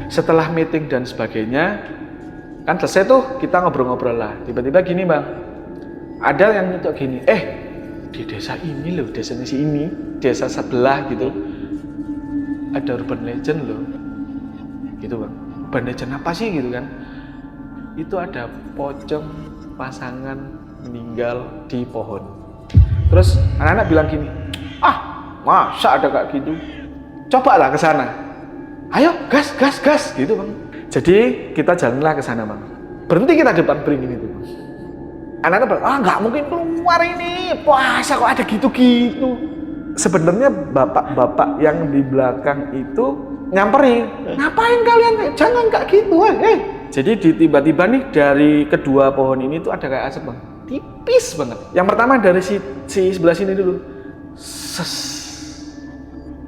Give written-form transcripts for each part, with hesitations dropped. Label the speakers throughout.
Speaker 1: Setelah meeting dan sebagainya, kan selesai tuh kita ngobrol-ngobrol lah. Tiba-tiba gini bang, ada yang nyetok gini, di desa ini loh, desanya si ini, desa sebelah gitu, ada urban legend loh, gitu bang. Urban legend apa sih gitu kan? Itu ada pocong pasangan meninggal di pohon. Terus anak-anak bilang gini, masa ada kayak gitu? Cobalah ke sana. Ayo, gas, gitu bang. Jadi kita jalanlah ke sana bang. Berhenti kita depan beringin itu. Anak-anak bilang, nggak mungkin keluar ini. Puasa kok ada gitu-gitu. Sebenarnya bapak-bapak yang di belakang itu nyamperin. Ngapain kalian? Jangan kayak gitu, Jadi tiba-tiba nih dari kedua pohon ini tuh ada kayak asap bang. Tipis banget. Yang pertama dari si sebelah sini dulu.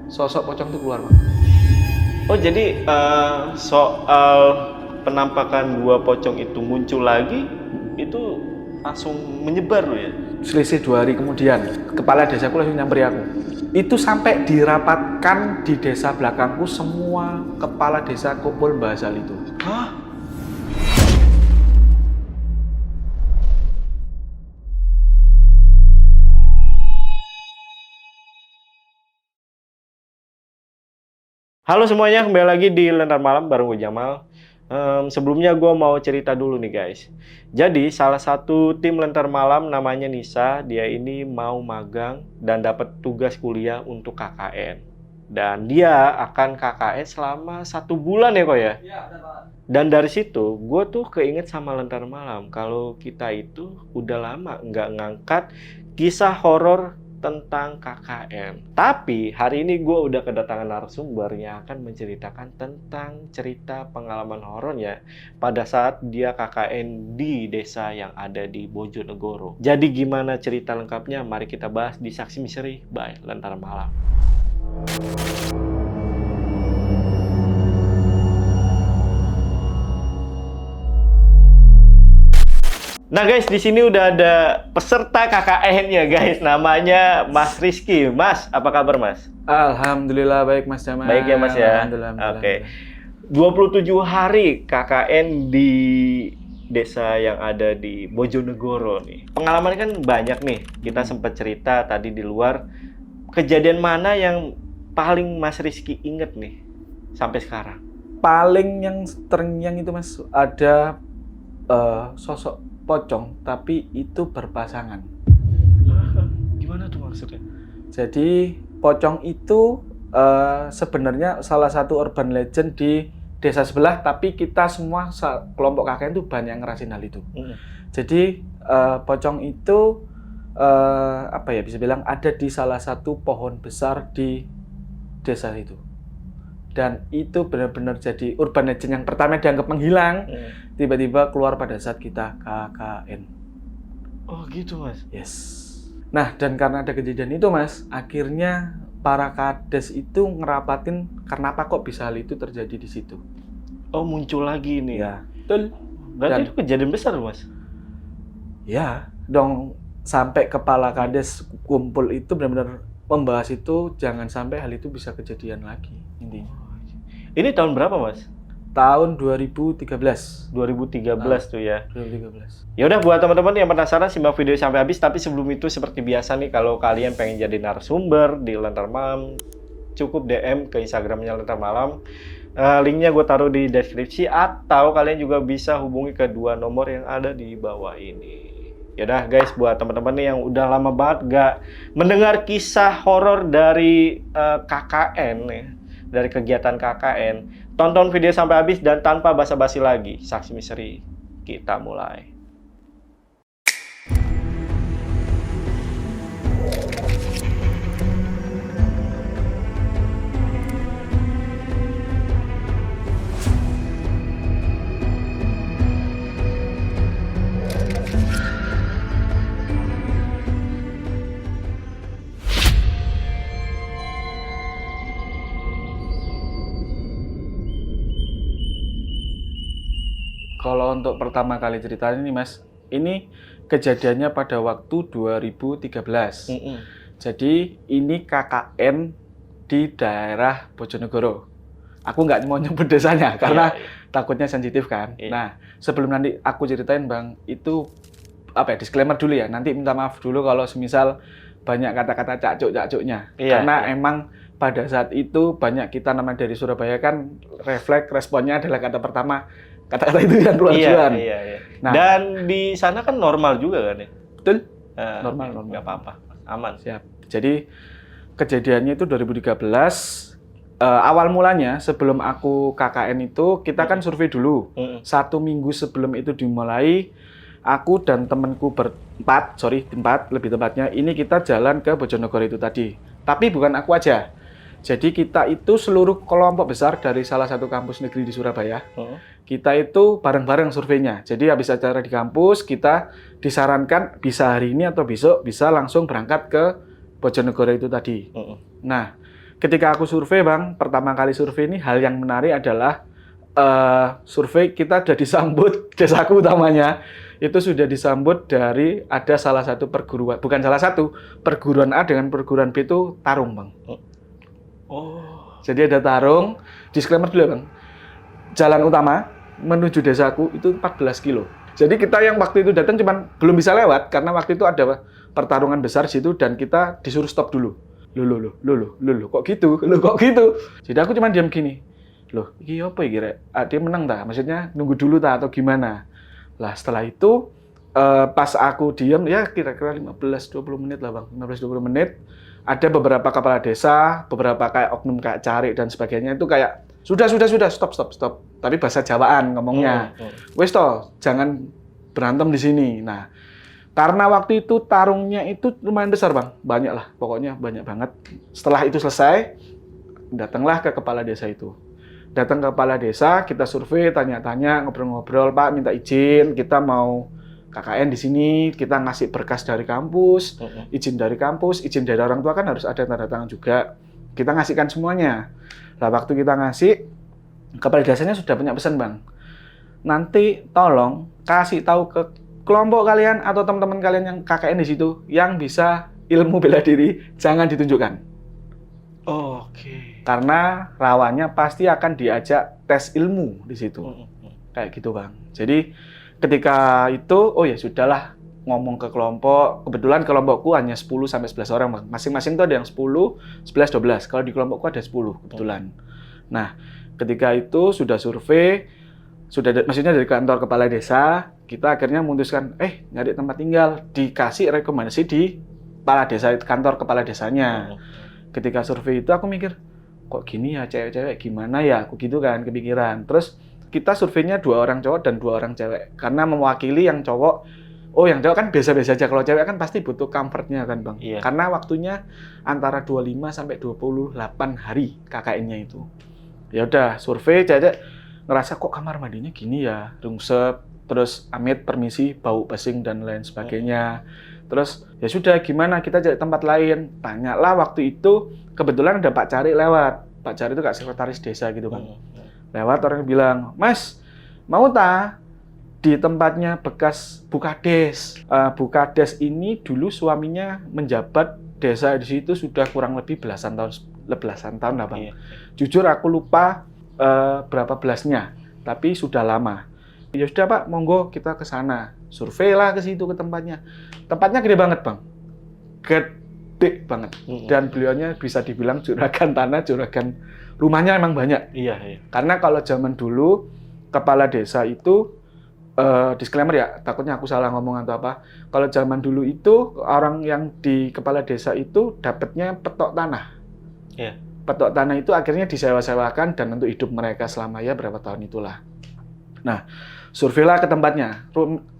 Speaker 1: Sosok pocong tuh keluar bang.
Speaker 2: Oh jadi soal penampakan dua pocong itu muncul lagi, itu langsung menyebar loh ya?
Speaker 1: Selisih 2 hari kemudian, kepala desaku langsung nyamperin aku. Itu sampai dirapatkan di desa belakangku, semua kepala desa kumpul bahas hal itu.
Speaker 2: Hah? Halo semuanya, kembali lagi di Lentera Malam bareng gue Jamal. Sebelumnya gue mau cerita dulu nih guys. Jadi salah satu tim Lentera Malam namanya Nisa, dia ini mau magang dan dapat tugas kuliah untuk KKN. Dan dia akan KKN selama 1 bulan ya kok ya? Iya, benar banget. Dan dari situ gue tuh keinget sama Lentera Malam kalau kita itu udah lama nggak ngangkat kisah horor tentang KKN. Tapi hari ini gue udah kedatangan narasumber yang akan menceritakan tentang cerita pengalaman horornya pada saat dia KKN di desa yang ada di Bojonegoro. Jadi gimana cerita lengkapnya? Mari kita bahas di Saksi Misteri by Lentera Malam. Nah guys, di sini udah ada peserta KKN ya guys, namanya Mas Rizky. Mas, apa kabar Mas?
Speaker 1: Alhamdulillah baik Mas Jamal.
Speaker 2: Baik ya Mas ya?
Speaker 1: Alhamdulillah.
Speaker 2: Oke. 27 hari KKN di desa yang ada di Bojonegoro nih. Pengalaman kan banyak nih, kita sempat cerita tadi di luar. Kejadian mana yang paling Mas Rizky inget nih sampai sekarang?
Speaker 1: Paling yang terngiang itu Mas, ada sosok pocong tapi itu berpasangan.
Speaker 2: Gimana tuh maksudnya?
Speaker 1: Jadi pocong itu sebenarnya salah satu urban legend di desa sebelah, tapi kita semua kelompok KKN itu banyak ngerasain hal itu. Jadi pocong itu bisa bilang ada di salah satu pohon besar di desa itu. Dan itu benar-benar jadi urban legend yang pertama dianggap menghilang, tiba-tiba keluar pada saat kita KKN.
Speaker 2: Oh gitu Mas?
Speaker 1: Yes. Nah, dan karena ada kejadian itu Mas, akhirnya para kades itu ngerapatin kenapa kok bisa hal itu terjadi di situ.
Speaker 2: Oh muncul lagi nih?
Speaker 1: Ya, betul.
Speaker 2: Berarti itu kejadian besar Mas?
Speaker 1: Ya, dong, sampai kepala kades kumpul itu benar-benar membahas itu, jangan sampai hal itu bisa kejadian lagi intinya.
Speaker 2: Ini tahun berapa Mas?
Speaker 1: Tahun 2013.
Speaker 2: 2013 tuh ya.
Speaker 1: 2013.
Speaker 2: Ya udah buat teman-teman yang penasaran simak video sampai habis, tapi sebelum itu seperti biasa nih kalau kalian pengen jadi narasumber di Lentera Malam, cukup DM ke Instagramnya Lentera Malam. Linknya gue taruh di deskripsi atau kalian juga bisa hubungi kedua nomor yang ada di bawah ini. Yaudah guys, buat teman-teman nih yang udah lama banget gak mendengar kisah horor dari KKN nih, dari kegiatan KKN, tonton video sampai habis dan tanpa basa-basi lagi, Saksi Misteri kita mulai.
Speaker 1: Kalau untuk pertama kali ceritanya nih Mas, ini kejadiannya pada waktu 2013. Jadi ini KKN di daerah Bojonegoro. Aku nggak mau nyebut desanya karena
Speaker 2: Iya.
Speaker 1: takutnya sensitif kan.
Speaker 2: Iya.
Speaker 1: Nah, sebelum nanti aku ceritain Bang, itu apa ya, disclaimer dulu ya. Nanti minta maaf dulu kalau semisal banyak kata-kata cacuk-cacuknya.
Speaker 2: Iya,
Speaker 1: Karena
Speaker 2: iya.
Speaker 1: emang pada saat itu banyak kita namanya dari Surabaya kan refleks responnya adalah kata pertama, kata-kata itu yang keluar
Speaker 2: Iya,
Speaker 1: duluan.
Speaker 2: iya, iya.
Speaker 1: Nah.
Speaker 2: Dan di sana kan normal juga kan ya?
Speaker 1: Betul?
Speaker 2: Nah,
Speaker 1: Normal.
Speaker 2: nggak apa-apa, aman.
Speaker 1: Siap. Jadi kejadiannya itu 2013. Awal mulanya sebelum aku KKN itu kita kan survei dulu. 1 minggu sebelum itu dimulai, aku dan temanku empat, lebih tepatnya, ini kita jalan ke Bojonegoro itu tadi. Tapi bukan aku aja. Jadi kita itu seluruh kelompok besar dari salah satu kampus negeri di Surabaya. Kita itu bareng-bareng surveinya. Jadi habis acara di kampus, kita disarankan bisa hari ini atau besok bisa langsung berangkat ke Bojonegoro itu tadi. Nah, ketika aku survei Bang, pertama kali survei ini hal yang menarik adalah survei kita sudah disambut, desaku utamanya, itu sudah disambut dari ada salah satu perguruan, bukan salah satu, perguruan A dengan perguruan B itu tarung Bang.
Speaker 2: Oh.
Speaker 1: Jadi ada tarung, disclaimer dulu Bang, jalan utama menuju desaku itu 14 kilo. Jadi kita yang waktu itu datang cuman belum bisa lewat, karena waktu itu ada pertarungan besar situ dan kita disuruh stop dulu. Loh, kok gitu? Jadi aku cuma diam gini. Loh, iki apa iki rek? Dia menang ta? Maksudnya nunggu dulu ta atau gimana? Lah setelah itu pas aku diam ya kira-kira 15-20 menit lah Bang. 15-20 menit. Ada beberapa kepala desa, beberapa kayak oknum kayak cari dan sebagainya itu kayak sudah stop. Tapi bahasa Jawaan ngomongnya. Wes toh, jangan berantem di sini. Nah, karena waktu itu tarungnya itu lumayan besar Bang, banyak lah, pokoknya banyak banget. Setelah itu selesai, datanglah ke kepala desa itu. Datang ke kepala desa, kita survei, tanya-tanya, ngobrol-ngobrol, Pak minta izin, kita mau KKN di sini, kita ngasih berkas dari kampus, izin dari kampus, izin dari orang tua kan harus ada tanda tangan juga. Kita ngasihkan semuanya. Nah, waktu kita ngasih, kepala desanya sudah punya pesan Bang. Nanti tolong kasih tahu ke kelompok kalian atau teman-teman kalian yang KKN di situ yang bisa ilmu bela diri jangan ditunjukkan.
Speaker 2: Oke.
Speaker 1: Karena rawannya pasti akan diajak tes ilmu di situ. Kayak gitu Bang. Jadi ketika itu oh ya sudahlah ngomong ke kelompok. Kebetulan kelompokku hanya 10 sampai 11 orang Bang. Masing-masing tuh ada yang 10, 11, 12. Kalau di kelompokku ada 10 kebetulan. Nah, ketika itu sudah survei, maksudnya dari kantor kepala desa, kita akhirnya memutuskan, nyari tempat tinggal, dikasih rekomendasi di kepala desa, kantor kepala desanya. Ketika survei itu aku mikir, kok gini ya cewek-cewek, gimana ya, aku gitu kan, kepikiran. Terus kita surveinya 2 orang cowok dan 2 orang cewek, karena mewakili yang cowok, yang cowok kan biasa-biasa aja, kalau cewek kan pasti butuh comfort-nya kan Bang.
Speaker 2: Iya.
Speaker 1: Karena waktunya antara 25 sampai 28 hari KKN-nya itu. Ya udah, survei, cewek ngerasa kok kamar mandinya gini ya, rungsep, terus amit permisi, bau pesing dan lain sebagainya. Terus ya sudah gimana kita cari tempat lain. Tanyalah waktu itu kebetulan ada Pak Cari lewat. Pak Cari itu kayak sekretaris desa gitu kan. Lewat orang bilang, "Mas, mau ta di tempatnya bekas Bukades. Bukades ini dulu suaminya menjabat desa di situ sudah kurang lebih belasan tahun lah Bang. Iya. Jujur aku lupa berapa belasnya, tapi sudah lama. Ya sudah Pak, monggo kita ke sana. Survei lah ke situ ke tempatnya. Tempatnya gede banget Bang, gede banget. Dan beliaunya bisa dibilang juragan tanah, juragan rumahnya emang banyak.
Speaker 2: Iya.
Speaker 1: Karena kalau zaman dulu kepala desa itu disclaimer ya, takutnya aku salah ngomong atau apa. Kalau zaman dulu itu orang yang di kepala desa itu dapatnya petok tanah.
Speaker 2: Iya.
Speaker 1: Petok tanah itu akhirnya disewa-sewakan dan untuk hidup mereka selama ya berapa tahun itulah. Nah, surveilah ke tempatnya.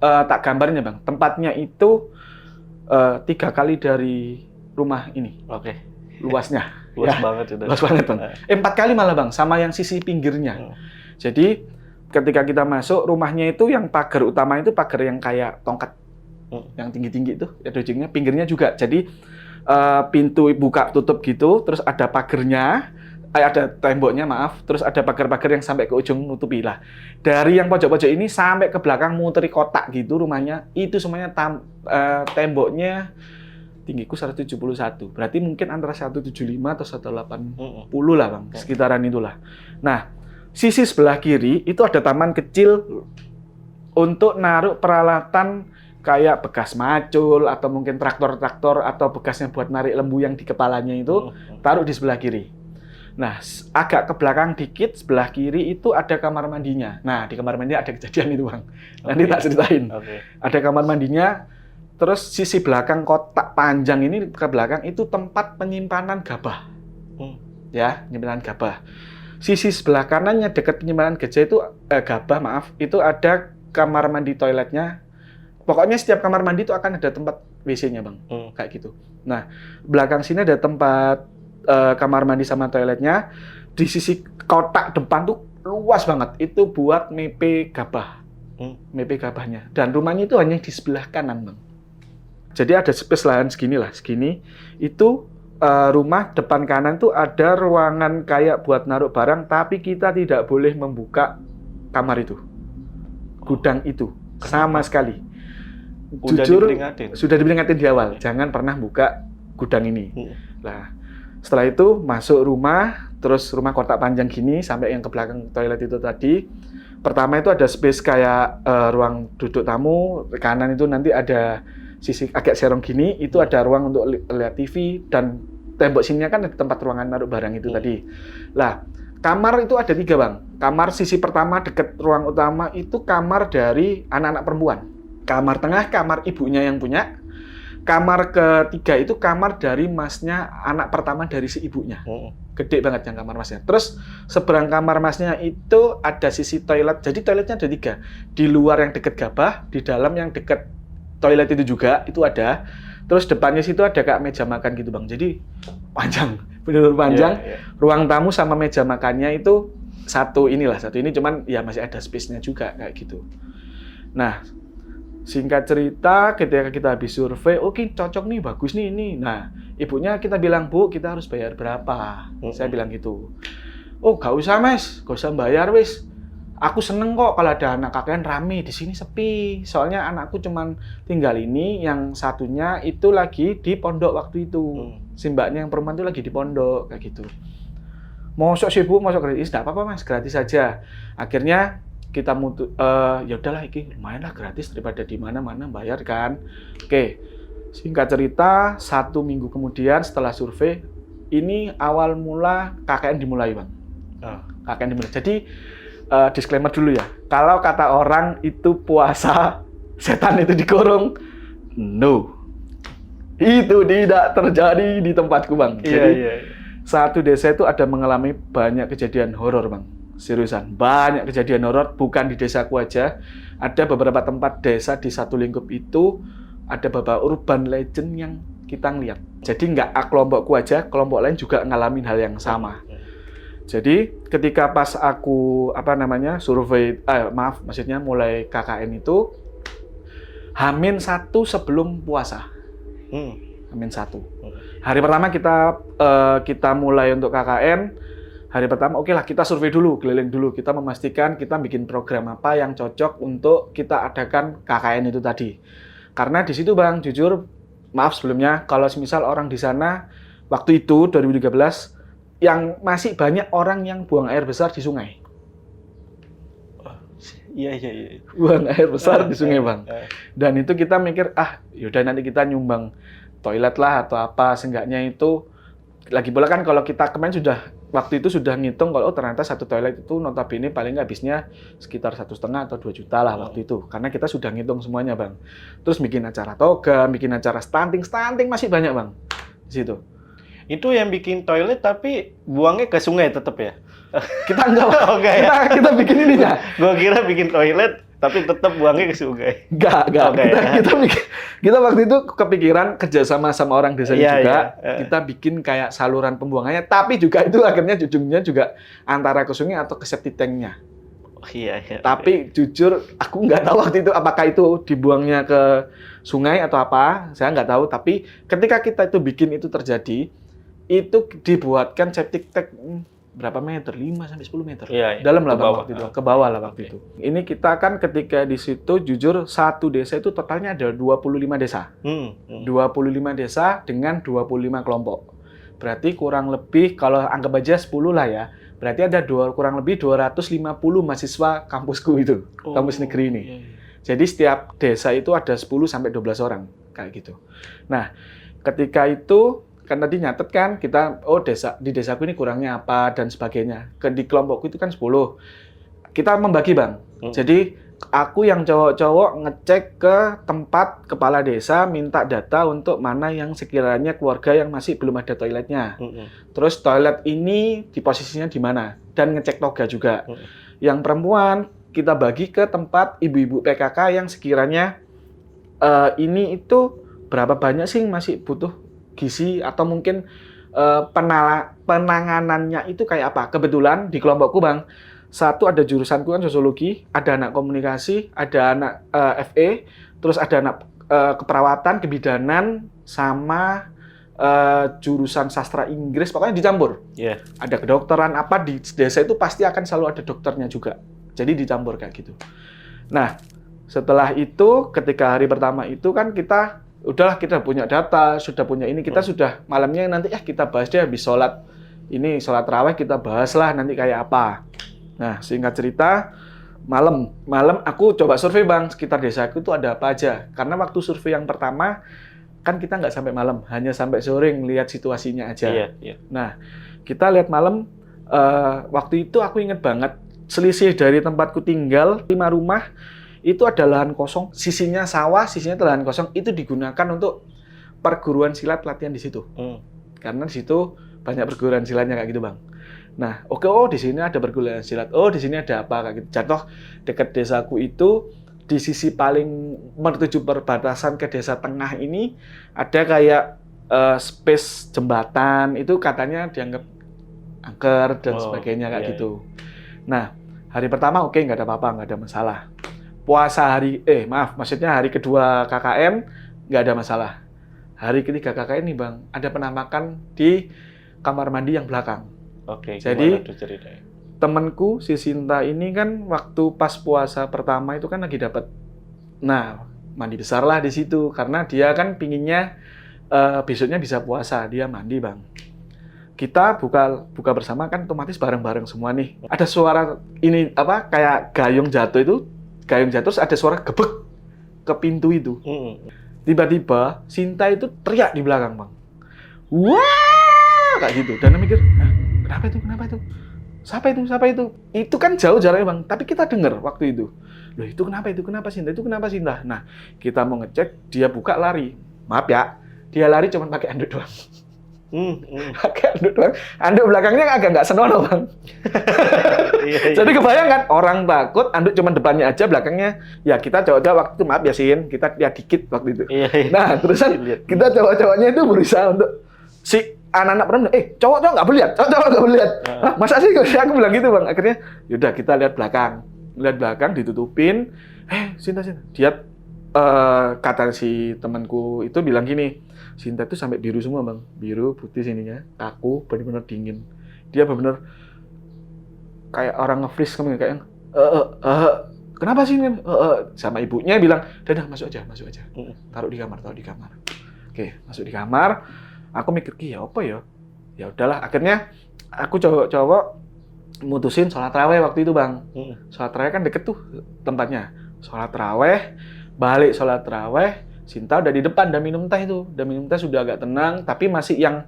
Speaker 1: Tak gambarnya Bang, tempatnya itu 3 kali dari rumah ini.
Speaker 2: Oke.
Speaker 1: Luasnya.
Speaker 2: Luas banget itu.
Speaker 1: Luas banget Bang. 4 kali malah Bang, sama yang sisi pinggirnya. Jadi ketika kita masuk rumahnya itu yang pagar utama itu pagar yang kayak tongkat. Yang tinggi-tinggi itu, ya dojingnya, pinggirnya juga. Jadi pintu buka tutup gitu, terus ada pagernya, ada temboknya maaf, terus ada pagar-pagar yang sampai ke ujung nutupi lah. Dari yang pojok-pojok ini sampai ke belakang muteri kotak gitu rumahnya, itu semuanya temboknya tinggiku 171. Berarti mungkin antara 175 atau 180 lah Bang, sekitaran itulah. Nah, sisi sebelah kiri itu ada taman kecil untuk naruh peralatan kayak bekas macul atau mungkin traktor-traktor atau bekasnya buat narik lembu yang di kepalanya itu taruh di sebelah kiri. Nah, agak ke belakang dikit sebelah kiri itu ada kamar mandinya. Nah, di kamar mandinya ada kejadian itu Bang. Nanti tak ceritain. Ada kamar mandinya. Terus sisi belakang kotak panjang ini ke belakang itu tempat penyimpanan gabah. Ya, penyimpanan gabah. Sisi sebelah kanannya dekat penyimpanan gajah itu gabah, itu ada kamar mandi toiletnya. Pokoknya setiap kamar mandi itu akan ada tempat WC-nya, Bang. Kayak gitu. Nah, belakang sini ada tempat kamar mandi sama toiletnya. Di sisi kotak depan tuh luas banget. Itu buat mepe gabah. Mepe gabahnya. Dan rumahnya itu hanya di sebelah kanan, Bang. Jadi ada space lahan segini lah, segini. Itu rumah depan kanan tuh ada ruangan kayak buat naruh barang, tapi kita tidak boleh membuka kamar itu. Gudang itu. Sama sekali. Jujur, sudah diperingatin di awal. Jangan pernah buka gudang ini. Nah, setelah itu masuk rumah, terus rumah kotak panjang gini, sampai yang ke belakang toilet itu tadi. Pertama itu ada space kayak ruang duduk tamu, kanan itu nanti ada sisi agak serong gini, itu ada ruang untuk lihat TV, dan tembok sininya kan ada tempat ruangan naruh barang itu tadi. Lah, kamar itu ada 3 Bang. Kamar sisi pertama dekat ruang utama itu kamar dari anak-anak perempuan. Kamar tengah, kamar ibunya yang punya. Kamar ketiga itu kamar dari masnya, anak pertama dari si ibunya. Gede banget yang kamar masnya. Terus seberang kamar masnya itu ada sisi toilet. Jadi toiletnya ada 3. Di luar yang deket gabah, di dalam yang deket toilet itu juga, itu ada. Terus depannya situ ada kayak meja makan gitu Bang. Jadi panjang, benar-benar panjang. Ruang tamu sama meja makannya itu satu ini, cuman ya masih ada space-nya juga kayak gitu. Nah, singkat cerita, ketika kita habis survei, oke, cocok nih, bagus nih ini. Nah, ibunya kita bilang, Bu, kita harus bayar berapa? Saya bilang gitu. Oh, gak usah Mas, gak usah bayar wis. Aku seneng kok kalau ada anak kakek rame, di sini sepi. Soalnya anakku cuman tinggal ini, yang satunya itu lagi di pondok waktu itu. Si mbaknya yang perempuan itu lagi di pondok, kayak gitu. Mosok sih Bu, mosok gratis? Tidak apa-apa Mas, gratis saja. Akhirnya kita ya udahlah iki lumayan lah, gratis daripada di mana-mana bayar kan. Oke. Singkat cerita, 1 minggu kemudian setelah survei, ini awal mula KKN dimulai, Bang. KKN dimulai. Jadi disclaimer dulu ya. Kalau kata orang itu puasa setan itu dikurung, no. Itu tidak terjadi di tempatku, Bang. Jadi satu desa itu ada mengalami banyak kejadian horor, Bang. Seriusan, banyak kejadian horor, bukan di desaku aja. Ada beberapa tempat desa di satu lingkup itu, ada beberapa urban legend yang kita ngeliat. Jadi nggak kelompokku aja, kelompok lain juga ngalamin hal yang sama. Jadi ketika pas aku survei, maksudnya mulai KKN itu, H-1 sebelum puasa. H-1. Hari pertama kita mulai untuk KKN. Hari pertama, oke lah, kita survei dulu, keliling dulu. Kita memastikan kita bikin program apa yang cocok untuk kita adakan KKN itu tadi. Karena di situ Bang, jujur, maaf sebelumnya, kalau misal orang di sana, waktu itu, 2013, yang masih banyak orang yang buang air besar di sungai.
Speaker 2: Iya.
Speaker 1: Buang air besar di sungai, Bang. Dan itu kita mikir, yaudah nanti kita nyumbang toilet lah atau apa, seenggaknya itu. Lagi pula kan kalau kita kemarin waktu itu sudah ngitung kalau ternyata satu toilet itu notabene paling habisnya sekitar 1,5 atau 2 juta lah waktu itu. Karena kita sudah ngitung semuanya, Bang. Terus bikin acara toga, bikin acara stunting masih banyak, Bang. Di situ.
Speaker 2: Itu yang bikin toilet tapi buangnya ke sungai tetap ya?
Speaker 1: Kita enggak, kita bikin ininya.
Speaker 2: Gua kira bikin toilet tapi tetap buangnya ke sungai.
Speaker 1: Enggak. Kita waktu itu kepikiran kerjasama sama orang desa juga. Kita bikin kayak saluran pembuangannya, tapi juga itu akhirnya ujungnya juga antara ke sungai atau ke septic tank-nya. Tapi jujur aku nggak tahu waktu itu apakah itu dibuangnya ke sungai atau apa, saya nggak tahu. Tapi ketika kita itu bikin itu terjadi, itu dibuatkan septic tank berapa meter? 5 sampai 10 meter.
Speaker 2: Iya,
Speaker 1: Dalam lah
Speaker 2: ke
Speaker 1: Bang,
Speaker 2: bawah.
Speaker 1: waktu itu. Ke bawah lah waktu
Speaker 2: Oke.
Speaker 1: itu. Ini kita kan ketika di situ jujur satu desa itu totalnya ada 25 desa. 25 desa dengan 25 kelompok. Berarti kurang lebih kalau anggap aja 10 lah ya. Berarti ada kurang lebih 250 mahasiswa kampusku itu. Kampus negeri ini.
Speaker 2: Iya.
Speaker 1: Jadi setiap desa itu ada 10 sampai 12 orang kayak gitu. Nah, ketika itu kan tadi nyatet kan kita di desaku ini kurangnya apa dan sebagainya. Di kelompokku itu kan 10. Kita membagi, Bang. Jadi aku yang cowok-cowok ngecek ke tempat kepala desa minta data untuk mana yang sekiranya keluarga yang masih belum ada toiletnya. Terus toilet ini di posisinya di mana dan ngecek toga juga. Yang perempuan kita bagi ke tempat ibu-ibu PKK yang sekiranya ini itu berapa banyak sih masih butuh gizi atau mungkin penanganannya itu kayak apa. Kebetulan di kelompokku, Bang, satu ada jurusanku kan sosiologi, ada anak komunikasi, ada anak FE, terus ada anak keperawatan, kebidanan, sama jurusan sastra Inggris, pokoknya dicampur.
Speaker 2: Iya.
Speaker 1: Ada kedokteran apa di desa itu pasti akan selalu ada dokternya juga. Jadi dicampur kayak gitu. Nah, setelah itu ketika hari pertama itu kan kita kita punya data, sudah punya ini, kita sudah malamnya nanti kita bahas deh habis sholat sholat raweh kita bahas lah nanti kayak apa. Nah, singkat cerita, malam aku coba survei, Bang, sekitar desaku itu ada apa aja. Karena waktu survei yang pertama kan kita nggak sampai malam, hanya sampai sore ngelihat situasinya aja.
Speaker 2: Iya.
Speaker 1: Nah, kita lihat malam, waktu itu aku inget banget, selisih dari tempatku tinggal 5 rumah, itu ada lahan kosong, sisinya sawah, sisinya lahan kosong, itu digunakan untuk perguruan silat latihan di situ. Karena di situ banyak perguruan silatnya kayak gitu, Bang. Nah, di sini ada perguruan silat. Di sini ada apa kayak gitu. Jatuh dekat desaku itu di sisi paling menuju perbatasan ke desa tengah ini ada kayak space jembatan, itu katanya dianggap angker dan sebagainya kayak gitu. Nah, hari pertama nggak ada apa-apa, nggak ada masalah. Maksudnya hari kedua KKN nggak ada masalah. Hari ketiga KKN nih, Bang, ada penampakan di kamar mandi yang belakang.
Speaker 2: Oke.
Speaker 1: Jadi
Speaker 2: gimana tuh ceritanya?
Speaker 1: temanku si Sinta ini kan waktu pas puasa pertama itu kan lagi dapat, mandi besar lah di situ karena dia kan pinginnya besoknya bisa puasa, dia mandi, Bang. Kita buka bersama kan otomatis bareng-bareng semua nih. Ada suara ini kayak gayung jatuh terus ada suara gebek ke pintu itu. Tiba-tiba Sinta itu teriak di belakang, Bang. Wah, kayak gitu. Dan mikir, kenapa itu? Siapa itu? Itu kan jauh jaraknya, Bang. Tapi kita dengar waktu itu. Loh, itu kenapa? Kenapa Sinta? Nah, kita mau ngecek, dia buka lari. Maaf ya, dia lari cuma pakai anduk doang. Pakai anduk doang. Anduk belakangnya agak nggak senonoh, Bang.
Speaker 2: Iya.
Speaker 1: Jadi kebayang kan, orang takut, anduk cuma depannya aja, belakangnya ya kita cowok-cowok waktu itu, maaf ya Sin, kita lihat dikit waktu itu.
Speaker 2: Iya.
Speaker 1: Nah, terusan kita cowok-cowoknya itu berusaha untuk si anak-anak perempuan, cowok-cowok nggak boleh lihat. Masa sih? Aku bilang gitu, Bang. Akhirnya yaudah kita lihat belakang ditutupin. Sinta. Dia kata si temanku itu bilang gini, Sinta itu sampai biru semua, Bang. Biru, putih sininya, kaku, benar-benar dingin. Dia benar-benar kayak orang nge-freeze kayak kenapa sih? Sama ibunya bilang, "Dah, masuk aja. Taruh di kamar. Oke, masuk di kamar. Aku mikir, ya apa ya? Ya udahlah, akhirnya aku cowok-cowok mutusin sholat raweh waktu itu, Bang. Sholat raweh kan deket tuh tempatnya. Sholat raweh, balik sholat raweh, Sinta udah di depan, udah minum teh itu. Udah minum teh sudah agak tenang, tapi masih yang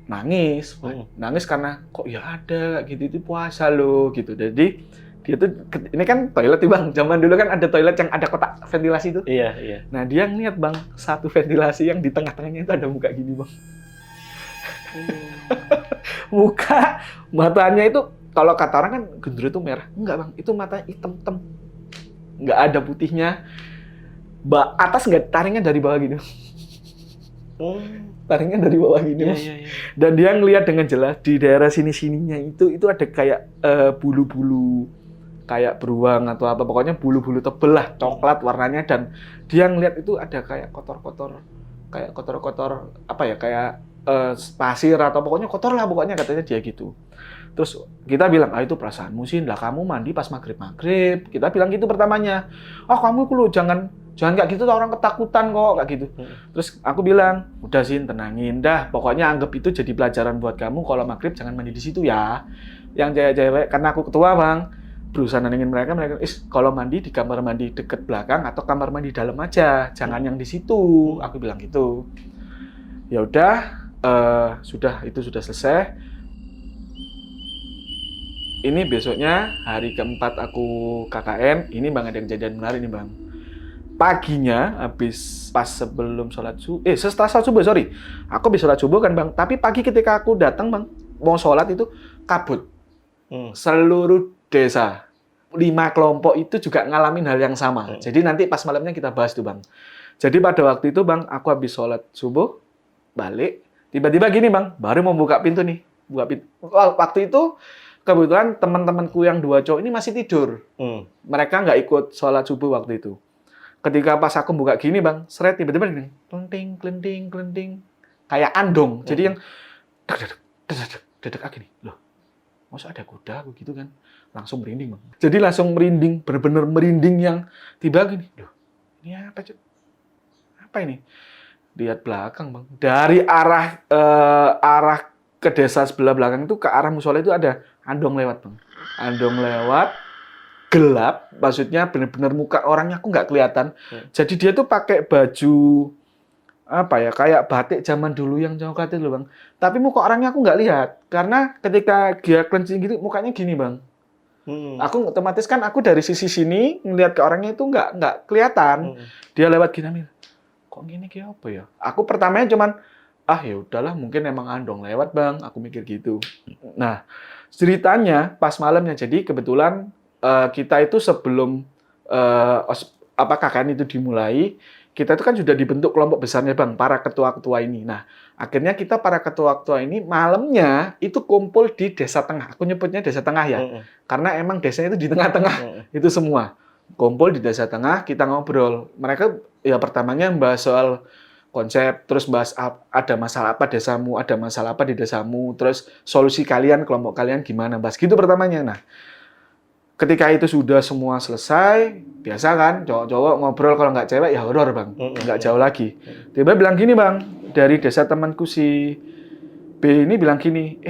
Speaker 1: nangis. Nangis karena kok ya ada kayak gitu, itu puasa loh gitu. Jadi dia tuh, ini kan toilet tuh, Bang. Zaman dulu kan ada toilet yang ada kotak ventilasi itu.
Speaker 2: Iya.
Speaker 1: Nah, dia ngeliat, Bang, satu ventilasi yang di tengah-tengahnya itu ada muka gini, Bang. Muka, matanya itu, kalau kata orang kan gendro itu merah. Enggak, Bang, itu matanya hitam-hitam. Nggak ada putihnya. Atas nggak, taringnya dari bawah gini. Taringnya dari bawah gini, Mas.
Speaker 2: Iya.
Speaker 1: Dan dia ngelihat dengan jelas di daerah sini-sininya itu ada kayak bulu-bulu kayak beruang atau apa, pokoknya bulu-bulu tebel lah, coklat warnanya, dan dia ngelihat itu ada kayak kotor-kotor apa ya, kayak pasir atau pokoknya kotor lah pokoknya katanya dia gitu. Terus kita bilang, itu perasaanmu sih, lah kamu mandi pas maghrib. Kita bilang gitu pertamanya. Kamu lu jangan kayak gitu, orang ketakutan kok, kayak gitu. Terus aku bilang, udah sih tenangin, dah pokoknya anggap itu jadi pelajaran buat kamu, kalau maghrib jangan mandi di situ ya. Yang cewek-cewek, karena aku ketua bang, berusaha nenengin mereka, kalau mandi di kamar mandi deket belakang atau kamar mandi dalam aja, jangan yang di situ. Aku bilang gitu. Ya udah, sudah selesai. Ini besoknya hari keempat aku KKN, ini bang ada kejadian menarik nih bang. Paginya habis pas sebelum sholat subuh, setelah sholat subuh aku habis sholat subuh kan bang. Tapi pagi ketika aku datang bang, mau sholat itu kabut. Seluruh desa 5 kelompok itu juga ngalamin hal yang sama. Jadi nanti pas malamnya kita bahas tuh bang. Jadi pada waktu itu bang, aku habis sholat subuh balik, tiba-tiba gini bang, baru mau buka pintu nih, waktu itu kebetulan teman-temanku yang 2 cowok ini masih tidur. Mereka nggak ikut sholat subuh waktu itu. Ketika pas aku buka gini bang, seret tiba-tiba gini, kelenting, kayak andong. Jadi yang dedek gini, loh, masa ada kuda gitu kan? Langsung merinding bang. Jadi langsung merinding, bener-bener merinding yang tiba gini, loh, ini apa cuy? Apa ini? Lihat belakang bang, dari arah ke desa sebelah belakang itu ke arah musola itu ada andong lewat bang. Andong lewat, gelap, maksudnya benar-benar muka orangnya aku nggak kelihatan. Jadi dia tuh pakai baju apa ya, kayak batik zaman dulu yang coklat itu bang. Tapi muka orangnya aku nggak lihat karena ketika dia cleansing gitu mukanya gini bang. Aku otomatis kan aku dari sisi sini ngelihat ke orangnya itu nggak kelihatan. Dia lewat gini, kok gini kayak apa ya? Aku pertamanya cuman ya udahlah mungkin emang andong lewat bang, aku mikir gitu. Nah ceritanya pas malamnya, jadi kebetulan kita itu sebelum KKN itu dimulai, kita itu kan sudah dibentuk kelompok besarnya bang, para ketua-ketua ini. Nah akhirnya kita para ketua-ketua ini malamnya itu kumpul di desa tengah. Aku nyebutnya desa tengah ya, karena emang desanya itu di tengah-tengah itu semua. Kumpul di desa tengah, kita ngobrol. Mereka ya pertamanya bahas soal konsep, terus bahas ada masalah apa desamu, ada masalah apa di desamu, terus solusi kalian, kelompok kalian gimana, bahas gitu pertamanya. Nah, ketika itu sudah semua selesai, biasa kan, cowok-cowok ngobrol, kalau nggak cewek ya horor bang, nggak jauh lagi. Tiba bilang gini bang, dari desa temanku si B ini bilang gini,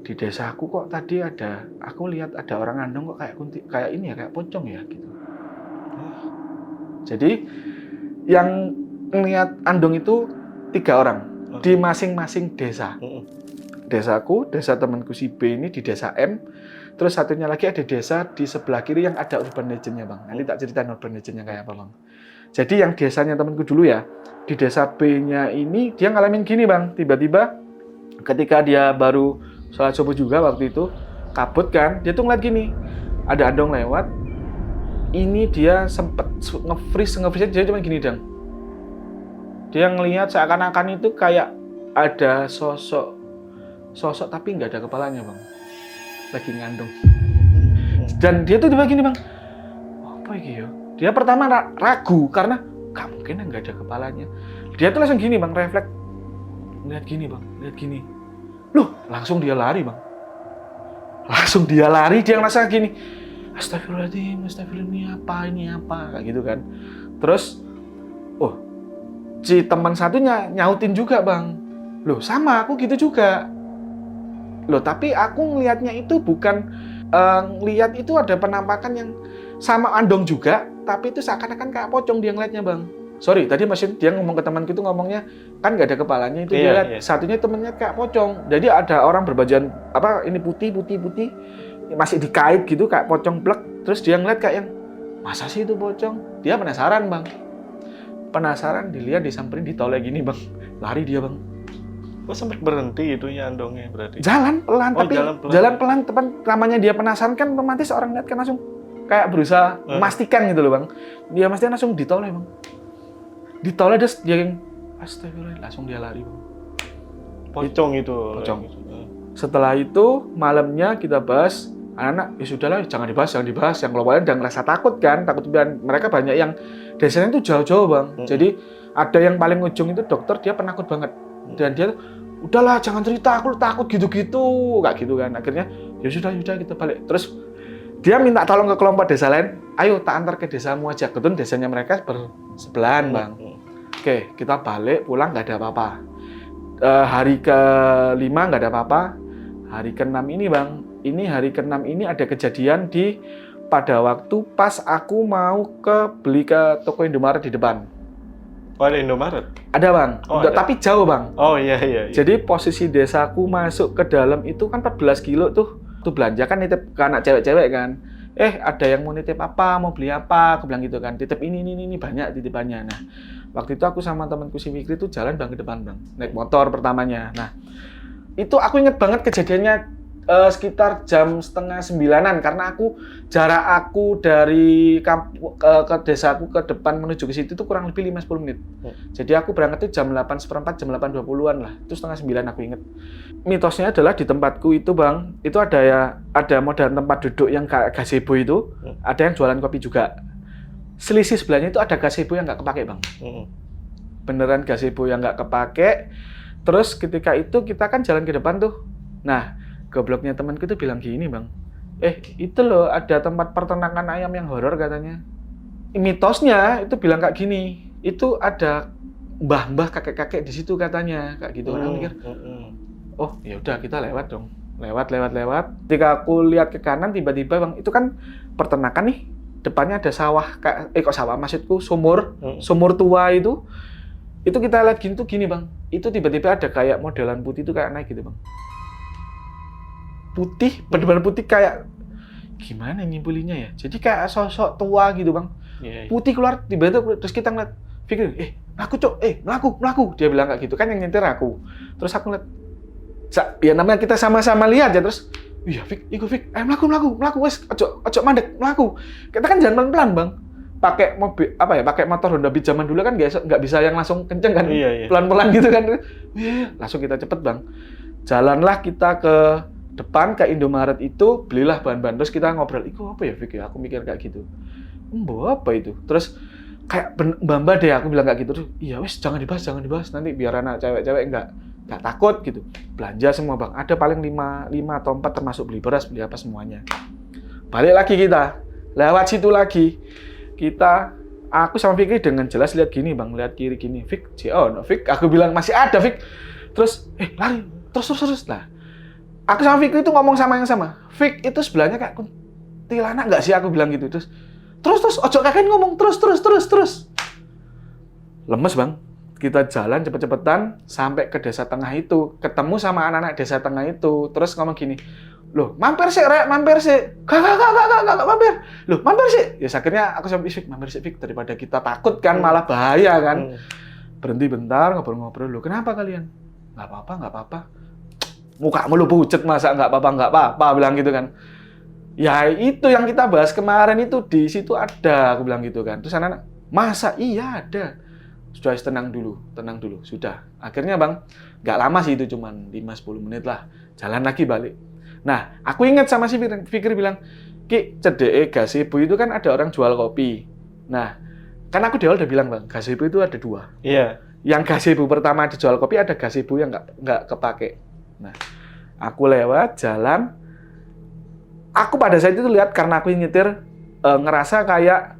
Speaker 1: di desaku kok tadi aku lihat ada orang andong kok kayak ini ya, kayak pocong ya gitu. Jadi yang ngelihat andong itu 3 orang di masing-masing desa. Desaku, desa temanku si B ini di desa M, terus satunya lagi ada desa di sebelah kiri yang ada urban legend-nya bang. Nanti tak ceritain urban legend-nya kayak apa bang. Jadi yang desanya temanku dulu ya, di desa B-nya ini dia ngalamin gini bang, tiba-tiba ketika dia baru sholat subuh juga waktu itu, kabut kan, dia tuh ngeliat gini, ada andong lewat, ini dia sempet nge-freeze dia cuma gini dang. Dia ngelihat seakan-akan itu kayak ada sosok tapi nggak ada kepalanya bang, lagi ngandung. Dan dia tuh tiba gini bang, apa ini ya? Dia pertama ragu karena nggak mungkin nggak ada kepalanya. Dia tuh langsung gini bang, refleks lihat gini, loh langsung dia lari bang, dia ngerasa gini, astagfirullahaladzim, ini apa kayak gitu kan. Terus si teman satunya nyautin juga bang, loh sama aku gitu juga, loh tapi aku ngelihatnya itu bukan ngelihat itu ada penampakan yang sama andong juga, tapi itu seakan-akan kayak pocong dia ngelihatnya bang. Sorry, tadi masih dia ngomong ke temanku itu ngomongnya kan nggak ada kepalanya itu, dia lihat satunya temennya kayak pocong. Jadi ada orang berbajuan ini putih masih dikait gitu kayak pocong blek. Terus dia ngeliat kayak yang masa sih itu pocong? Dia penasaran bang. Dilihat disamperin ditolak gini bang, lari dia bang.
Speaker 2: Sampai berhenti itu ya andongnya berarti?
Speaker 1: Jalan pelan, jalan pelan. Namanya dia penasaran kan, otomatis orang lihat kan langsung kayak berusaha memastikan gitu loh bang. Dia mesti langsung ditolak bang. Ditolak terus dia yang astagfirullah, langsung dia lari bang.
Speaker 2: Pocong itu.
Speaker 1: Setelah itu malamnya kita bahas, anak-anak ya sudahlah jangan dibahas. Yang kelompoknya udah ngerasa takut kan, mereka banyak yang desanya itu jauh-jauh bang. Jadi ada yang paling ujung itu dokter, dia penakut banget. Dan dia udahlah jangan cerita, aku takut gitu-gitu, kayak gitu kan. Akhirnya ya sudah kita balik. Terus dia minta tolong ke kelompok desa lain, ayo tak antar ke desamu aja. Kebetulan desanya mereka bersebelahan bang. Oke, kita balik pulang nggak ada apa-apa. Hari ke-5 nggak ada apa-apa. Hari ke-6 ini bang, hari ke-6 ini ada kejadian pada waktu pas aku mau beli ke toko Indomaret di depan.
Speaker 2: Oh, ada Indomaret?
Speaker 1: Ada bang,
Speaker 2: Oh, ada.
Speaker 1: Tapi jauh bang.
Speaker 2: Oh iya.
Speaker 1: Jadi posisi desaku masuk ke dalam itu kan 14 kilo tuh belanja kan nitip ke anak cewek-cewek kan. Ada yang mau nitip apa, mau beli apa, aku bilang gitu kan. Titip ini banyak titipannya. Nah, waktu itu aku sama temanku si Fikri tuh jalan bang ke depan bang, naik motor pertamanya. Nah, itu aku inget banget kejadiannya sekitar jam 8:30 karena jarak aku dari ke desaku ke depan menuju ke situ tuh kurang lebih 5-10 menit. Jadi aku berangkat itu jam 8:15, jam 8:20-an lah. Itu 8:30 aku inget. Mitosnya adalah di tempatku itu bang, itu ada model tempat duduk yang kayak gazebo itu, ada yang jualan kopi juga. Selisih sebelahnya itu ada gazebo yang nggak kepake bang. Beneran gazebo yang nggak kepake. Terus ketika itu kita kan jalan ke depan tuh. Nah, gobloknya temanku tuh bilang gini bang, itu loh ada tempat peternakan ayam yang horor katanya. Mitosnya itu bilang kayak gini, itu ada mbah-mbah kakek-kakek di situ katanya, kayak gitu. Orang mikir, oh ya udah kita lewat dong, lewat. Ketika aku lihat ke kanan tiba-tiba bang, itu kan peternakan nih, depannya ada sawah, kok sawah maksudku sumur tua itu kita lihat gini bang, itu tiba-tiba ada kayak modelan putih itu kayak naik gitu bang. Putih, benar-benar putih kayak gimana nyimpulinnya ya? Jadi kayak sosok tua gitu bang, putih keluar tiba-tiba terus kita ngeliat, pikir, aku cok, melaku, dia bilang kayak gitu kan yang nyetir aku, terus aku ngeliat, ya namanya kita sama-sama lihat ya terus, iya Fik, melaku, wes, ojo mandek, melaku, kita kan jalan pelan-pelan bang, pakai mobil pakai motor Honda Beat zaman dulu kan nggak bisa yang langsung kenceng kan, pelan-pelan gitu kan, langsung kita cepet bang, jalanlah kita ke depan ke Indomaret itu, belilah bahan-bahan, terus kita ngobrol, apa ya Fik ya, aku mikir kayak gitu, apa itu, terus kayak mbak deh, aku bilang kayak gitu, terus iya wes jangan dibahas, nanti biar anak cewek-cewek nggak takut gitu, belanja semua bang, ada paling 5 atau 4 termasuk beli beras, beli apa semuanya, balik lagi kita, lewat situ lagi, aku sama Fikri dengan jelas lihat gini bang, lihat kiri gini, Fik, Fik, aku bilang masih ada Fik, terus lari, terus, nah, aku sama Fikri itu ngomong sama yang sama. Fik, itu sebelahnya kayak kuntilanak nggak sih? Aku bilang gitu. Terus, ojo kakek ngomong terus. Lemes bang. Kita jalan cepet-cepetan sampai ke desa tengah itu. Ketemu sama anak-anak desa tengah itu. Terus ngomong gini, loh mampir sih, Rek, mampir sih. Gak, mampir. Loh mampir sih. Ya akhirnya aku sama Fik, mampir sih Fik. Daripada kita takut kan, malah bahaya kan. Berhenti bentar, ngobrol-ngobrol. Loh kenapa kalian? Nggak apa-apa. Mukamu lu pucet, masa nggak apa-apa bilang gitu kan. Ya itu yang kita bahas kemarin itu di situ ada, aku bilang gitu kan. Terus anak-anak, masa iya ada. Sudah tenang dulu, sudah. Akhirnya bang, nggak lama sih itu, cuman 5-10 menit lah. Jalan lagi balik. Nah, aku ingat sama si Fikri bilang, Ki, cedek gazebo itu kan ada orang jual kopi. Nah, kan aku di awal udah bilang bang, gazebo itu ada 2.
Speaker 2: Iya.
Speaker 1: Yang gazebo pertama dijual kopi, ada gazebo yang nggak kepake. Nah, aku lewat jalan, aku pada saat itu lihat karena aku nyetir ngerasa kayak,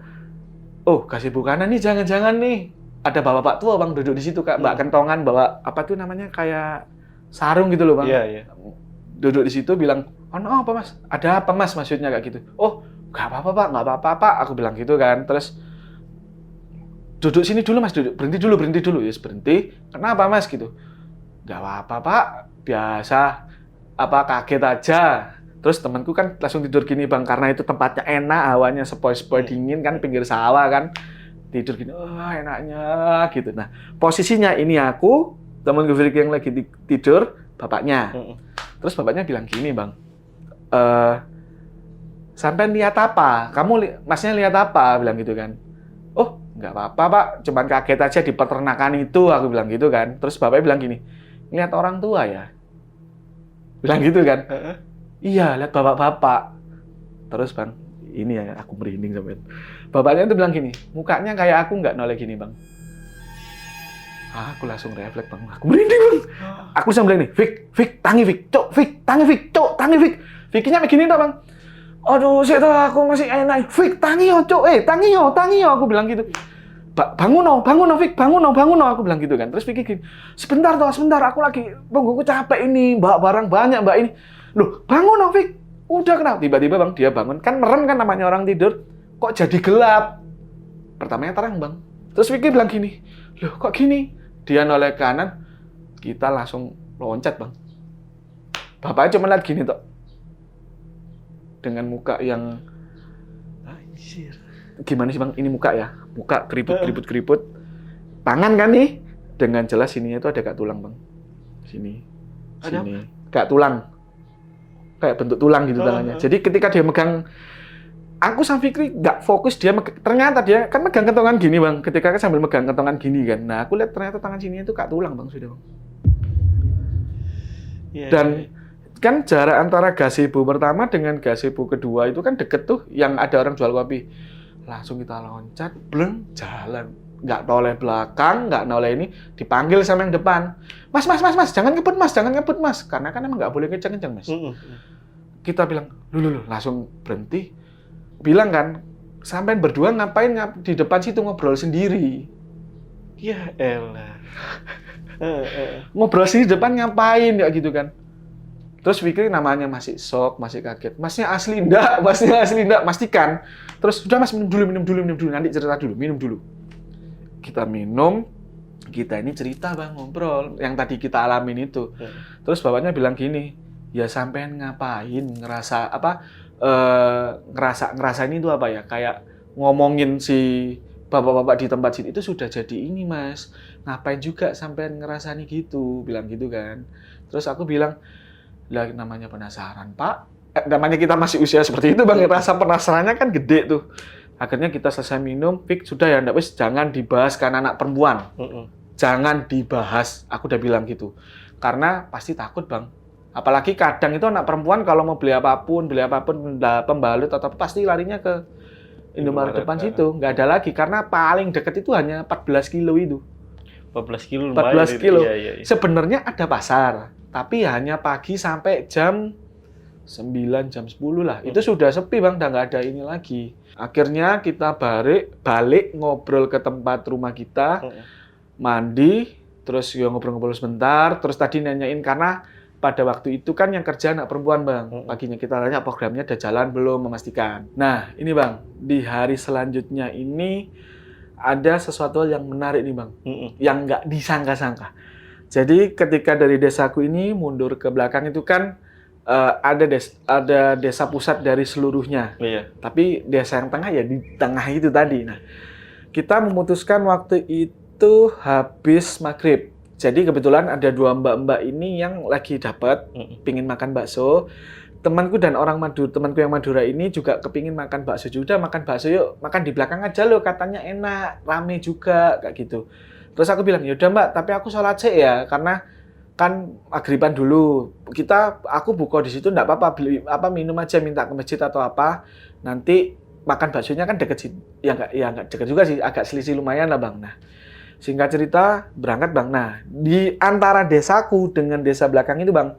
Speaker 1: gazebo kanan nih, jangan-jangan nih ada bapak tua bang duduk di situ kayak mbak kentongan, bawa apa tuh namanya kayak sarung gitu loh bang.
Speaker 2: Iya.
Speaker 1: Duduk di situ bilang, apa mas? Ada apa mas? Maksudnya kayak gitu. Nggak apa-apa pak. Aku bilang gitu kan. Terus duduk sini dulu mas, berhenti dulu. Yes, berhenti. Kenapa mas gitu? Nggak apa-apa pak. Biasa, kaget aja. Terus temanku kan langsung tidur gini bang, karena itu tempatnya enak, hawanya sepoi-sepoi dingin kan, pinggir sawah kan, tidur gini, enaknya gitu. Nah, posisinya ini aku, temanku Fikri yang lagi tidur, bapaknya. Terus bapaknya bilang gini bang, sampai lihat apa? Masnya lihat apa? Bilang gitu kan. Nggak apa-apa pak, cuman kaget aja di peternakan itu, aku bilang gitu kan. Terus bapaknya bilang gini, lihat orang tua ya? Bilang gitu kan. Iya, lihat bapak-bapak. Terus bang, ini ya aku merinding sampai. Bapaknya itu bilang gini, mukanya kayak aku nggak noleh gini bang. Aku langsung refleks bang, aku merinding bang. Aku langsung bilang nih, Fik, tangi Fik, cok, Fik, tangi Fik, cok, tangi Fik. Fiknya begini tak bang? Aduh, sih aku masih enak. Fik, tangi yo, cok, tangi yo, aku bilang gitu. Bangun no, Fik, bangun no, aku bilang gitu kan. Terus Fik gini, sebentar, aku lagi, aku capek ini, mbak barang banyak mbak ini. Loh, bangun no, Fik. Udah kenapa? Tiba-tiba bang, dia bangun, kan merem kan namanya orang tidur, kok jadi gelap? Pertamanya terang bang. Terus Fik bilang gini, loh kok gini? Dia noleh kanan, kita langsung loncat bang. Bapaknya cuma lihat gini toh, dengan muka yang anjir. Gimana sih bang? Ini muka ya, muka keriput. Tangan kan nih, dengan jelas sininya itu ada kak tulang bang. Sini. Kak tulang, kayak bentuk tulang gitu tangannya. Jadi ketika dia megang, aku sama Fikri nggak fokus dia ternyata dia kan megang kentongan gini bang. Ketika kan sambil megang kentongan gini kan. Nah aku lihat ternyata tangan sini itu kak tulang bang sudah bang. Dan kan jarak antara gazebo pertama dengan gazebo kedua itu kan deket tuh, yang ada orang jual kopi. Langsung kita loncat, bleng, jalan. Nggak noleh belakang, nggak noleh ini, dipanggil sama yang depan. Mas, jangan ngebut mas. Karena kan emang nggak boleh kenceng-kenceng mas. Kita bilang, lu, langsung berhenti. Bilang kan, sampean berdua ngapain di depan situ ngobrol sendiri?
Speaker 2: Ya elah.
Speaker 1: Ngobrol sendiri di depan ngapain ya gitu kan? Terus Fikri namanya masih shock, masih kaget. Masnya asli enggak, pastikan. Terus udah mas minum dulu, nanti cerita dulu, minum dulu. Kita minum, kita ini cerita bang, ngobrol yang tadi kita alamin itu. Terus bapaknya bilang gini, ya sampean ngapain ngerasa apa? Ngerasa ini tuh apa ya? Kayak ngomongin si bapak-bapak di tempat situ itu sudah jadi ini mas. Ngapain juga sampean ngerasani gitu, bilang gitu kan. Terus aku bilang, lah namanya penasaran pak, namanya kita masih usia seperti itu bang, rasa penasarannya kan gede tuh. Akhirnya kita selesai minum, Fik sudah ya, ndak wis jangan dibahas kan anak perempuan, jangan dibahas, aku udah bilang gitu, karena pasti takut bang. Apalagi kadang itu anak perempuan kalau mau beli apapun pembalut atau apa, pasti larinya ke Indomaret depan situ, nggak ada lagi, karena paling deket itu hanya 14 kilo itu.
Speaker 2: 14 kilo.
Speaker 1: Iya. Sebenarnya ada pasar, tapi hanya pagi sampai jam 9, jam 10 lah. Itu sudah sepi bang, udah nggak ada ini lagi. Akhirnya kita balik ngobrol ke tempat rumah kita, mandi, terus ya ngobrol-ngobrol sebentar, terus tadi nanyain karena pada waktu itu kan yang kerja anak perempuan bang. Paginya kita tanya programnya udah jalan belum, memastikan. Nah ini bang, di hari selanjutnya ini ada sesuatu yang menarik nih bang, yang nggak disangka-sangka. Jadi ketika dari desaku ini mundur ke belakang itu kan ada desa pusat dari seluruhnya. Iya. Tapi desa yang tengah ya di tengah itu tadi. Nah, kita memutuskan waktu itu habis maghrib. Jadi kebetulan ada dua mbak-mbak ini yang lagi dapat pingin makan bakso. Temanku dan temanku yang Madura ini juga kepingin makan bakso juga. Makan bakso yuk, makan di belakang aja loh, katanya enak, rame juga kayak gitu. Terus aku bilang, yaudah mbak, tapi aku sholat sih ya, karena kan maghriban dulu. Aku buka di situ, enggak apa-apa, beli minum aja, minta ke masjid atau apa. Nanti makan baksonya kan deket sih, ya nggak deket juga sih, agak selisih lumayan lah bang. Nah, singkat cerita berangkat bang. Nah, di antara desaku dengan desa belakang itu bang,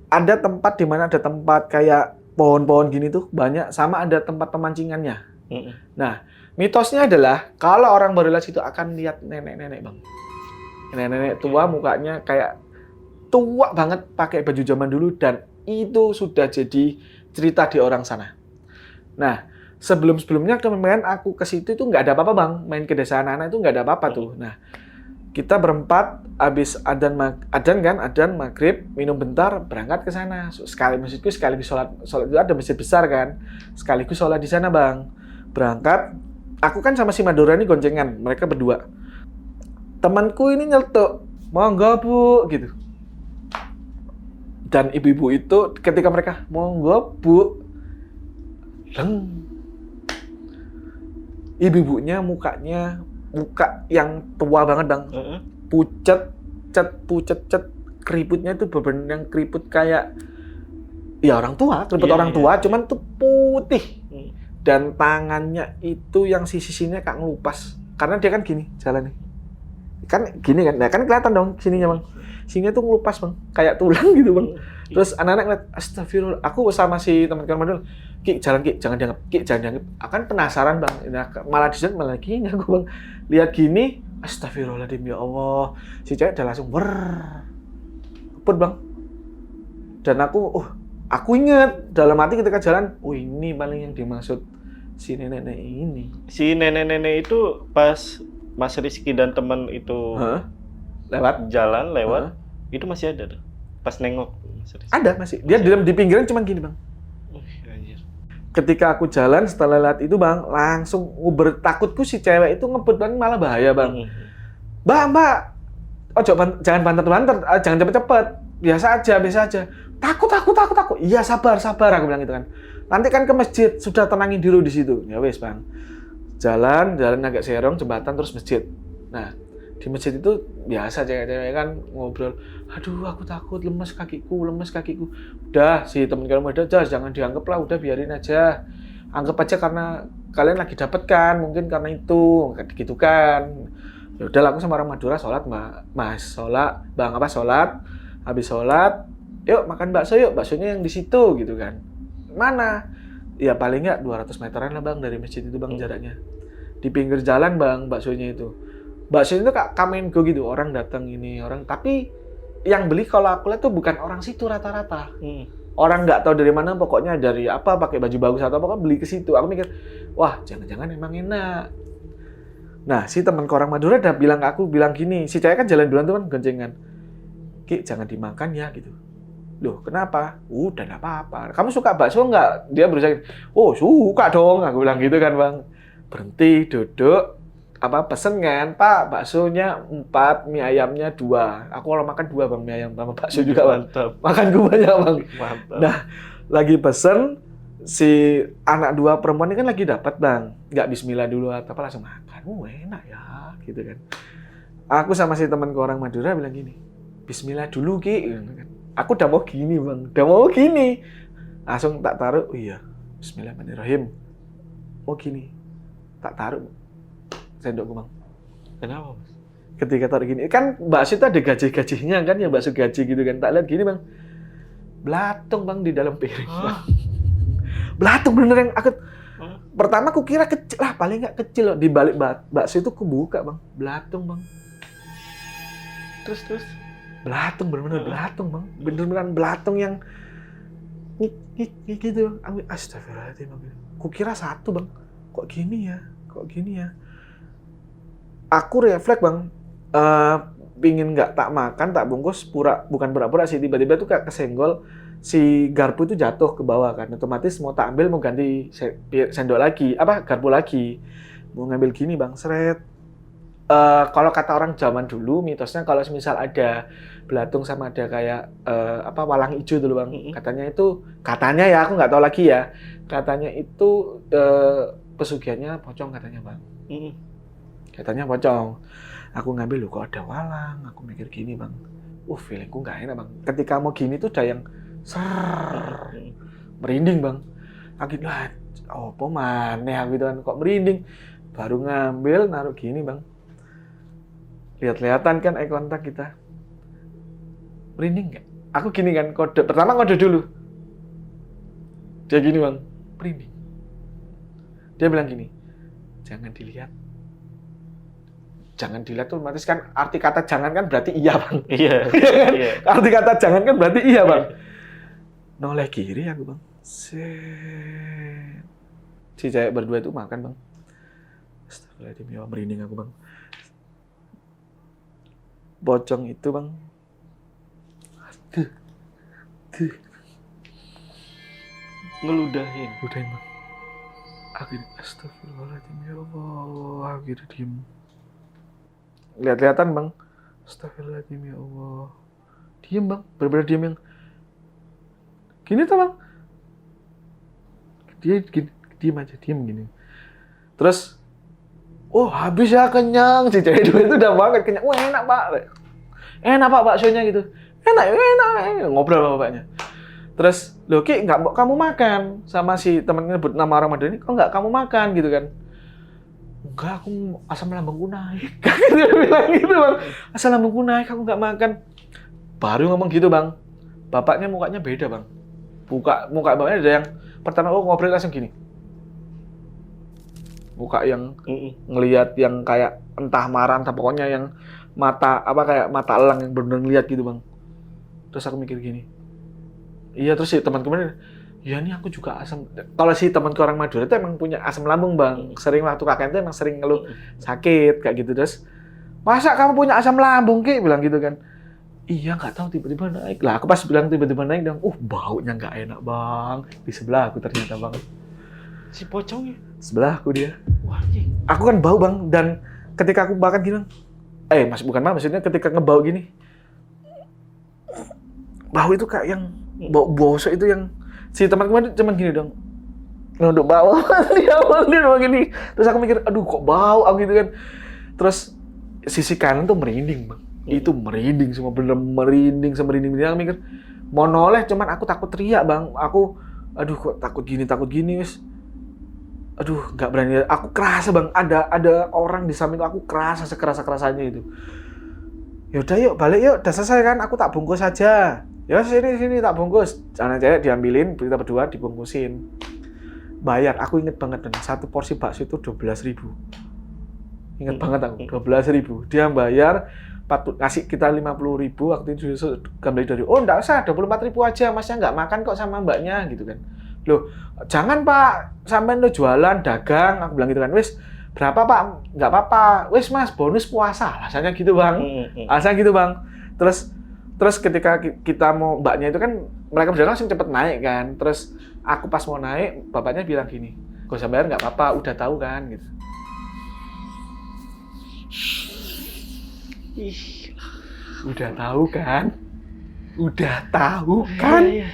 Speaker 1: ada tempat di mana ada tempat kayak pohon-pohon gini tuh banyak, sama ada tempat pemancingannya. Nah, mitosnya adalah kalau orang baru lihat situ akan lihat nenek-nenek bang. Nenek-nenek tua mukanya kayak tua banget pakai baju zaman dulu, dan itu sudah jadi cerita di orang sana. Nah, sebelum-sebelumnya kemarin aku ke situ itu nggak ada apa-apa bang, main ke desa anak-anak itu nggak ada apa-apa tuh. Nah, kita berempat habis adzan maghrib minum bentar berangkat ke sana. Sekaligus sholat itu ada masjid besar kan, sekaligus sholat di sana bang. Berangkat, aku kan sama si Madura ini goncengan, mereka berdua. Temanku ini nyeletuk, monggo bu, gitu. Dan ibu-ibu itu ketika mereka monggo bu, ibu-ibunya muka yang tua banget bang, pucet, keriputnya itu bener yang keriput kayak ya orang tua, orang tua, cuman tuh putih. Dan tangannya itu yang sisinya kayak ngelupas, karena dia kan gini jalan nih. Kan gini kan, nah kan kelihatan dong sininya bang, sininya tuh ngelupas bang, kayak tulang gitu bang. Terus anak-anak ngeliat, astagfirullah, aku sama si teman-teman dulu, Ki jalan Ki, jangan dianggap, Ki jangan dianggap. Akan penasaran bang, nah, malah di sana malah gini aku bang, lihat gini, astagfirullahaladzim ya Allah, si cewek udah langsung keput bang. Dan aku inget dalam hati ketika jalan, ini paling yang dimaksud si nenek-nenek ini.
Speaker 2: Si nenek-nenek itu pas Mas Rizky dan teman itu
Speaker 1: Lewat?
Speaker 2: jalan lewat, itu masih ada tuh. Pas nengok Mas Rizky.
Speaker 1: Ada masih. Dia di pinggiran cuman gini bang.
Speaker 2: Anjir.
Speaker 1: Ketika aku jalan setelah lihat itu bang, langsung nguber, takutku si cewek itu ngebut bang, malah bahaya bang. Mbak, jangan banter-banter, jangan cepet-cepet, biasa aja. Takut. Iya sabar, aku bilang gitu kan. Nanti kan ke masjid, sudah tenangin dulu di situ. Ya wes bang. Jalan agak serong, jembatan terus masjid. Nah, di masjid itu biasa cewek-cewek kan ngobrol. Aduh, aku takut, lemes kakiku. Udah, si temen kamu udah, jangan dianggap lah, udah biarin aja. Anggap aja karena kalian lagi dapet kan, mungkin karena itu, gitu kan. Ya udah, aku sama orang Madura sholat, sholat. Habis sholat, yuk makan bakso yuk, baksonya yang di situ gitu kan. Mana? Ya paling nggak 200 meteran lah bang dari masjid itu bang jaraknya. Di pinggir jalan bang baksonya itu. Baksonya itu kayak come and go gitu, orang datang ini, orang. Tapi yang beli kalau aku lihat tuh bukan orang situ rata-rata. Orang nggak tahu dari mana, pokoknya dari apa, pakai baju bagus atau apa, beli ke situ. Aku mikir, wah jangan-jangan emang enak. Nah si teman orang Madura udah bilang ke aku, bilang gini, si cewek kan jalan duluan tuh kan goncengan. Ki jangan dimakan ya gitu. Loh kenapa? Udah nggak apa-apa. Kamu suka bakso nggak? Dia berusaha, oh suka dong. Aku bilang gitu kan bang. Berhenti, duduk, pesen kan? Pak, baksonya 4, mie ayamnya 2. Aku kalau makan 2 bang, mie ayam sama bakso juga bang.
Speaker 2: Mantap.
Speaker 1: Makan gue banyak bang.
Speaker 2: Mantap.
Speaker 1: Nah, lagi pesen, si anak 2 perempuan ini kan lagi dapat bang. Nggak bismillah dulu atau apa, langsung makan. Enak ya, gitu kan. Aku sama si temanku orang Madura bilang gini, bismillah dulu Ki. Aku udah mau gini bang, langsung tak taruh, iya, bismillahirrahmanirrahim. Oh gini, tak taruh sendokku bang.
Speaker 2: Kenapa mas?
Speaker 1: Ketika taruh gini, kan bakso itu ada gaji-gajinya kan, ya bakso gaji gitu kan. Tak lihat gini bang, belatung bang di dalam piring. Belatung bener yang aku. Pertama aku kira kecil lah, paling nggak kecil loh. Di balik bakso itu kebuka bang, belatung bang. Terus belatung, bener-bener belatung bang, bener-beneran belatung yang gitu. Astagfirullahaladzim. Kukira 1 bang, kok gini ya. Aku refleks bang, pingin nggak tak makan, tak bungkus, bukan pura-pura sih, tiba-tiba tuh kayak kesenggol, si garpu itu jatuh ke bawah kan, otomatis mau tak ambil, mau ganti sendok lagi, garpu lagi, mau ngambil gini bang, seret. Kalau kata orang zaman dulu, mitosnya kalau misal ada belatung sama ada kayak walang hijau dulu bang, katanya ya, aku nggak tahu lagi ya, katanya itu pesugihannya pocong katanya bang. Katanya pocong. Aku ngambil, loh kok ada walang, aku mikir gini bang, feelingku nggak enak bang. Ketika mau gini tuh udah yang merinding bang. Lagi lah, apa maneh gitu kan, kok merinding. Baru ngambil, naruh gini bang. Lihat-lihatan kan eye contact kita. Merinding nggak? Aku gini kan, pertama ngode dulu. Dia gini bang, merinding. Dia bilang gini, jangan dilihat tuh otomatis kan arti kata jangan kan berarti iya bang. Iya. Arti kata jangan kan berarti iya bang. Noleh kiri aku bang. Si cewek berdua itu makan bang. Astagfirullahaladzim, ya merinding aku bang. Pocong itu bang.
Speaker 2: Ngeludahin
Speaker 1: bang. Akhirnya astagfirullahaladzim ya Allah. Akhirnya diem. Lihat-lihatan bang. Astagfirullahaladzim ya Allah. Diem bang. Bener-bener diem yang gini tuh bang. Dia gini, diem gini. Terus habis ya, kenyang. Si cewek dua itu udah banget kenyang. Enak pak baksonya gitu. Enak. Ngobrol sama bapaknya. Terus, loh Ki, nggak mau kamu makan? Sama si temennya nama orang Madura ini, kok nggak kamu makan gitu kan? enggak, aku asam lambungku naik. Dia bilang gitu bang, asam lambungku naik, aku nggak makan. Baru ngomong gitu bang, bapaknya mukanya beda bang. Muka bapaknya ada yang pertama ngobrol langsung gini. Muka yang ngelihat yang kayak entah marah, entah pokoknya yang mata apa kayak mata elang yang benar-benar ngelihat gitu bang. Terus aku mikir gini, iya terus si teman kemarin, ya nih aku juga asam. Kalau si temanku orang Madura itu emang punya asam lambung bang. Sering waktu kakek itu emang sering ngeluh sakit kayak gitu. Terus masa kamu punya asam lambung Ki? Bilang gitu kan. Iya nggak tahu tiba-tiba naik. Lah aku pas bilang tiba-tiba naik dan baunya nggak enak bang. Di sebelah aku ternyata bang.
Speaker 2: Si pocongnya?
Speaker 1: Sebelah aku dia.
Speaker 2: Wah, anjing.
Speaker 1: Aku kan bau bang, dan ketika aku makan gini, bukan maksudnya ketika ngebau gini, bau itu kayak yang bau bosok itu yang si teman kemarin cuman gini dong, nunduk bawah dia doang gini, terus aku mikir, aduh kok bau aku gitu kan, terus sisi kanan tuh merinding bang, itu merinding semua bener merinding semerinding ini, aku mikir mau noleh cuman aku takut teriak bang, aduh kok takut gini wis. Aduh, nggak berani. Aku kerasa bang, ada orang di samping aku kerasa sekeras-kerasanya itu. Yaudah yuk, balik yuk, udah selesai kan, aku tak bungkus aja. Ya sini tak bungkus. Anak cewek diambilin, kita berdua dibungkusin. Bayar, aku inget banget dan satu porsi bakso itu 12.000. Ingat banget aku, 12.000. Dia bayar, ngasih kita 50.000, waktu itu kembali dari, enggak usah, 24.000 aja, masnya nggak makan kok sama mbaknya, gitu kan. Loh, jangan Pak, sampean lo jualan, dagang, aku bilang gitu kan, wis, berapa Pak? Nggak apa-apa, wis Mas, bonus puasa, alasannya gitu bang, alasannya gitu bang. Terus ketika kita mau mbaknya itu kan, mereka berdua langsung cepet naik kan, terus aku pas mau naik, bapaknya bilang gini, gak usah bayar nggak apa-apa, udah tahu kan, gitu. Udah tahu kan? Udah tahu kan?
Speaker 2: Iya.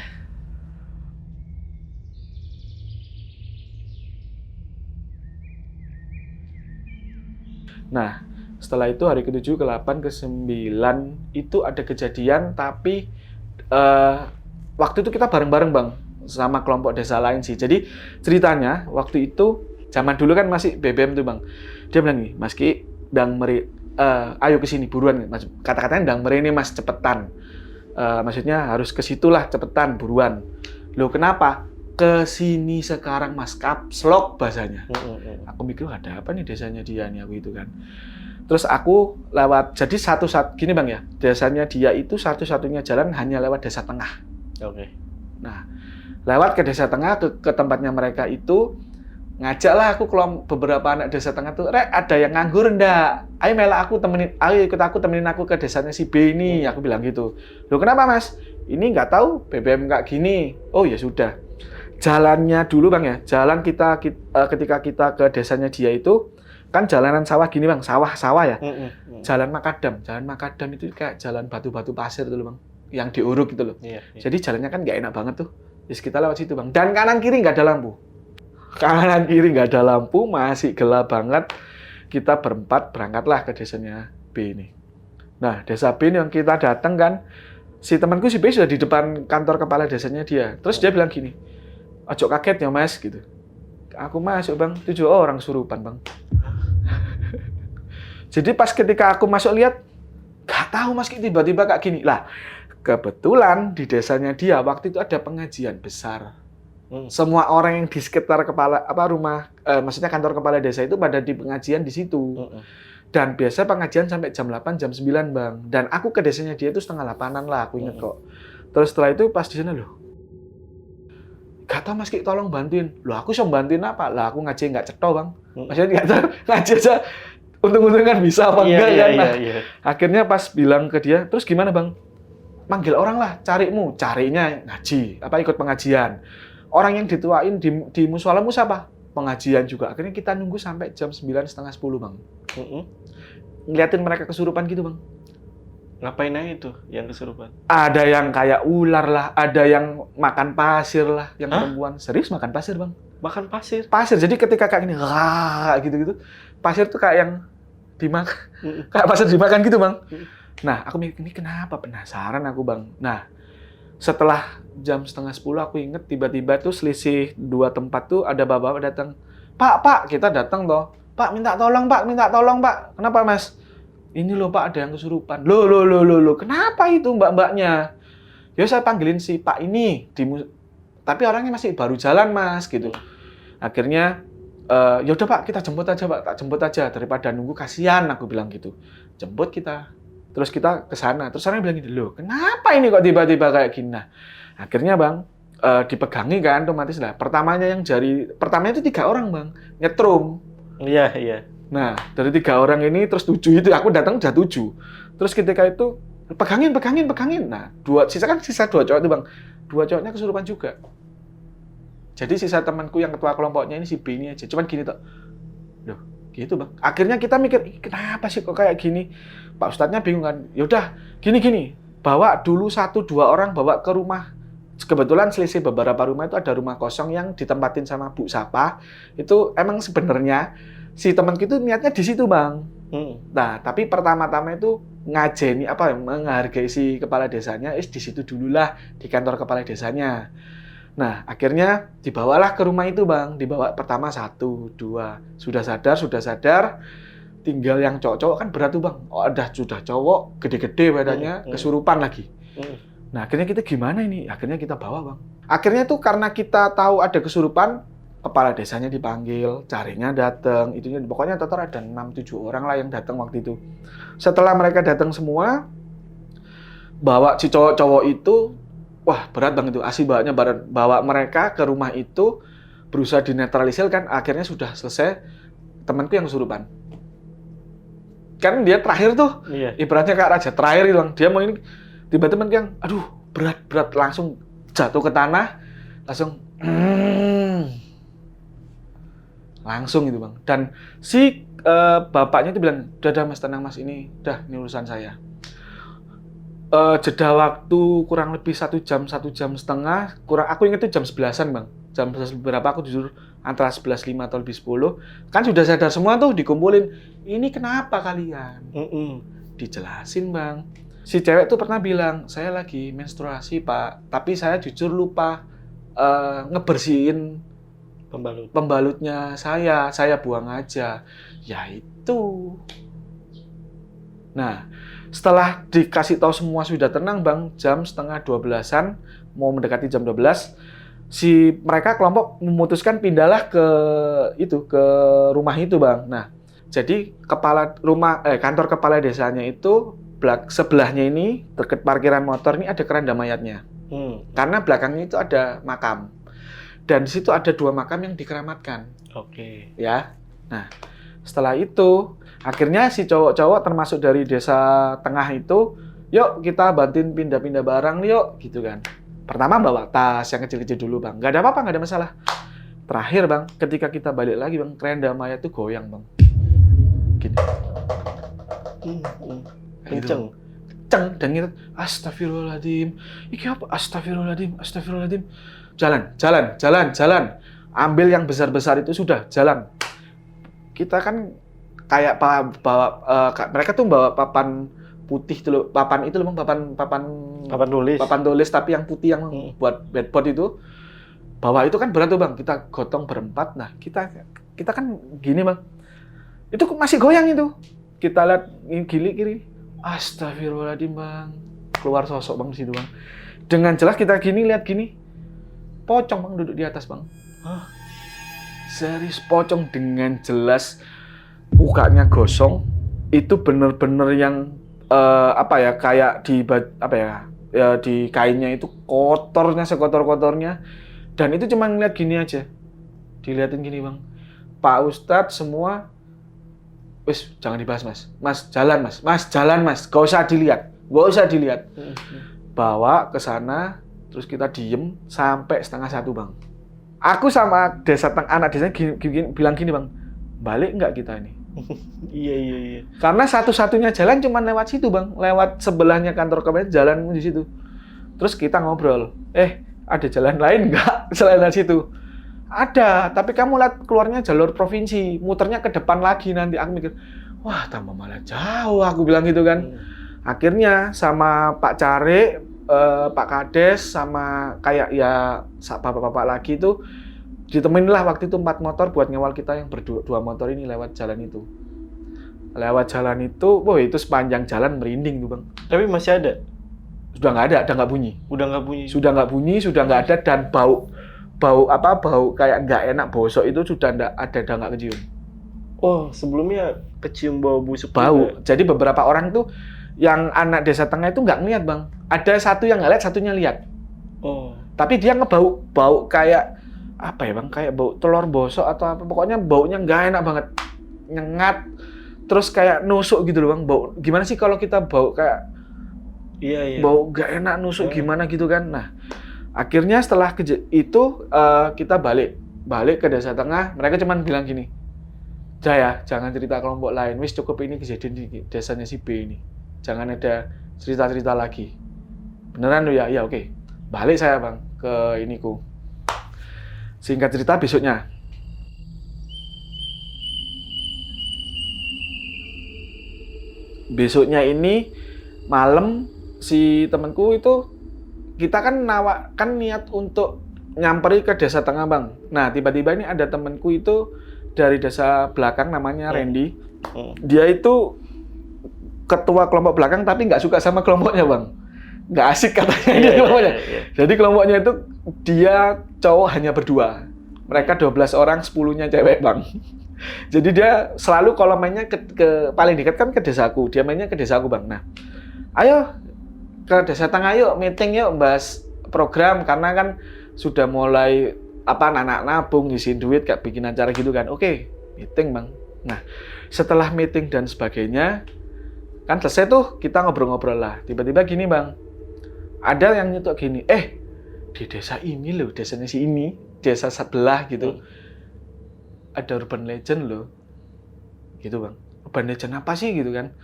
Speaker 1: Nah, setelah itu hari ke-7, ke-8, ke-9 itu ada kejadian, tapi waktu itu kita bareng-bareng bang, sama kelompok desa lain sih. Jadi ceritanya waktu itu zaman dulu kan masih BBM tuh bang. Dia bilang nih, Mas Ki, Dang Meri, ayo ke sini buruan. Kata-katanya Dang Meri ini Mas cepetan. Maksudnya harus ke situlah cepetan buruan. Loh kenapa? Ke sini sekarang Mas, kapslok bahasanya. Aku mikir ada apa nih desanya dia nih aku itu kan. Terus aku lewat, jadi gini bang ya, desanya dia itu satu-satunya jalan hanya lewat desa tengah.
Speaker 2: Oke.
Speaker 1: Nah, lewat ke desa tengah ke tempatnya mereka itu, ngajaklah aku beberapa anak desa tengah tuh, Rek, ada yang nganggur ndak? Ayo melak aku temenin, ayo ikut aku temenin aku ke desanya si B ini, aku bilang gitu. Loh kenapa Mas? Ini nggak tahu BBM kayak gini. Oh ya sudah. Jalannya dulu bang ya, jalan ketika kita ke desanya dia itu kan jalanan sawah gini bang, sawah ya. Jalan makadam itu kayak jalan batu-batu pasir itu loh bang, yang diuruk gitu loh. Iya. Jadi jalannya kan nggak enak banget tuh. Terus kita lewat situ bang, dan kanan kiri nggak ada lampu. Kanan kiri nggak ada lampu, masih gelap banget. Kita berempat berangkatlah ke desanya B ini. Nah desa B ini yang kita datang kan, si temanku si B sudah di depan kantor kepala desanya dia. Terus dia bilang gini, ojo kaget ya Mas gitu. Aku masuk bang, 7 orang surupan bang. Jadi pas ketika aku masuk lihat, gak tahu Mas tiba-tiba kayak gini. Lah kebetulan di desanya dia waktu itu ada pengajian besar. Semua orang yang di sekitar maksudnya kantor kepala desa itu pada di pengajian di situ. Dan biasa pengajian sampai jam 8, jam 9 bang. Dan aku ke desanya dia itu setengah 8-an lah, aku inget kok. Terus setelah itu pas di sana loh, gak tau Mas Ki, tolong bantuin. Loh aku bisa bantuin apa? Lah aku ngaji nggak cetho bang. Maksudnya nggak tahu ngaji aja. Untung-untung kan bisa apa enggak kan. Iya. Akhirnya pas bilang ke dia, terus gimana bang? Manggil orang lah, carinya ngaji, ikut pengajian. Orang yang dituain di musolamu siapa? Pengajian juga. Akhirnya kita nunggu sampai jam 9, setengah 10 bang. Ngeliatin mereka kesurupan gitu bang.
Speaker 2: Ngapain aja itu yang kesurupan?
Speaker 1: Ada yang kayak ular lah, ada yang makan pasir lah, yang perempuan. Serius makan pasir bang?
Speaker 2: Makan pasir?
Speaker 1: Pasir, jadi ketika kayak gini, gitu-gitu, pasir tuh kayak yang dimakan, kayak pasir dimakan gitu bang. Nah, aku mikir, ini kenapa? Penasaran aku bang. Nah, setelah jam setengah 10 aku inget tiba-tiba tuh selisih 2 tempat tuh ada bapak datang. Pak, kita datang toh. Pak, minta tolong Pak. Kenapa Mas? Ini loh Pak, ada yang kesurupan. Loh. Kenapa itu mbak-mbaknya? Ya saya panggilin si Pak ini. Tapi orangnya masih baru jalan Mas, gitu. Akhirnya, ya udah Pak, kita jemput aja Pak. Tak jemput aja, daripada nunggu kasihan, aku bilang gitu. Jemput kita. Terus kita ke sana. Terus orangnya bilang gitu, loh kenapa ini kok tiba-tiba kayak gini? Nah, akhirnya Bang, dipegangi kan, otomatis lah. Pertamanya itu 3 orang Bang, nyetrum.
Speaker 2: Iya.
Speaker 1: Nah, dari 3 orang ini terus 7 itu, aku datang udah 7. Terus ketika itu, pegangin. Nah, sisa 2 cowok itu Bang. 2 cowoknya kesurupan juga. Jadi sisa temanku yang ketua kelompoknya ini si B ini aja. Cuman gini tok. Loh, gitu Bang. Akhirnya kita mikir, kenapa sih kok kayak gini? Pak Ustadznya bingung kan. Yaudah, gini. Bawa dulu 1-2 orang bawa ke rumah. Kebetulan selisih beberapa rumah itu ada rumah kosong yang ditempatin sama Bu Sapa. Itu emang sebenarnya si temanku itu niatnya di situ Bang. Nah, tapi pertama-tama itu menghargai si kepala desanya, di situ dululah di kantor kepala desanya. Nah, akhirnya dibawalah ke rumah itu Bang. Dibawa pertama 1, 2. Sudah sadar. Tinggal yang cowok-cowok kan berat tuh Bang. Sudah cowok, gede-gede badannya, kesurupan lagi. Nah, akhirnya kita gimana ini? Akhirnya kita bawa Bang. Akhirnya tuh karena kita tahu ada kesurupan, kepala desanya dipanggil, carinya datang. Pokoknya total ada 6-7 orang lah yang datang waktu itu. Setelah mereka datang semua, bawa si cowok-cowok itu, wah berat Bang itu. Asli bawa mereka ke rumah itu, berusaha dinetralisir kan. Akhirnya sudah selesai, temanku yang kesurupan. Kan dia terakhir tuh, ibaratnya kayak raja terakhir gitu Bang. Dia mau ini, tiba-tiba yang, aduh berat, langsung jatuh ke tanah, langsung gitu Bang. Dan si bapaknya itu bilang, udah Mas, tenang Mas, ini urusan saya. Jeda waktu kurang lebih 1 jam, 1,5 jam, aku ingat itu jam 11-an Bang. Jam 11 berapa aku tidur, antara 11.05 atau lebih 10. Kan sudah sadar semua tuh, dikumpulin. Ini kenapa kalian? Dijelasin Bang. Si cewek tuh pernah bilang, saya lagi menstruasi Pak, tapi saya jujur lupa ngebersihin pembalutnya saya buang aja. Ya itu. Nah, setelah dikasih tahu semua sudah tenang Bang, jam 11:30-an, mau mendekati jam 12, mereka kelompok memutuskan pindahlah ke rumah itu Bang. Nah, jadi kantor kepala desanya itu sebelahnya ini dekat parkiran motor ini ada keranda mayatnya. Karena belakangnya itu ada makam. Dan di situ ada 2 makam yang dikeramatkan.
Speaker 2: Oke.
Speaker 1: Ya. Nah, setelah itu akhirnya si cowok-cowok termasuk dari desa tengah itu, yuk kita bantuin pindah-pindah barang yuk, gitu kan. Pertama bawa tas yang kecil-kecil dulu Bang. Nggak ada apa-apa, nggak ada masalah. Terakhir Bang, ketika kita balik lagi Bang, keranda mayat itu goyang Bang. Gini.
Speaker 2: Kenceng.
Speaker 1: Dan kita, astagfirullahaladzim. Iki apa? Astagfirullahaladzim. Jalan. Ambil yang besar-besar itu sudah, jalan. Kita kan kayak mereka tuh bawa papan putih tuh, papan tulis tapi yang putih yang buat bedboard itu. Bawa itu kan berat tuh Bang, kita gotong berempat. Nah, kita kan gini Bang. Itu masih goyang itu. Kita lihat kiri. Astagfirullahaladzim Bang. Keluar sosok Bang di situ Bang. Dengan jelas kita lihat gini. Pocong Bang duduk di atas Bang. Serius pocong dengan jelas. Mukanya gosong, itu bener-bener yang kayak di kainnya itu kotornya sekotor-kotornya, dan itu cuma ngeliat gini aja, diliatin gini Bang. Pak Ustadz semua, wis jangan dibahas Mas jalan Mas, gak usah dilihat, bawa ke sana, terus kita diem sampai 12:30 Bang. Aku sama anak desanya bilang gini Bang, balik nggak kita ini?
Speaker 2: Iya.
Speaker 1: Karena satu-satunya jalan cuma lewat situ Bang, lewat sebelahnya kantor KPS, jalan di situ. Terus kita ngobrol, ada jalan lain nggak selain dari situ? Ada, tapi kamu lihat keluarnya jalur provinsi, muternya ke depan lagi nanti. Aku mikir, wah tambah malah jauh, aku bilang gitu kan. Akhirnya sama Pak Cari, Pak Kades, sama kayak ya bapak-bapak lagi itu Ditemuin lah waktu itu 4 motor buat ngawal kita yang berdua motor ini lewat jalan itu. Wah itu sepanjang jalan merinding tuh bang.
Speaker 2: Tapi masih ada?
Speaker 1: Sudah nggak ada, udah nggak bunyi.
Speaker 2: Udah nggak bunyi?
Speaker 1: Sudah nggak bunyi, sudah nggak ada, dan bau kayak nggak enak bosok itu sudah nggak kecium.
Speaker 2: Oh, sebelumnya kecium bau busuk
Speaker 1: Bau.
Speaker 2: juga.
Speaker 1: Jadi beberapa orang tuh yang anak desa tengah itu nggak ngeliat bang. Ada satu yang nggak lihat, satunya lihat.
Speaker 2: Oh.
Speaker 1: Tapi dia bau kayak apa ya bang? Kayak bau telur bosok atau apa. Pokoknya baunya nggak enak banget, nyengat. Terus kayak nusuk gitu loh bang. Bau gimana sih kalau kita bau kayak
Speaker 2: Iya.
Speaker 1: bau nggak enak nusuk gimana gitu kan? Nah, akhirnya setelah itu kita balik ke desa tengah. Mereka cuman bilang gini, Jaya, jangan cerita kelompok lain. Wis cukup ini kejadian di desanya si B ini. Jangan ada cerita-cerita lagi. Beneran lo ya? Ya oke. Balik saya bang ke iniku. Singkat cerita besoknya. Besoknya ini malam si temanku itu kita kan niat untuk nyamperi ke desa tengah bang. Nah tiba-tiba ini ada temanku itu dari desa belakang namanya Randy. Dia itu ketua kelompok belakang tapi nggak suka sama kelompoknya bang. Nggak asik katanya dia kelompoknya. Jadi kelompoknya itu dia cowok hanya berdua. Mereka 12 orang, 10-nya cewek bang. Jadi dia selalu kalau mainnya ke paling dekat kan ke desaku. Dia mainnya ke desaku bang. Nah, ayo ke desa tengah yuk, meeting yuk, bahas program. Karena kan sudah mulai anak nabung, ngisiin duit, kayak bikin acara gitu kan. Oke, meeting bang. Nah, setelah meeting dan sebagainya, kan selesai tuh kita ngobrol-ngobrol lah. Tiba-tiba gini bang, ada yang nyetok gini, di desa ini loh, desanya si ini, desa sebelah gitu, ada urban legend loh, gitu bang. Urban legend apa sih gitu kan?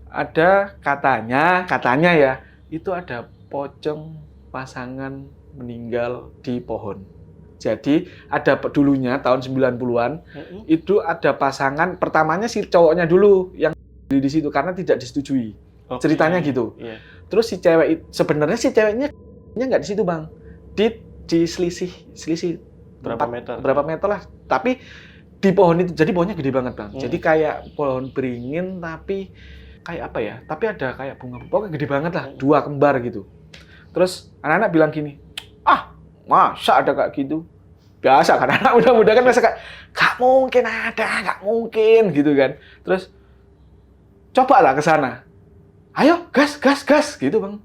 Speaker 1: Ada katanya ya, itu ada pocong pasangan meninggal di pohon. Jadi ada dulunya tahun 90-an itu ada pasangan pertamanya si cowoknya dulu yang di situ karena tidak disetujui. Ceritanya gitu. Terus si cewek sebenarnya si ceweknya nggak di situ bang, di selisih berapa meter lah. Tapi di pohon itu, jadi pohonnya gede banget bang. Jadi kayak pohon beringin tapi kayak apa ya? Tapi ada kayak bunga pokoknya gede banget lah, 2 kembar gitu. Terus anak-anak bilang gini, masa ada kayak gitu? Biasa kan anak muda-muda kan biasa kayak gak mungkin gitu kan. Terus cobalah ke sana. Ayo gas gitu bang.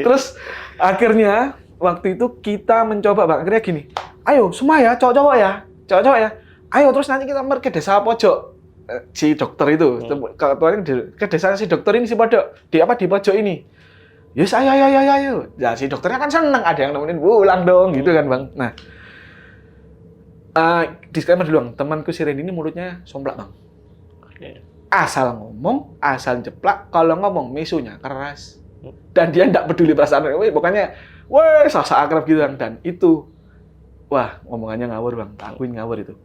Speaker 1: Terus akhirnya waktu itu kita mencoba bang. Akhirnya gini, ayo semua ya cowok-cowok ya. Ayo terus nanti kita ke desa pojok. Si dokter itu, ketuanya ke desa si dokter ini si pojok. Di pojok ini. Yes, ayo. Ya, si dokternya kan seneng, ada yang nemenin pulang dong, gitu kan bang. Nah, disclaimer dulu bang, temanku si Randy ini mulutnya somplak bang. Asal ngomong, asal jeplak, kalau ngomong misunya keras. Dan dia tidak peduli perasaan, pokoknya, sosok akrab gitu bang. Dan itu, ngomongannya ngawur bang, akuin ngawur itu.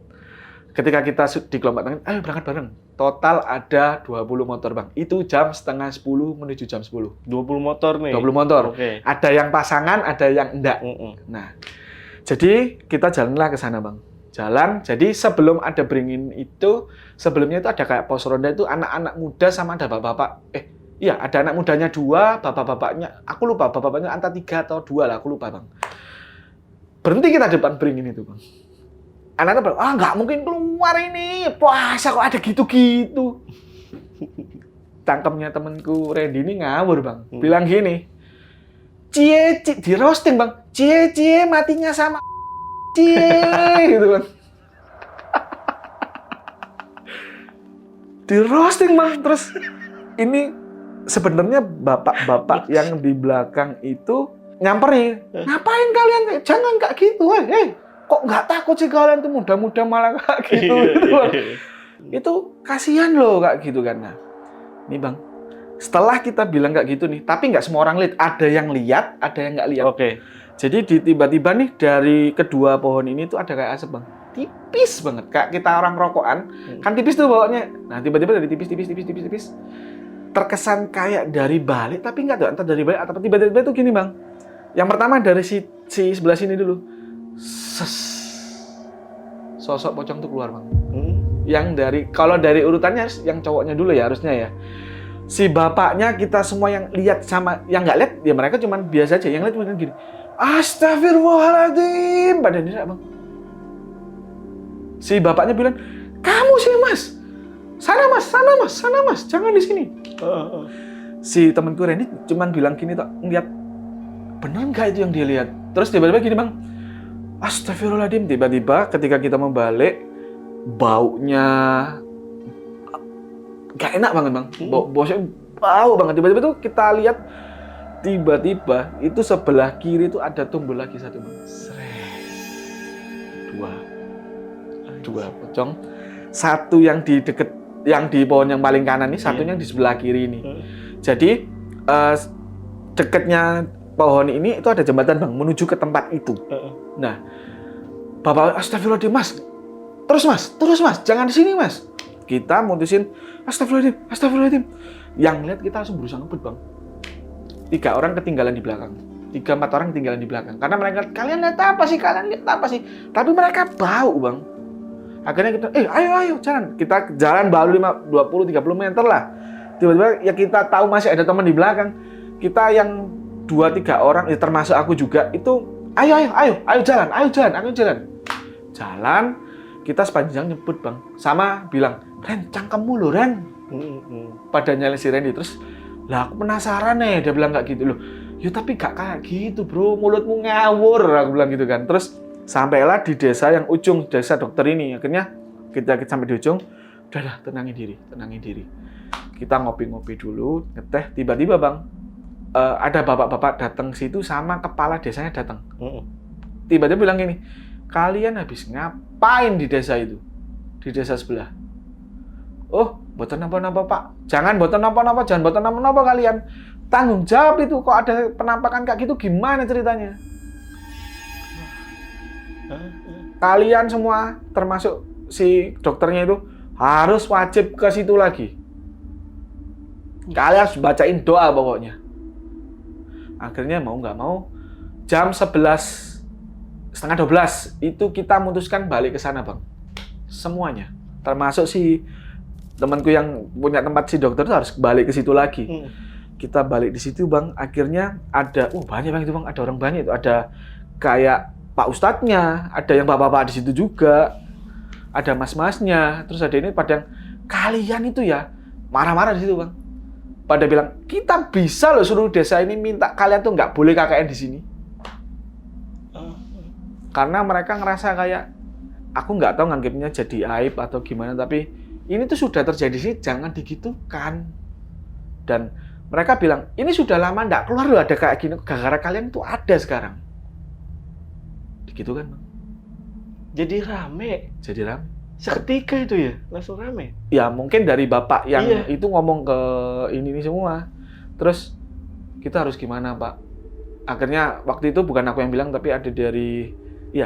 Speaker 1: Ketika kita di kelompok tangan, ayo berangkat bareng. Total ada 20 motor bang. Itu jam 9:30 menuju jam 10.
Speaker 2: 20 motor nih?
Speaker 1: 20 motor.
Speaker 2: Okay.
Speaker 1: Ada yang pasangan, ada yang enggak. Nah, jadi kita jalanlah ke sana bang. Jalan, jadi sebelum ada beringin itu, sebelumnya itu ada kayak pos ronda itu anak-anak muda sama ada bapak-bapak. Iya, ada anak mudanya 2, bapak-bapaknya, aku lupa, bapak-bapaknya antara 3 atau 2 lah, aku lupa bang. Berhenti kita depan beringin itu bang. Anak-anak bilang, nggak mungkin keluar ini, puasa kok ada gitu-gitu. Tangkapnya temanku Randy ini ngawur bang, bilang gini, cie, di roasting bang, cie, matinya sama cie, gitu bang. Di roasting bang, terus ini sebenarnya bapak-bapak yang di belakang itu nyamperin, ngapain kalian, jangan kayak gitu, kok nggak takut sih kalian tuh muda-muda malah kayak gitu, gitu bang. Itu kasihan loh kayak gitu kan. Nah, ini bang, setelah kita bilang kayak gitu nih, tapi nggak semua orang lihat, ada yang lihat, ada yang nggak lihat.
Speaker 2: Oke.
Speaker 1: Jadi tiba-tiba nih dari kedua pohon ini tuh ada kayak asap bang, tipis banget, kayak kita orang rokokan, kan tipis tuh bawahnya. Nah tiba-tiba dari tipis, terkesan kayak dari balik, tapi nggak tuh, entah dari balik atau tiba-tiba tuh gini bang, Yang pertama dari si sebelah sini dulu. Ses. Sosok pocong tuh keluar, Bang. Yang kalau dari urutannya yang cowoknya dulu ya harusnya ya. Si bapaknya kita semua yang lihat sama yang nggak lihat ya mereka cuman biasa aja. Yang lihat cuma gini. Astagfirullahaladzim. Pada ini Bang. Si bapaknya bilang, "Kamu sih, Mas. Sana Mas. Jangan di sini." Si temanku Randy cuman bilang gini tok, ngeliat, "Bener nggak itu yang dia lihat?" Terus tiba-tiba gini, Bang. Astagfirullahaladzim. Tiba-tiba ketika kita membalik, baunya gak enak banget, Bang. Bosnya bau banget. Tiba-tiba tuh kita lihat, tiba-tiba itu sebelah kiri itu ada tumbuh lagi satu, Bang. Dua pocong. Satu yang di deket, yang di pohon yang paling kanan ini, satunya di sebelah kiri ini. Jadi deketnya pohon ini itu ada jembatan, Bang, menuju ke tempat itu. Nah, Bapak, astagfirullahaladzim, Mas. Terus Mas, jangan di sini, Mas. Kita mutusin, astagfirullahaladzim. Yang lihat kita langsung berusaha ngebut, Bang. 3 orang ketinggalan di belakang. 3-4 orang ketinggalan di belakang. Karena mereka, kalian lihat apa sih? Tapi mereka bau, Bang. Akhirnya kita, ayo, jalan. Kita jalan baru 20-30 meter lah. Tiba-tiba ya kita tahu masih ada teman di belakang. Kita yang 2-3 orang, ya termasuk aku juga, itu ayo jalan. Jalan, kita sepanjang nyebut, Bang. Sama bilang, "Ren, cangkemmu loh, Ren." Pada nyali si Randy. Terus, "Lah aku penasaran nih," dia bilang kayak gitu loh. "Ya tapi gak kayak gitu, bro, mulutmu ngawur," aku bilang gitu kan. Terus sampailah di desa yang ujung, desa dokter ini. Akhirnya kita sampai di ujung, udah tenangin diri. Kita ngopi-ngopi dulu, ngeteh. Tiba-tiba, Bang, ada bapak-bapak datang situ sama kepala desanya datang. Tiba-tiba bilang gini, "Kalian habis ngapain di desa itu? Di desa sebelah?" "Oh, boten napa-napa, Pak. Jangan boten napa-napa kalian. Tanggung jawab itu, kok ada penampakan kayak gitu, gimana ceritanya? Kalian semua, termasuk si dokternya itu, harus wajib ke situ lagi. Kalian harus bacain doa pokoknya." Akhirnya mau nggak mau, jam 11, setengah 12, itu kita memutuskan balik ke sana, Bang. Semuanya. Termasuk si temanku yang punya tempat si dokter itu harus balik ke situ lagi. Kita balik di situ, Bang. Akhirnya ada, banyak, Bang, itu, Bang. Ada orang banyak itu. Ada kayak Pak Ustadznya, ada yang bapak-bapak di situ juga, ada mas-masnya, terus ada ini pada yang, "Kalian itu ya marah-marah di situ, Bang. Pada bilang, "Kita bisa loh suruh desa ini minta kalian tuh nggak boleh KKN di sini." Karena mereka ngerasa kayak, aku nggak tahu nganggapnya jadi aib atau gimana, tapi ini tuh sudah terjadi sih, jangan digitukan. Dan mereka bilang, "Ini sudah lama nggak keluar loh ada kayak gini, gara-gara kalian tuh ada sekarang." Gitu kan, Bang.
Speaker 2: Jadi rame. Seketika itu ya, langsung rame.
Speaker 1: Ya mungkin dari bapak yang itu ngomong ke ini semua. Terus kita harus gimana, Pak? Akhirnya waktu itu bukan aku yang bilang, tapi ada dari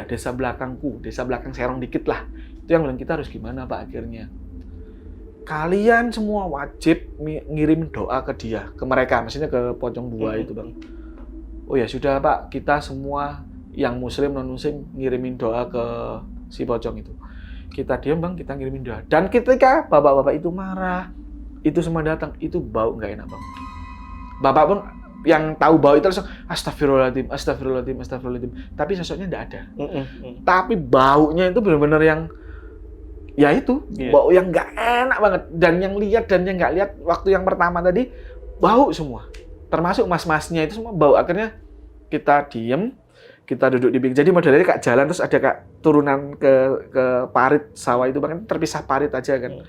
Speaker 1: desa belakangku, desa belakang Serong dikit lah. Itu yang bilang, "Kita harus gimana, Pak?" Akhirnya, "Kalian semua wajib ngirim doa ke dia, ke mereka, maksudnya ke pocong 2 itu, Bang." "Oh ya sudah, Pak, kita semua yang muslim non muslim ngirimin doa ke si pocong itu." Kita diam, Bang, kita ngirimin doa. Dan ketika bapak-bapak itu marah, itu semua datang, itu bau nggak enak, Bang. Bapak pun yang tahu bau itu langsung, astagfirullahaladzim. Tapi sosoknya nggak ada. Tapi baunya itu benar-benar yang, ya itu, bau yang nggak enak banget. Dan yang lihat dan yang nggak lihat, waktu yang pertama tadi, bau semua. Termasuk mas-masnya itu semua bau. Akhirnya kita diem, kita duduk di pinggir. Jadi modelnya kayak jalan, terus ada kayak turunan ke parit sawah itu, bahkan terpisah parit aja kan.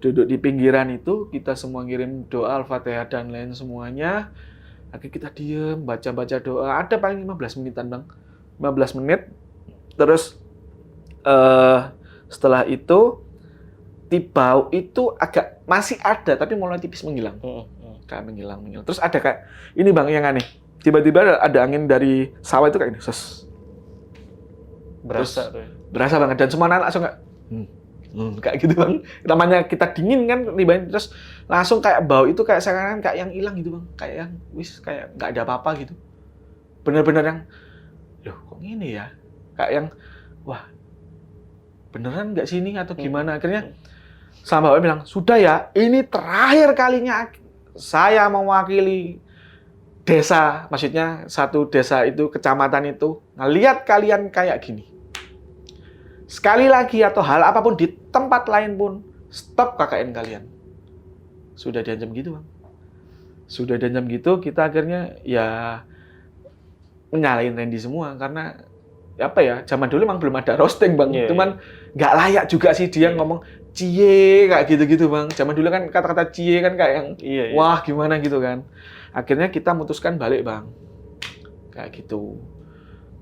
Speaker 1: Duduk di pinggiran itu, kita semua ngirim doa, Al-Fatihah dan lain semuanya. Akhirnya kita diem, baca-baca doa. Ada paling 15 menitan, Bang. 15 menit. Terus setelah itu, bau itu agak masih ada, tapi mulai tipis menghilang. Kayak menghilang. Terus ada kayak, ini, Bang, yang aneh. Tiba-tiba ada angin dari sawah itu kayak ini,
Speaker 2: berasa tuh.
Speaker 1: Berasa banget, dan semua anak langsung kayak kayak gitu, Bang. Namanya kita dingin kan, libahin, terus langsung kayak bau itu kayak sekarang kayak yang hilang gitu, Bang. Kayak yang kayak nggak ada apa-apa gitu. bener-bener yang, loh kok gini ya? Kayak yang, wah beneran nggak sini atau gimana? Akhirnya sama Bapak bilang, sudah ya, ini terakhir kalinya saya mewakili desa, maksudnya satu desa itu, kecamatan itu, ngelihat kalian kayak gini. Sekali lagi atau hal apapun di tempat lain pun, stop KKN kalian. Sudah diancam gitu, Bang. Sudah diancam gitu, kita akhirnya ya menyalahin Randy semua, karena apa ya, zaman dulu emang belum ada roasting, Bang.
Speaker 2: Iya,
Speaker 1: Cuman nggak layak juga sih dia ngomong cie kayak gitu-gitu, Bang. Zaman dulu kan kata-kata cie kan kayak yang
Speaker 2: Iya.
Speaker 1: wah gimana gitu kan. Akhirnya kita memutuskan balik, Bang. Kayak gitu.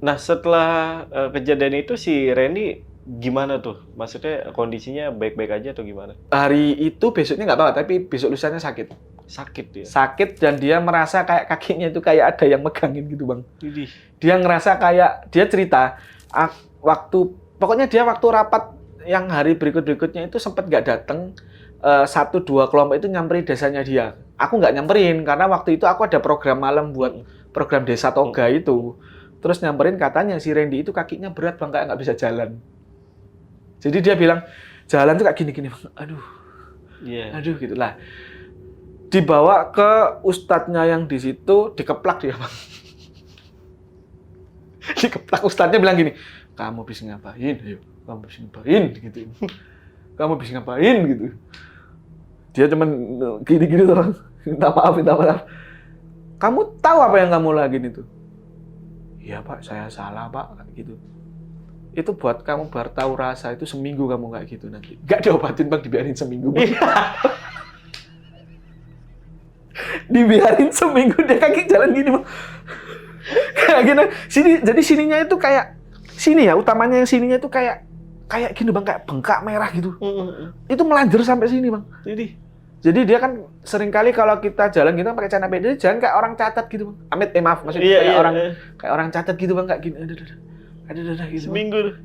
Speaker 2: Nah, setelah kejadian itu si Randy gimana tuh? Maksudnya kondisinya baik-baik aja atau gimana?
Speaker 1: Hari itu besoknya nggak apa-apa, tapi besok lusanya sakit.
Speaker 2: Sakit dia.
Speaker 1: Sakit dan dia merasa kayak kakinya itu kayak ada yang megangin gitu, Bang.
Speaker 2: Idih.
Speaker 1: Dia ngerasa kayak, dia cerita, pokoknya dia waktu rapat yang hari berikut-berikutnya itu sempat nggak datang, 1-2 kelompok itu nyamperin desanya dia. Aku nggak nyamperin, karena waktu itu aku ada program malam buat program desa Toga itu. Terus nyamperin, katanya si Randy itu kakinya berat, Bang, kayak nggak bisa jalan. Jadi dia bilang, jalan tuh kayak gini-gini, Bang. Aduh, aduh gitulah. Dibawa ke ustadznya yang di situ, dikeplak dia, Bang. Dikeplak, ustadznya bilang gini, kamu bisa ngapain? Ayo, kamu bisa ngapain? Gitu. Kamu bisa ngapain? Gitu. Dia cuman gini-gini terus, minta maaf. Kamu tahu apa yang kamu lakuin itu? Iya, Pak, saya salah, Pak, gitu. Itu buat kamu baru tahu rasa, itu seminggu kamu kayak gitu nanti. Nggak diobatin, Bang, dibiarin seminggu, Bang. Dibiarin seminggu, dia kaki jalan gini, Bang. Kayak gini. Jadi sininya itu kayak, sini ya, utamanya yang sininya itu kayak gini, Bang, kayak bengkak merah gitu. Itu melanjur sampai sini, Bang. Jadi dia kan seringkali kalau kita jalan gitu pakai celana pendek, jalan kayak orang cacat gitu, Bang. Maaf, maksudnya kayak orang cacat gitu, Bang, kayak gini. Aduh, gitu.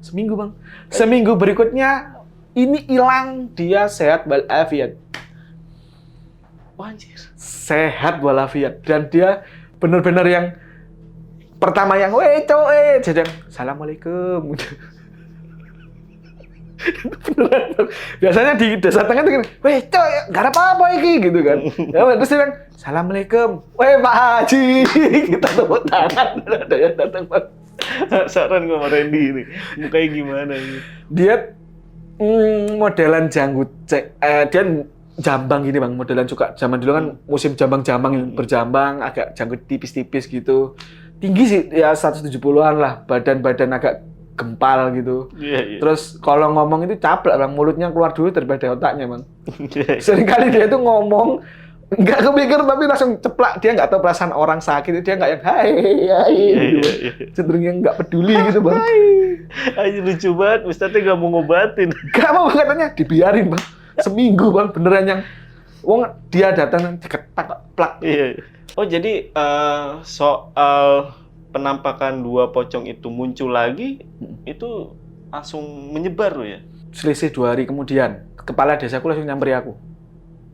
Speaker 1: Seminggu, Bang. Seminggu berikutnya ini hilang, dia sehat walafiat.
Speaker 2: Anjir.
Speaker 1: Sehat walafiat, dan dia benar-benar yang pertama yang jadi assalamualaikum. Beneran. Biasanya di desa tengah tuh weh cok, gak ada apa-apa iki gitu kan. Ya terus dia bilang assalamualaikum, weh Pak Haji. Kita tepuk tangan, ada yang datang, Bang.
Speaker 2: Saran sama Randy ini, mukanya gimana ini?
Speaker 1: Dia modelan janggut, dia jambang gini, Bang, modelan suka zaman dulu kan musim jambang-jambang, berjambang, agak janggut tipis-tipis gitu. Tinggi sih ya 170-an lah, badan agak gempal gitu. Terus kalau ngomong itu caplak, Bang, mulutnya keluar dulu daripada otaknya, Bang. Seringkali dia itu ngomong nggak kepikir tapi langsung ceplak, dia nggak tahu perasaan orang sakit, dia nggak yang hai gitu. Cenderung yang nggak peduli gitu, Bang.
Speaker 2: Aja lucu banget, Ustadznya nggak mau ngobatin.
Speaker 1: Nggak mau, katanya dibiarin, Bang. Seminggu, Bang, beneran yang wong dia datang diketak plak.
Speaker 2: Oh, jadi soal penampakan dua pocong itu muncul lagi, itu langsung menyebar loh ya?
Speaker 1: Selisih 2 hari kemudian, kepala desaku langsung nyamperin aku.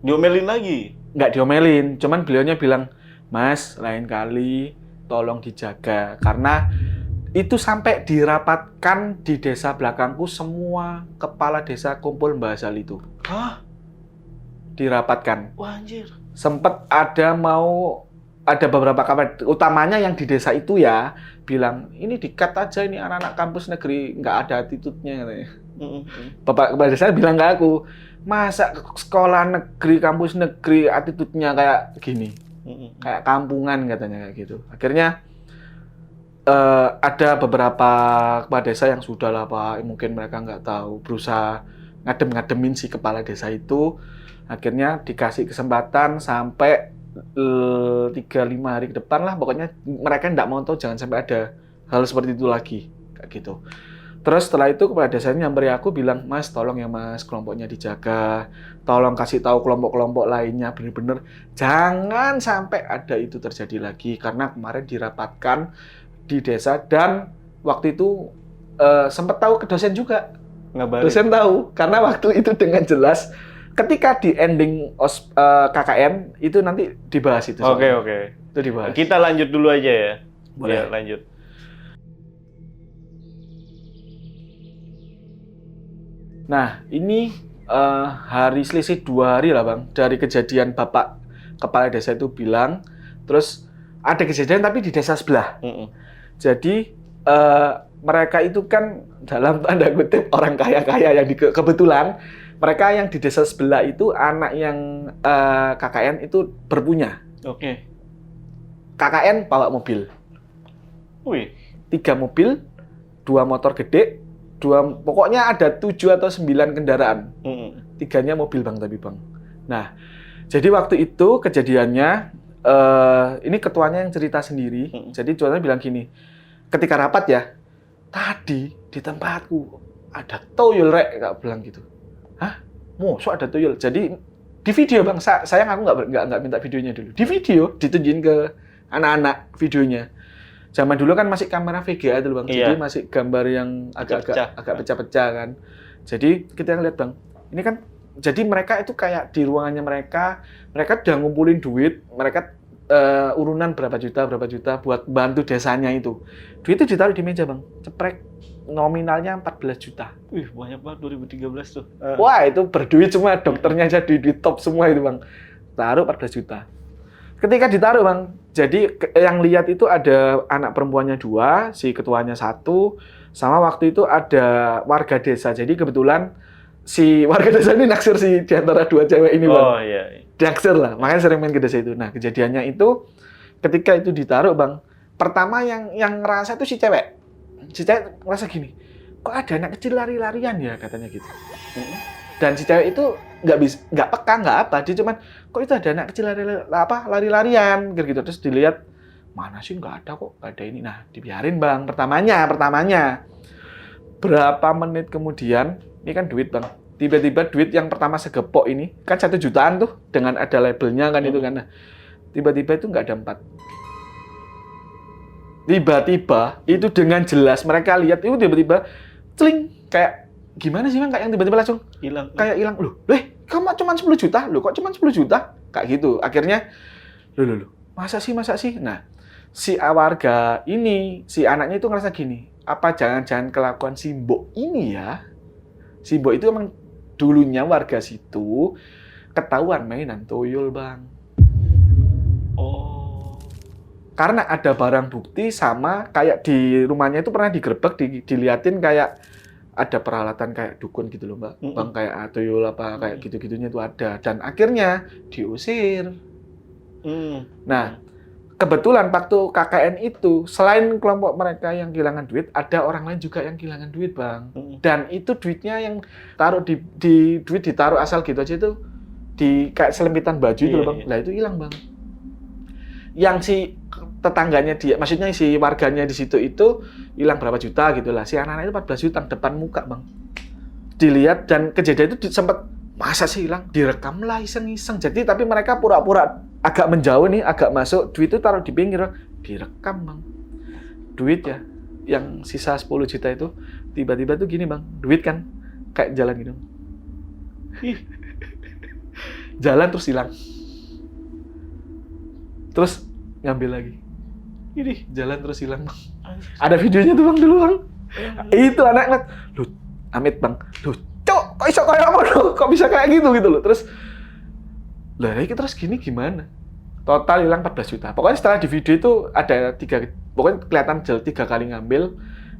Speaker 2: Diomelin lagi?
Speaker 1: Nggak diomelin, cuman beliaunya bilang, Mas, lain kali tolong dijaga. Karena itu sampai dirapatkan di desa belakangku, semua kepala desa kumpul bahas hal itu.
Speaker 2: Hah?
Speaker 1: Dirapatkan.
Speaker 2: Wah, anjir.
Speaker 1: Sempet ada beberapa kabar, utamanya yang di desa itu ya, bilang, ini di-cut aja, ini anak-anak kampus negeri, nggak ada attitude-nya, katanya. Bapak kepala desa bilang ke aku, masa sekolah negeri, kampus negeri, attitude-nya kayak gini, kayak kampungan, katanya, kayak gitu. Akhirnya, ada beberapa kepala desa yang sudah lah, Pak, mungkin mereka nggak tahu, berusaha ngadem-ngademin si kepala desa itu. Akhirnya dikasih kesempatan sampai 3-5 hari ke depan lah, pokoknya mereka nggak mau tahu, jangan sampai ada hal seperti itu lagi, kayak gitu. Terus setelah itu kepala desanya nyamperin aku bilang, Mas, tolong ya Mas, kelompoknya dijaga, tolong kasih tahu kelompok-kelompok lainnya, bener-bener jangan sampai ada itu terjadi lagi, karena kemarin dirapatkan di desa dan waktu itu sempat tahu ke dosen juga.
Speaker 2: Ngabarin.
Speaker 1: Dosen tahu, karena waktu itu dengan jelas ketika di ending KKN itu nanti dibahas itu.
Speaker 2: Oke.
Speaker 1: Itu dibahas.
Speaker 2: Kita lanjut dulu aja ya.
Speaker 1: Boleh.
Speaker 2: Ya, lanjut.
Speaker 1: Nah, ini hari selisih 2 hari lah Bang, dari kejadian Bapak Kepala Desa itu bilang, terus ada kejadian tapi di desa sebelah. Jadi mereka itu kan dalam tanda kutip orang kaya-kaya yang kebetulan mereka yang di desa sebelah itu anak yang KKN itu berpunya.
Speaker 2: Oke.
Speaker 1: KKN bawa mobil.
Speaker 2: Wih.
Speaker 1: 3 mobil, 2 motor gede, pokoknya ada 7 atau 9 kendaraan. 3-nya mobil Bang tapi Bang. Nah, jadi waktu itu kejadiannya, ini ketuanya yang cerita sendiri. Jadi ketuanya bilang gini, ketika rapat ya, tadi di tempatku ada tuyul rek, kak bilang gitu. Hah? Mosok ada tuyul? Jadi di video Bang, sayang aku nggak minta videonya dulu. Di video ditunjukin ke anak-anak videonya. Zaman dulu kan masih kamera VGA itu Bang,
Speaker 2: Iya.
Speaker 1: jadi masih gambar yang agak pecah-pecah kan. Jadi kita ngeliat Bang, ini kan jadi mereka itu kayak di ruangannya mereka udah ngumpulin duit, mereka urunan berapa juta buat bantu desanya itu. Duit itu ditaruh di meja Bang, ceprek, nominalnya 14 juta.
Speaker 2: Wih, banyak banget 2013 tuh.
Speaker 1: Wah, itu berduit semua, dokternya jadi duit top semua itu Bang. Taruh 14 juta. Ketika ditaruh Bang, jadi yang lihat itu ada anak perempuannya 2, si ketuanya 1, sama waktu itu ada warga desa. Jadi kebetulan si warga desa ini naksir si di antara 2 cewek ini Bang.
Speaker 2: Oh iya.
Speaker 1: Naksir lah, makanya sering main ke desa itu. Nah, kejadiannya itu ketika itu ditaruh Bang, pertama yang ngerasa itu si cewek. Si cewek ngerasa gini, kok ada anak kecil lari-larian ya, katanya gitu. Dan si cewek itu nggak peka, nggak apa, dia cuman kok itu ada anak kecil lari-larian gitu. Terus dilihat, mana sih nggak ada kok, nggak ada ini. Nah, dibiarin Bang, pertamanya. Berapa menit kemudian, ini kan duit Bang, tiba-tiba duit yang pertama segepok ini, kan 1 jutaan tuh, dengan ada labelnya kan itu kan. Nah, tiba-tiba itu nggak ada 4. Tiba-tiba itu dengan jelas mereka lihat itu tiba-tiba celing, kayak gimana sih Bang, kayak yang tiba-tiba langsung
Speaker 2: Hilang.
Speaker 1: kayak hilang. Loh, kamu cuma 10 juta? Loh, kok cuma 10 juta? Kayak gitu. Akhirnya loh, masa sih? Nah, si warga ini, si anaknya itu ngerasa gini, apa jangan-jangan kelakuan si Mbok ini ya? Si Mbok itu emang dulunya warga situ ketahuan mainan tuyul Bang.
Speaker 2: Oh.
Speaker 1: Karena ada barang bukti sama kayak di rumahnya itu pernah digerebek, diliatin kayak ada peralatan kayak dukun gitu loh Mbak. Bang, kayak tuyul apa kayak gitu-gitunya itu ada, dan akhirnya diusir. Nah, kebetulan waktu KKN itu selain kelompok mereka yang kehilangan duit, ada orang lain juga yang kehilangan duit Bang. Dan itu duitnya yang taruh di duit ditaruh asal gitu aja itu di kayak selempitan baju itu loh Bang. Lah itu hilang Bang. Yang si tetangganya dia, maksudnya si warganya di situ itu hilang berapa juta gitu lah. Si anak-anak itu 14 juta depan muka Bang. Dilihat, dan kejadian itu sempat, masa sih hilang? Direkam lah iseng-iseng. Jadi tapi mereka pura-pura agak menjauh nih, agak masuk, duit itu taruh di pinggir, direkam Bang. Duit ya, yang sisa 10 juta itu, tiba-tiba tuh gini Bang, duit kan kayak jalan gitu. Jalan terus hilang. Terus ngambil lagi. Ini jalan terus hilang Bang. Ada videonya tuh Bang dulu Bang. Itu anak ngeliat, loh, amit Bang. Loh, cok, kok bisa kayak apa loh? Kok bisa kayak gitu loh. Terus lah ini terus gini gimana? Total hilang 14 juta. Pokoknya setelah di video itu ada 3, pokoknya kelihatan 3 kali ngambil.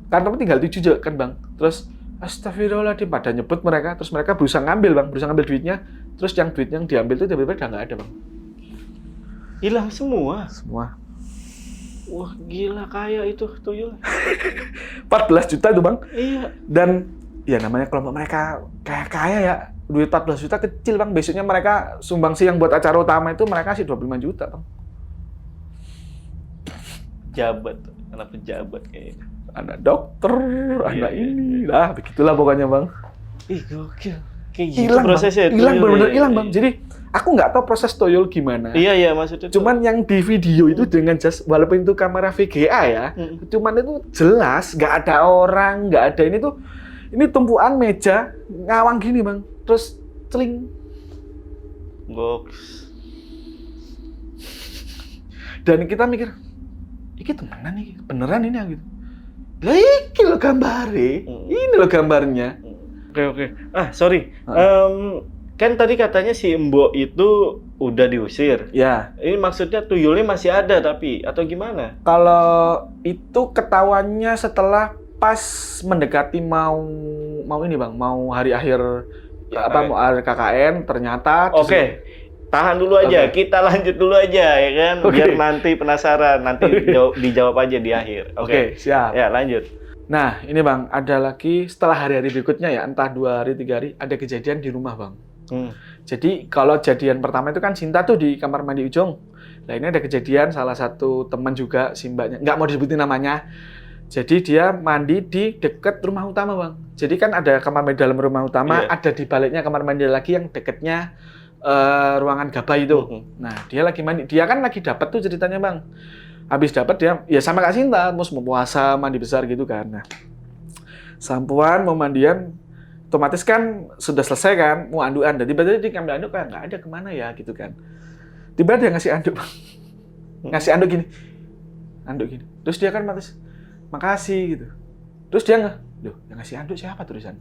Speaker 1: Kantong tinggal 7 juga kan Bang. Terus astagfirullahaladzim, pada nyebut mereka, terus mereka berusaha ngambil duitnya. Terus yang duit yang diambil itu tiba-tiba udah nggak ada Bang.
Speaker 2: Hilang semua.
Speaker 1: Wah,
Speaker 2: gila kaya itu tuyul.
Speaker 1: 14 juta itu Bang.
Speaker 2: Iya.
Speaker 1: Dan ya namanya kelompok mereka kaya ya. Duit 14 juta kecil Bang. Besoknya mereka sumbangsi yang buat acara utama itu mereka kasih 25 juta Bang.
Speaker 2: Jabat, anak pejabat kayaknya.
Speaker 1: Anak dokter, anak ini. Lah, begitulah pokoknya Bang.
Speaker 2: Ih, gokil. Kayak gitu
Speaker 1: Hilang
Speaker 2: prosesnya.
Speaker 1: Hilang, benar-benar hilang Bang. Jadi aku nggak tahu proses tuyul gimana.
Speaker 2: Iya, maksudnya.
Speaker 1: Cuman yang di video itu dengan walaupun itu kamera VGA ya, cuman itu jelas nggak ada orang, nggak ada ini tuh. Ini tumpuan meja ngawang gini Bang. Terus celing.
Speaker 2: Goks.
Speaker 1: Dan kita mikir, iki temenan nih, beneran ini gitu. Lah iki lo gambare, ini lo gambarnya.
Speaker 2: Oke. Sorry. Kan tadi katanya si Mbok itu udah diusir.
Speaker 1: Ya,
Speaker 2: Ini maksudnya tuyulnya masih ada tapi atau gimana?
Speaker 1: kalau itu ketahuannya setelah pas mendekati mau ini bang, mau hari akhir
Speaker 2: KKN.
Speaker 1: mau hari KKN ternyata.
Speaker 2: Oke. Tahan dulu aja, kita lanjut dulu aja ya kan, biar nanti penasaran, nanti dijawab aja di akhir.
Speaker 1: Oke, siap.
Speaker 2: Ya, lanjut.
Speaker 1: Nah, ini bang, ada lagi setelah hari-hari berikutnya ya, entah 2 hari, 3 hari, ada kejadian di rumah bang. Jadi kalau kejadian pertama itu kan Sinta tuh di kamar mandi ujung. Nah ini ada kejadian salah satu teman juga si mbaknya, nggak mau disebutin namanya. Jadi dia mandi di dekat rumah utama bang. Jadi kan ada kamar mandi dalam rumah utama, ada di baliknya kamar mandi lagi yang dekatnya ruangan gabah itu. Nah dia lagi mandi, dia kan lagi dapat tuh ceritanya bang. Habis dapat dia ya sama Kak Sinta, mau puasa mandi besar gitu kan. Nah sampuan mau mandian, otomatis kan sudah selesai kan, mau andukan. Dan tiba-tiba dia ngambil anduk kan, nggak ada kemana ya gitu kan. Tiba dia ngasih anduk bang, ngasih anduk gini. Terus dia kan makasih gitu. Terus dia loh yang ngasih anduk siapa tulisan?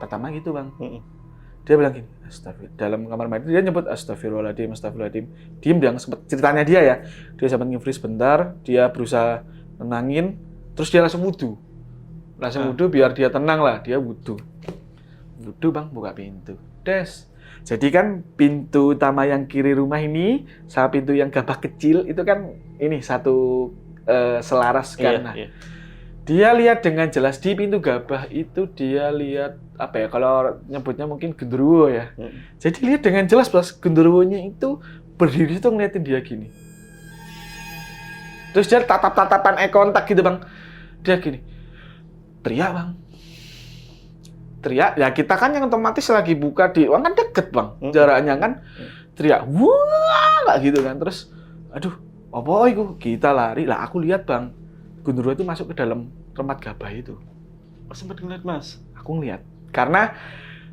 Speaker 1: Pertama gitu bang. Dia bilang gini, astagfirullah. Dalam kamar mandi dia nyebut astagfirullahaladzim. Diem dia sempat ceritanya dia ya. Dia sempat nge-freeze bentar, dia berusaha nenangin, terus dia langsung wudu. Wudu biar dia tenang lah, dia wudu. Wudu bang, buka pintu. Des. Jadi kan pintu utama yang kiri rumah ini, sama pintu yang gabah kecil itu kan ini satu selaras kan. Iya. Dia lihat dengan jelas di pintu gabah itu dia lihat apa ya, kalau nyebutnya mungkin genderuwo ya. Jadi lihat dengan jelas bahwa genderuwonya itu berdiri itu ngeliatin dia gini. Terus dia tatap-tatapan eye contact gitu bang. Dia gini, teriak bang. Teriak, ya kita kan yang otomatis lagi buka di ruang kan deket bang, jaraknya kan. Teriak, wah gitu kan. Terus, aduh, apa itu? Kita lari, lah aku lihat bang. Genderuwo itu masuk ke dalam tempat gabah itu.
Speaker 2: Sempat ngeliat mas?
Speaker 1: Aku ngeliat. Karena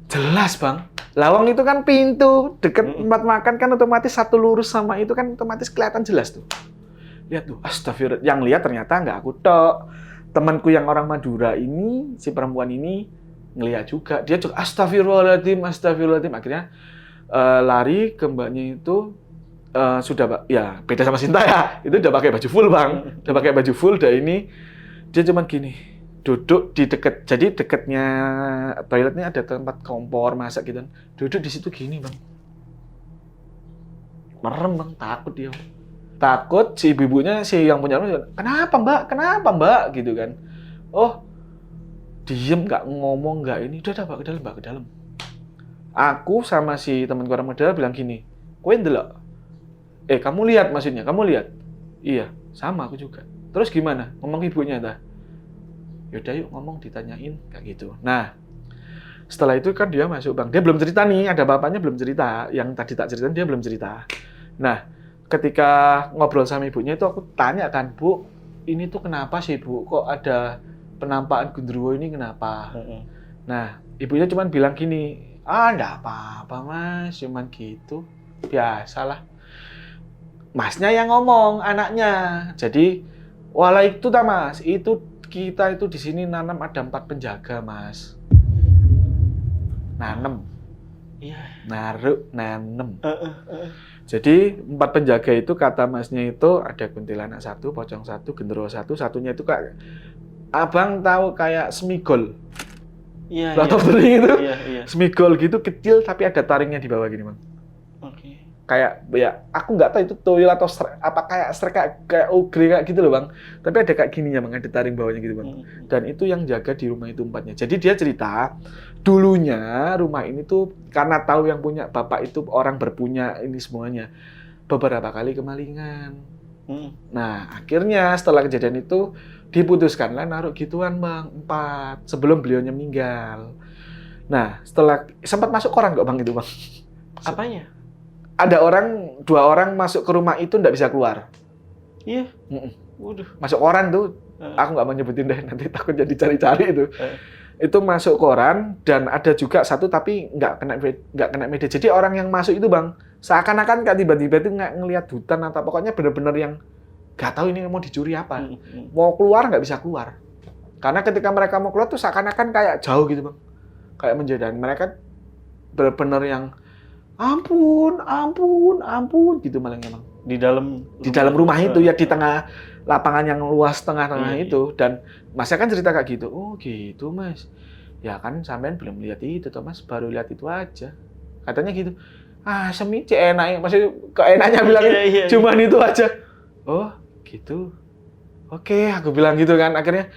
Speaker 1: jelas bang, lawang itu kan pintu deket tempat makan kan otomatis satu lurus sama itu kan otomatis kelihatan jelas tuh. Lihat tuh, astagfirullah. Yang lihat ternyata nggak aku tok. Temanku yang orang Madura ini, si perempuan ini ngeliat juga. Dia juga astagfirullahaladzim. Akhirnya lari ke mbaknya itu. Sudah ya beda sama Sinta ya, itu udah pakai baju full bang, udah pakai baju full. Dan ini dia cuman gini, duduk di dekat, jadi dekatnya toiletnya ada tempat kompor masak gitu, duduk di situ gini bang, merem bang, takut si ibunya si yang punya rumah, kenapa mbak gitu kan, oh diem nggak ngomong nggak ini, udah mbak ke dalam. Aku sama si temanku orang Madura bilang gini, kowe ndelok. Kamu lihat maksudnya, kamu lihat? Iya, sama aku juga. Terus gimana? Ngomong ibunya dah. Yaudah yuk ngomong, ditanyain, kayak gitu. Nah, setelah itu kan dia masuk bang. Dia belum cerita nih, ada bapaknya belum cerita. Yang tadi tak ceritain dia belum cerita. Nah, ketika ngobrol sama ibunya itu aku tanya kan, Bu, ini tuh kenapa sih Bu? Kok ada penampakan genderuwo ini kenapa? Nah, ibunya cuma bilang gini, enggak apa-apa mas, cuman gitu. Biasalah. Masnya yang ngomong, anaknya. Jadi, walau itu tak mas, itu kita itu di sini nanam ada 4 penjaga mas. Nanem. Iya. Naruh, nanem. Jadi 4 penjaga itu kata masnya itu ada kuntilanak 1, pocong 1, genderuwo 1, satunya itu kayak abang tahu kayak semigol.
Speaker 2: Iya.
Speaker 1: Itu.
Speaker 2: Iya.
Speaker 1: Semigol gitu kecil tapi ada taringnya di bawah gini bang. Kayak ya aku nggak tahu itu tuyul atau apa kayak kayak ogre kayak gitu loh bang, tapi ada kayak gininya bang, ada taring bawahnya gitu bang. Dan itu yang jaga di rumah itu 4-nya. Jadi dia cerita dulunya rumah ini tuh karena tahu yang punya bapak itu orang berpunya ini semuanya, beberapa kali kemalingan. Nah akhirnya setelah kejadian itu diputuskanlah naruh gituan bang 4 sebelum beliaunya meninggal. Nah setelah sempat masuk koran kok bang itu bang.
Speaker 2: Apanya?
Speaker 1: Ada 2 orang masuk ke rumah itu nggak bisa keluar.
Speaker 2: Iya. Waduh.
Speaker 1: Masuk koran tuh, aku nggak mau nyebutin deh, nanti takut jadi cari-cari itu. Itu masuk koran dan ada juga satu tapi nggak kena media. Jadi orang yang masuk itu bang, seakan-akan kayak tiba-tiba itu nggak ngelihat hutan atau pokoknya benar-benar yang nggak tahu ini mau dicuri apa. Mau keluar nggak bisa keluar. Karena ketika mereka mau keluar tuh seakan-akan kayak jauh gitu bang. Kayak menjadi mereka benar-benar yang ampun gitu malah bang. Di dalam rumah itu ya, di tengah lapangan yang luas tengah-tengah itu. Dan masnya kan cerita kayak gitu. Oh gitu mas. Ya kan sampean belum lihat itu toh mas, baru lihat itu aja. Katanya gitu. Ah semi enak, maksudnya keenaknya bilang cuman itu aja. Oh gitu. Oke, aku bilang gitu kan. Akhirnya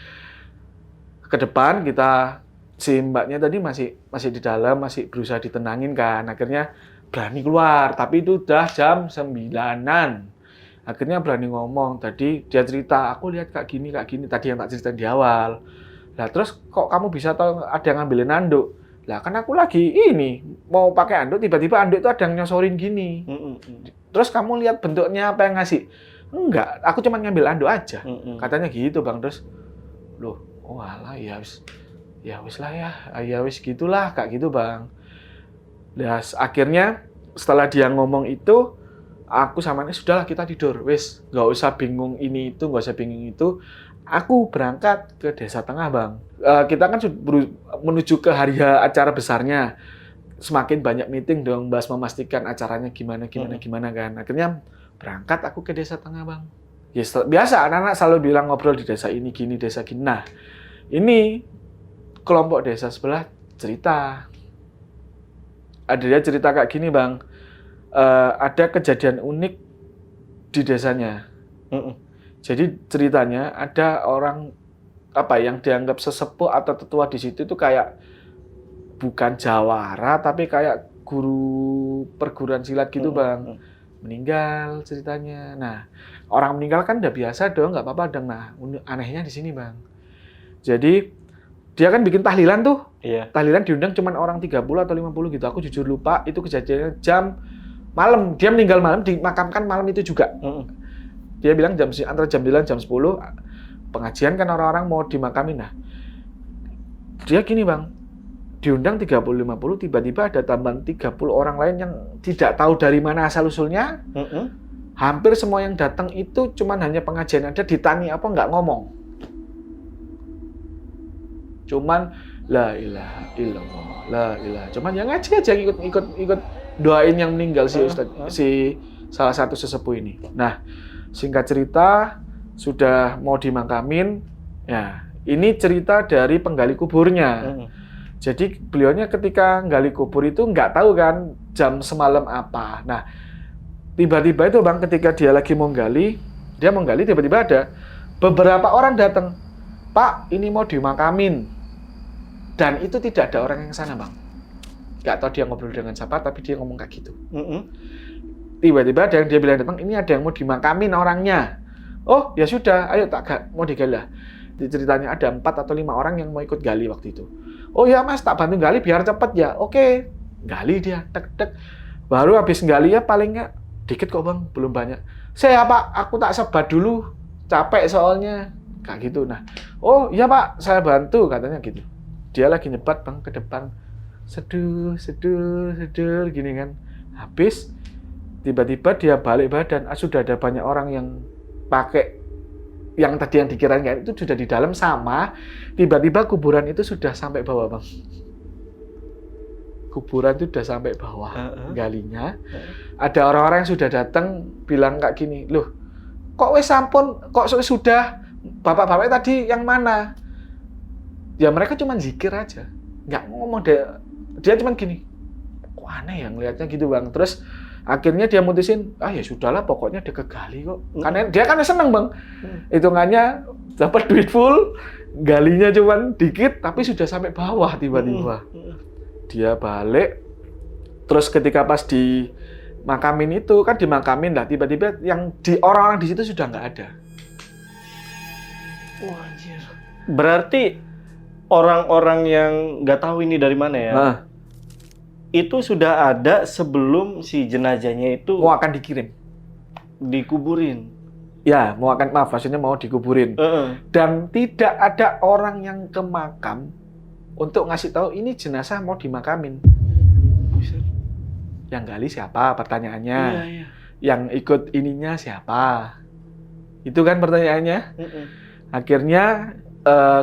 Speaker 1: ke depan kita, si mbaknya tadi masih di dalam, masih berusaha ditenangin kan. Akhirnya berani keluar, tapi itu udah jam 9-an. Akhirnya berani ngomong. Tadi dia cerita, aku lihat kayak gini. Tadi yang tak ceritain di awal. Lah terus kok kamu bisa tahu ada yang ngambilin anduk? Lah kan aku lagi ini mau pakai anduk, tiba-tiba anduk itu ada yang nyosorin gini. Terus kamu lihat bentuknya apa yang ngasih? Enggak, aku cuma ngambil anduk aja. Katanya gitu bang. Terus loh, oh alah ya wis lah ya wis gitulah kayak gitu bang. Nah akhirnya setelah dia ngomong itu, aku sama ini sudahlah kita tidur, wis nggak usah bingung ini itu, nggak usah bingung itu. Aku berangkat ke Desa Tengah bang. Kita kan menuju ke hari acara besarnya. Semakin banyak meeting dong, bahas memastikan acaranya gimana kan. Akhirnya berangkat aku ke Desa Tengah bang. Ya biasa anak-anak selalu bilang ngobrol di desa ini gini, desa gini. Nah ini kelompok desa sebelah cerita. Ada dia cerita kayak gini bang. Ada kejadian unik di desanya. Jadi ceritanya ada orang yang dianggap sesepuh atau tetua di situ itu kayak bukan jawara tapi kayak guru perguruan silat gitu bang. Meninggal ceritanya. Nah orang meninggal kan udah biasa dong, nggak apa-apa dong. Nah anehnya di sini bang. Jadi dia kan bikin tahlilan tuh. Iya. Tahlilan diundang cuma orang 30 atau 50 gitu. Aku jujur lupa itu kejadiannya jam malam. Dia meninggal malam, dimakamkan malam itu juga. Dia bilang antara jam 9 jam 10 pengajian kan orang-orang mau dimakamin. Nah, dia gini bang, diundang 30-50, tiba-tiba ada tambahan 30 orang lain yang tidak tahu dari mana asal-usulnya. Hampir semua yang datang itu cuman hanya pengajian aja, ditanya apa nggak ngomong. Cuman la ilaha illallah, la ilaha. Cuman yang ngaji aja ikut doain yang meninggal si Ustadz, si salah satu sesepuh ini. Nah, singkat cerita sudah mau dimakamin. Ya, ini cerita dari penggali kuburnya. Jadi beliaunya ketika nggali kubur itu nggak tahu kan jam semalam apa. Nah, tiba-tiba itu bang ketika dia lagi mau nggali, tiba-tiba ada beberapa orang datang. Pak, ini mau dimakamin. Dan itu tidak ada orang yang sana bang. Nggak tahu dia ngobrol dengan siapa, tapi dia ngomong kayak gitu. Tiba-tiba ada yang dia bilang datang, ini ada yang mau dimakamin orangnya. Oh ya sudah, ayo mau digali. Ceritanya ada 4 atau 5 orang yang mau ikut gali waktu itu. Oh ya mas, tak bantu gali biar cepet ya. Oke, gali dia, tek. Baru habis gali ya paling nggak dikit kok bang, belum banyak. Saya pak, aku tak sebat dulu, capek soalnya. Kayak gitu. Nah, oh iya pak, saya bantu katanya gitu. Dia lagi nyebat bang ke depan, sedur gini kan. Habis tiba-tiba dia balik badan, sudah ada banyak orang yang pakai yang tadi yang dikirain kan itu sudah di dalam sama. Tiba-tiba kuburan itu sudah sampai bawah bang. Kuburan itu sudah sampai bawah galinya. Ada orang-orang yang sudah datang bilang kayak gini, loh kok wes sampun, kok sudah bapak-bapak tadi yang mana? Ya mereka cuma zikir aja, nggak ngomong dia cuma gini, kok aneh ya ngelihatnya gitu bang. Terus akhirnya dia mutusin, ya sudahlah pokoknya dia kegali kok. Karena dia kan seneng bang, hitungannya dapat duit full, galinya cuma dikit, tapi sudah sampai bawah tiba-tiba. Dia balik, terus ketika pas dimakamin itu kan dimakamin lah, tiba-tiba yang orang-orang di situ sudah nggak ada.
Speaker 2: Wah anjir. Berarti orang-orang yang nggak tahu ini dari mana ya, itu sudah ada sebelum si jenazahnya itu
Speaker 1: mau akan
Speaker 2: dikuburin.
Speaker 1: Ya, maksudnya mau dikuburin. Dan tidak ada orang yang ke makam untuk ngasih tahu ini jenazah mau dimakamin. Yang gali siapa? Pertanyaannya. Yang ikut ininya siapa? Itu kan pertanyaannya.
Speaker 2: Mm-mm.
Speaker 1: Akhirnya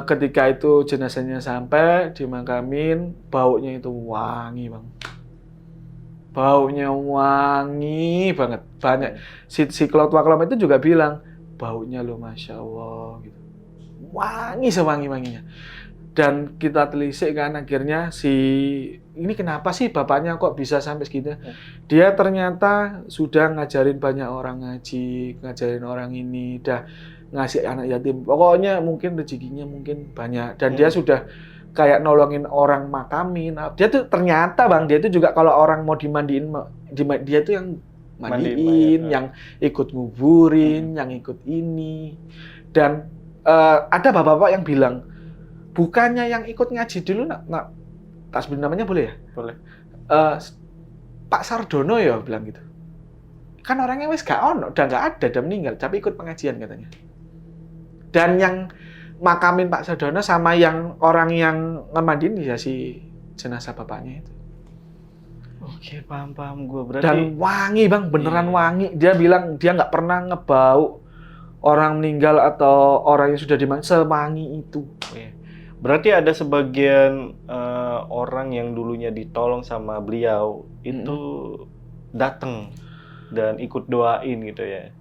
Speaker 1: ketika itu jenazahnya sampai dimakamin, baunya itu wangi bang. Baunya wangi banget, banyak. Si Claude Waklam itu juga bilang, baunya loh Masya Allah gitu. Wangi sewangi-wanginya. Dan kita telisik kan akhirnya ini kenapa sih bapaknya kok bisa sampai segitu? Dia ternyata sudah ngajarin banyak orang ngaji, ngajarin orang ini, udah ngasih anak yatim. Pokoknya mungkin rezekinya mungkin banyak. Dan dia sudah kayak nolongin orang makamin. Dia tuh ternyata bang, dia tuh juga kalau orang mau dimandiin, dia tuh yang mandiin, yang ikut nguburin, yang ikut ini. Dan ada bapak-bapak yang bilang, bukannya yang ikut ngaji dulu, nak tak sebut namanya boleh ya?
Speaker 2: Boleh.
Speaker 1: Pak Sardono ya bilang gitu. Kan orangnya wis gak ono, udah gak ada, udah meninggal, tapi ikut pengajian katanya. Dan yang makamin Pak Sardono sama yang orang yang ngemandiin ya si jenazah bapaknya itu.
Speaker 2: Oke, paham gue berarti.
Speaker 1: Dan wangi bang, beneran wangi. Dia bilang dia nggak pernah ngebau orang meninggal atau orang yang sudah dimati sewangi itu.
Speaker 2: Berarti ada sebagian orang yang dulunya ditolong sama beliau itu datang dan ikut doain gitu ya,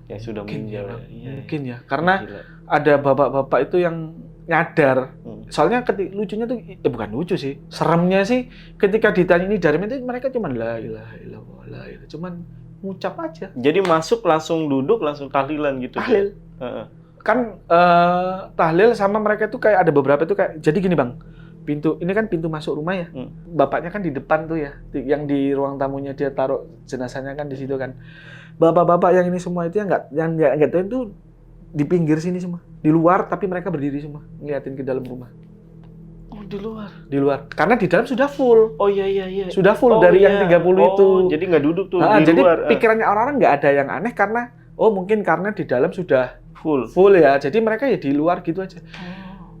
Speaker 2: yang sudah meninggal.
Speaker 1: Mungkin ya, karena ada bapak-bapak itu yang nyadar. Soalnya lucunya tuh, bukan lucu sih, seremnya sih ketika ditanya ini dari mana, mereka cuma la ilaha illallah, la ilaha, cuman ngucap aja.
Speaker 2: Jadi masuk langsung duduk langsung tahlilan gitu.
Speaker 1: Tahlil. Kan tahlil sama mereka itu kayak ada beberapa itu kayak, jadi gini bang, ini kan pintu masuk rumah ya, bapaknya kan di depan tuh ya, yang di ruang tamunya dia taruh jenazahnya kan di situ kan. Bapak-bapak yang ini semua itu yang nggak tahu itu di pinggir sini semua, di luar tapi mereka berdiri semua ngeliatin ke dalam rumah.
Speaker 2: Oh di luar?
Speaker 1: Di luar, karena di dalam sudah full.
Speaker 2: Oh iya.
Speaker 1: Sudah full dari yang 30 itu.
Speaker 2: Jadi nggak duduk tuh di
Speaker 1: jadi
Speaker 2: luar.
Speaker 1: Jadi pikirannya orang-orang nggak ada yang aneh karena mungkin karena di dalam sudah
Speaker 2: full
Speaker 1: ya, jadi mereka ya di luar gitu aja.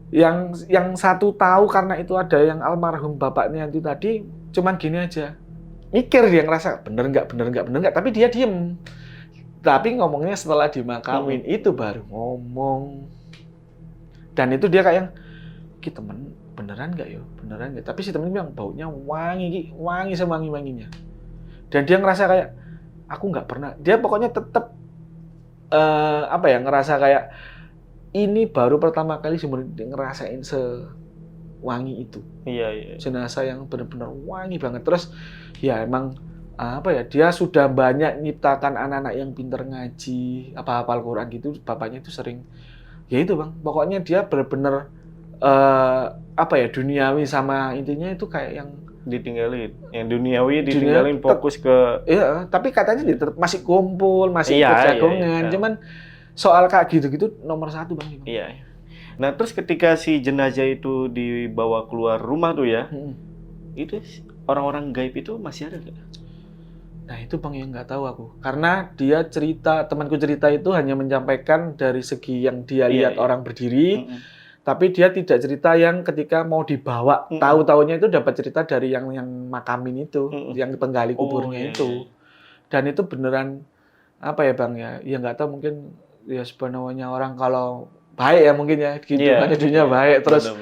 Speaker 1: Yang satu tahu karena itu ada yang almarhum bapaknya itu tadi, cuman gini aja, mikir dia ngerasa bener nggak, tapi dia diem. Tapi ngomongnya setelah dimakamin itu baru ngomong. Dan itu dia kayak yang, kita temen beneran nggak ya, beneran nggak? Tapi si temen bilang baunya wangi sewangi-wanginya. Dan dia ngerasa kayak, aku nggak pernah. Dia pokoknya tetap ngerasa kayak ini baru pertama kali seumur ngerasain sewangi itu.
Speaker 2: Iya.
Speaker 1: Jenazah yang benar-benar wangi banget. Terus ya emang dia sudah banyak nyiptakan anak-anak yang pinter ngaji, hafal Quran gitu. Bapaknya itu sering, ya itu bang. Pokoknya dia benar-benar duniawi sama intinya itu kayak yang
Speaker 2: ditinggalin, yang duniawi ditinggalin, fokus ke.
Speaker 1: Iya, tapi katanya dia tetap masih kumpul, masih ikut jagongan. Cuman soal kayak gitu-gitu nomor 1 bang.
Speaker 2: Iya. Nah terus ketika si jenazah itu dibawa keluar rumah tuh ya, itu orang-orang gaib itu masih ada nggak?
Speaker 1: Nah itu bang yang nggak tahu aku, karena dia temanku cerita itu hanya menyampaikan dari segi yang dia lihat orang berdiri. Tapi dia tidak cerita yang ketika mau dibawa, tahu-taunya itu dapat cerita dari yang makamin itu, yang penggali kuburnya itu. Dan itu beneran bang ya nggak tahu, mungkin ya sebenarnya orang kalau baik ya mungkin ya, gitu kan dunia baik. Terus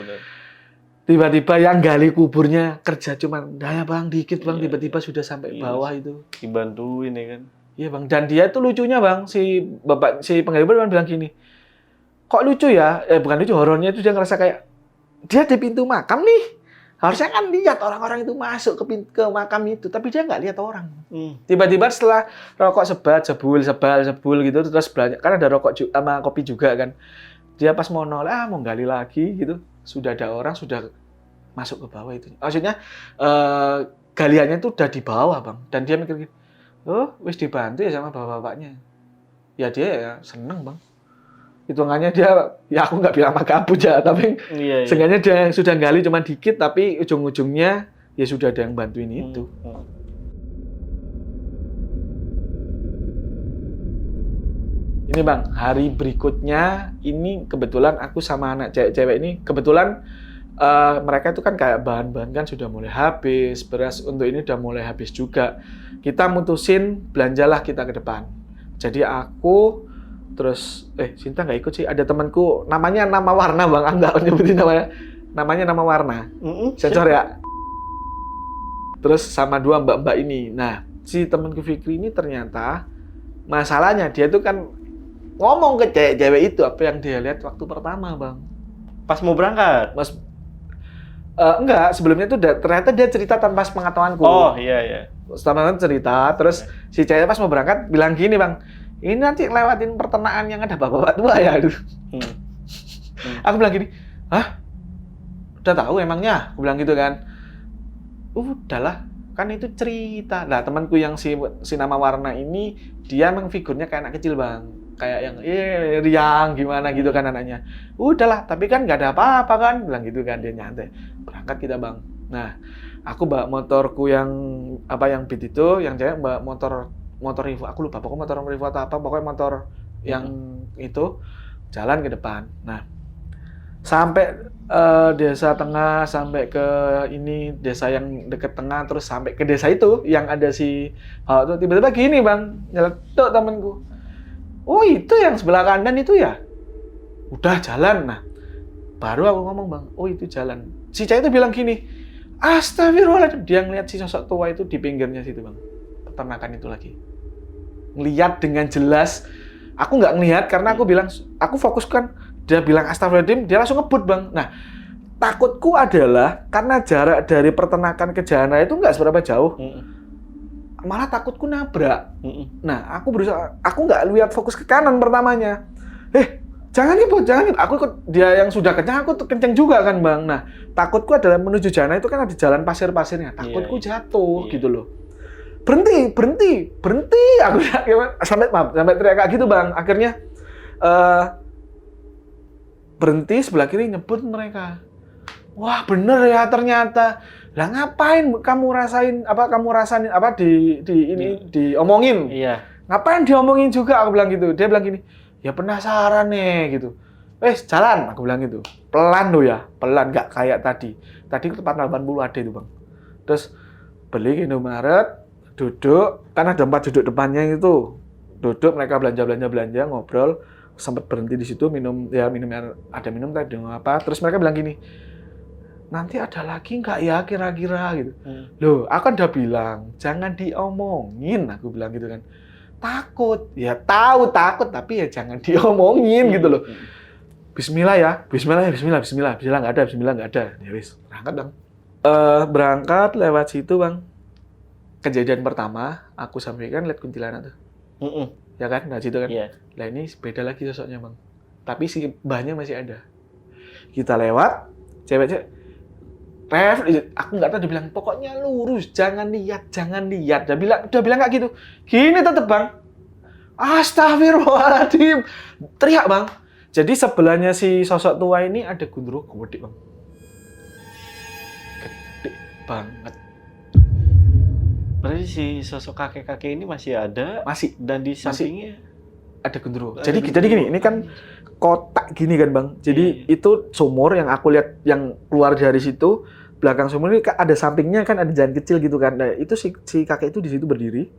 Speaker 1: tiba-tiba yang gali kuburnya kerja cuman daya bang dikit bang, tiba-tiba sudah sampai bawah itu.
Speaker 2: Dibantuin ya kan? Iya
Speaker 1: bang, dan dia itu lucunya bang, si penggali kubur kan bilang gini, kok lucu ya? Bukan lucu, horornya itu dia ngerasa kayak dia di pintu makam nih. Harusnya kan lihat orang-orang itu masuk ke makam itu, tapi dia nggak lihat orang. Tiba-tiba setelah rokok sebul gitu, terus belanja, kan ada rokok sama kopi juga kan. Dia pas mau nolak, mau gali lagi gitu, sudah ada orang sudah masuk ke bawah itu. Maksudnya galiannya itu udah di bawah bang, dan dia mikir gitu, wis dibantu ya sama bapak-bapaknya. Ya dia ya seneng bang. Hitungannya dia, ya aku nggak bilang makabut ya, tapi seenggaknya dia sudah gali cuma dikit, tapi ujung-ujungnya ya sudah ada yang bantuin itu. Ini bang, hari berikutnya ini kebetulan aku sama anak cewek-cewek ini kebetulan mereka itu kan kayak bahan-bahan kan sudah mulai habis, beras untuk ini udah mulai habis juga. Kita mutusin belanjalah kita ke depan. Jadi aku terus Sinta nggak ikut sih, ada temanku namanya nama warna bang, enggak nyebutin namanya nama warna, sensor ya. Terus sama 2 mbak-mbak ini. Nah, si temanku Fikri ini ternyata masalahnya dia tuh kan ngomong ke cewek itu apa yang dia lihat waktu pertama bang.
Speaker 2: Pas mau berangkat?
Speaker 1: Enggak, sebelumnya tuh ternyata dia cerita tanpa pengetahuanku.
Speaker 2: Oh iya.
Speaker 1: Setelah cerita, terus si cewek pas mau berangkat bilang gini bang, ini nanti lewatin peternakan yang ada bapak-bapak tua ya. Aku bilang gini, hah? Udah tahu emangnya? Aku bilang gitu kan. Udahlah, kan itu cerita. Nah temanku yang si nama warna ini, dia emang figurnya kayak anak kecil bang, kayak yang riang gimana gitu kan anaknya. Udahlah, tapi kan nggak ada apa-apa kan, bilang gitu kan dia nyantai. Berangkat kita bang. Nah, aku bawa motorku yang Beat itu, yang cewek bawa motor Rivo. Aku lupa pokoknya motor Rivo atau apa, pokoknya motor yang itu jalan ke depan. Nah, sampai desa tengah, sampai ke ini desa yang deket tengah, terus sampai ke desa itu yang ada si itu tiba-tiba gini bang, nyeletuk temenku. Oh itu yang sebelah kanan itu ya? Udah jalan. Nah baru aku ngomong bang, oh itu jalan. Si cewek itu bilang gini, astagfirullahaladzim, dia ngeliat si sosok tua itu di pinggirnya situ bang, peternakan itu lagi. Ngeliat dengan jelas. Aku nggak ngelihat karena aku bilang, aku fokus kan. Dia bilang astagfirullahaladzim, dia langsung ngebut bang. Nah, takutku adalah karena jarak dari peternakan ke jana itu nggak seberapa jauh. Malah takutku nabrak. Nah, aku nggak lihat fokus ke kanan pertamanya. Jangan ngebut. Aku ikut dia yang sudah kencang, aku kencang juga kan bang. Nah, takutku adalah menuju jana itu kan ada jalan pasir-pasirnya. Takutku jatuh gitu loh. Berhenti. Aku sampai teriak kayak gitu bang. Akhirnya berhenti sebelah kiri, nyebut mereka. Wah bener ya ternyata. Lah ngapain kamu rasain diomongin?
Speaker 2: Iya.
Speaker 1: Ngapain diomongin juga? Aku bilang gitu. Dia bilang gini, ya penasaran nih gitu. Jalan, aku bilang gitu. Pelan loh ya, pelan, nggak kayak tadi. Tadi ke tempat 80 ada itu bang. Terus beli Indomaret, duduk, kan ada 4 duduk depannya itu. Duduk, mereka belanja, ngobrol. Sempat berhenti di situ minum air, ada minum tadi apa, terus mereka bilang gini, nanti ada lagi nggak ya kira-kira gitu. Loh, aku kan udah bilang jangan diomongin, aku bilang gitu kan. Takut, ya tahu takut tapi ya jangan diomongin gitu loh. Bismillah nggak ada. Ya wis, berangkat dong. Berangkat lewat situ bang. Kejadian pertama aku sampaikan lihat kuntilanak tuh. Ya kan, nah situ kan. Lah ini beda lagi sosoknya bang. Tapi si mbahnya masih ada. Kita lewat, cewek aku nggak tahu, dia bilang pokoknya lurus, jangan lihat. Dia bilang nggak gitu. Gini tetep bang. Astagfirullahaladzim, teriak bang. Jadi sebelahnya si sosok tua ini ada gundurwo gede bang. Gede banget.
Speaker 2: Berarti si sosok kakek-kakek ini masih ada?
Speaker 1: Masih.
Speaker 2: Dan di sampingnya
Speaker 1: ada gundurwo. Jadi gini, ini kan kotak gini kan bang. Jadi itu sumur yang aku lihat yang keluar dari situ. Belakang sumur ini ada sampingnya kan ada jalan kecil gitu kan. Nah itu si kakek itu di situ berdiri.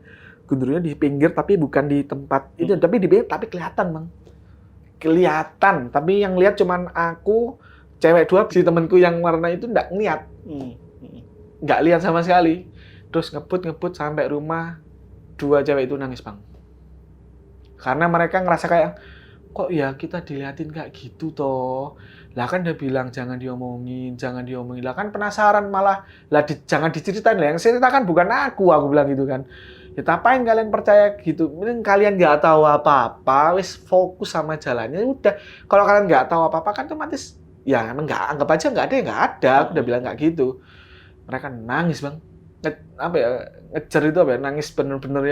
Speaker 1: Gundurwonya di pinggir tapi bukan di tempat itu. Tapi kelihatan bang. Kelihatan. Tapi yang lihat cuman aku, cewek 2, si temanku yang warna itu nggak ngeliat. Nggak lihat sama sekali. Terus ngebut sampai rumah, 2 cewek itu nangis bang. Karena mereka ngerasa kayak, kok ya kita diliatin kayak gitu toh. Lah kan dia bilang jangan diomongin. Lah kan penasaran malah, jangan diceritain lah. Yang ceritakan bukan aku bilang gitu kan. Ya tapain kalian percaya gitu. Mending kalian nggak tahu apa-apa, wis fokus sama jalannya. Udah, kalau kalian nggak tahu apa-apa kan otomatis, ya emang nggak, anggap aja nggak ada ya nggak ada. Aku udah bilang nggak gitu. Mereka nangis bang. Ngejar itu nangis bener-bener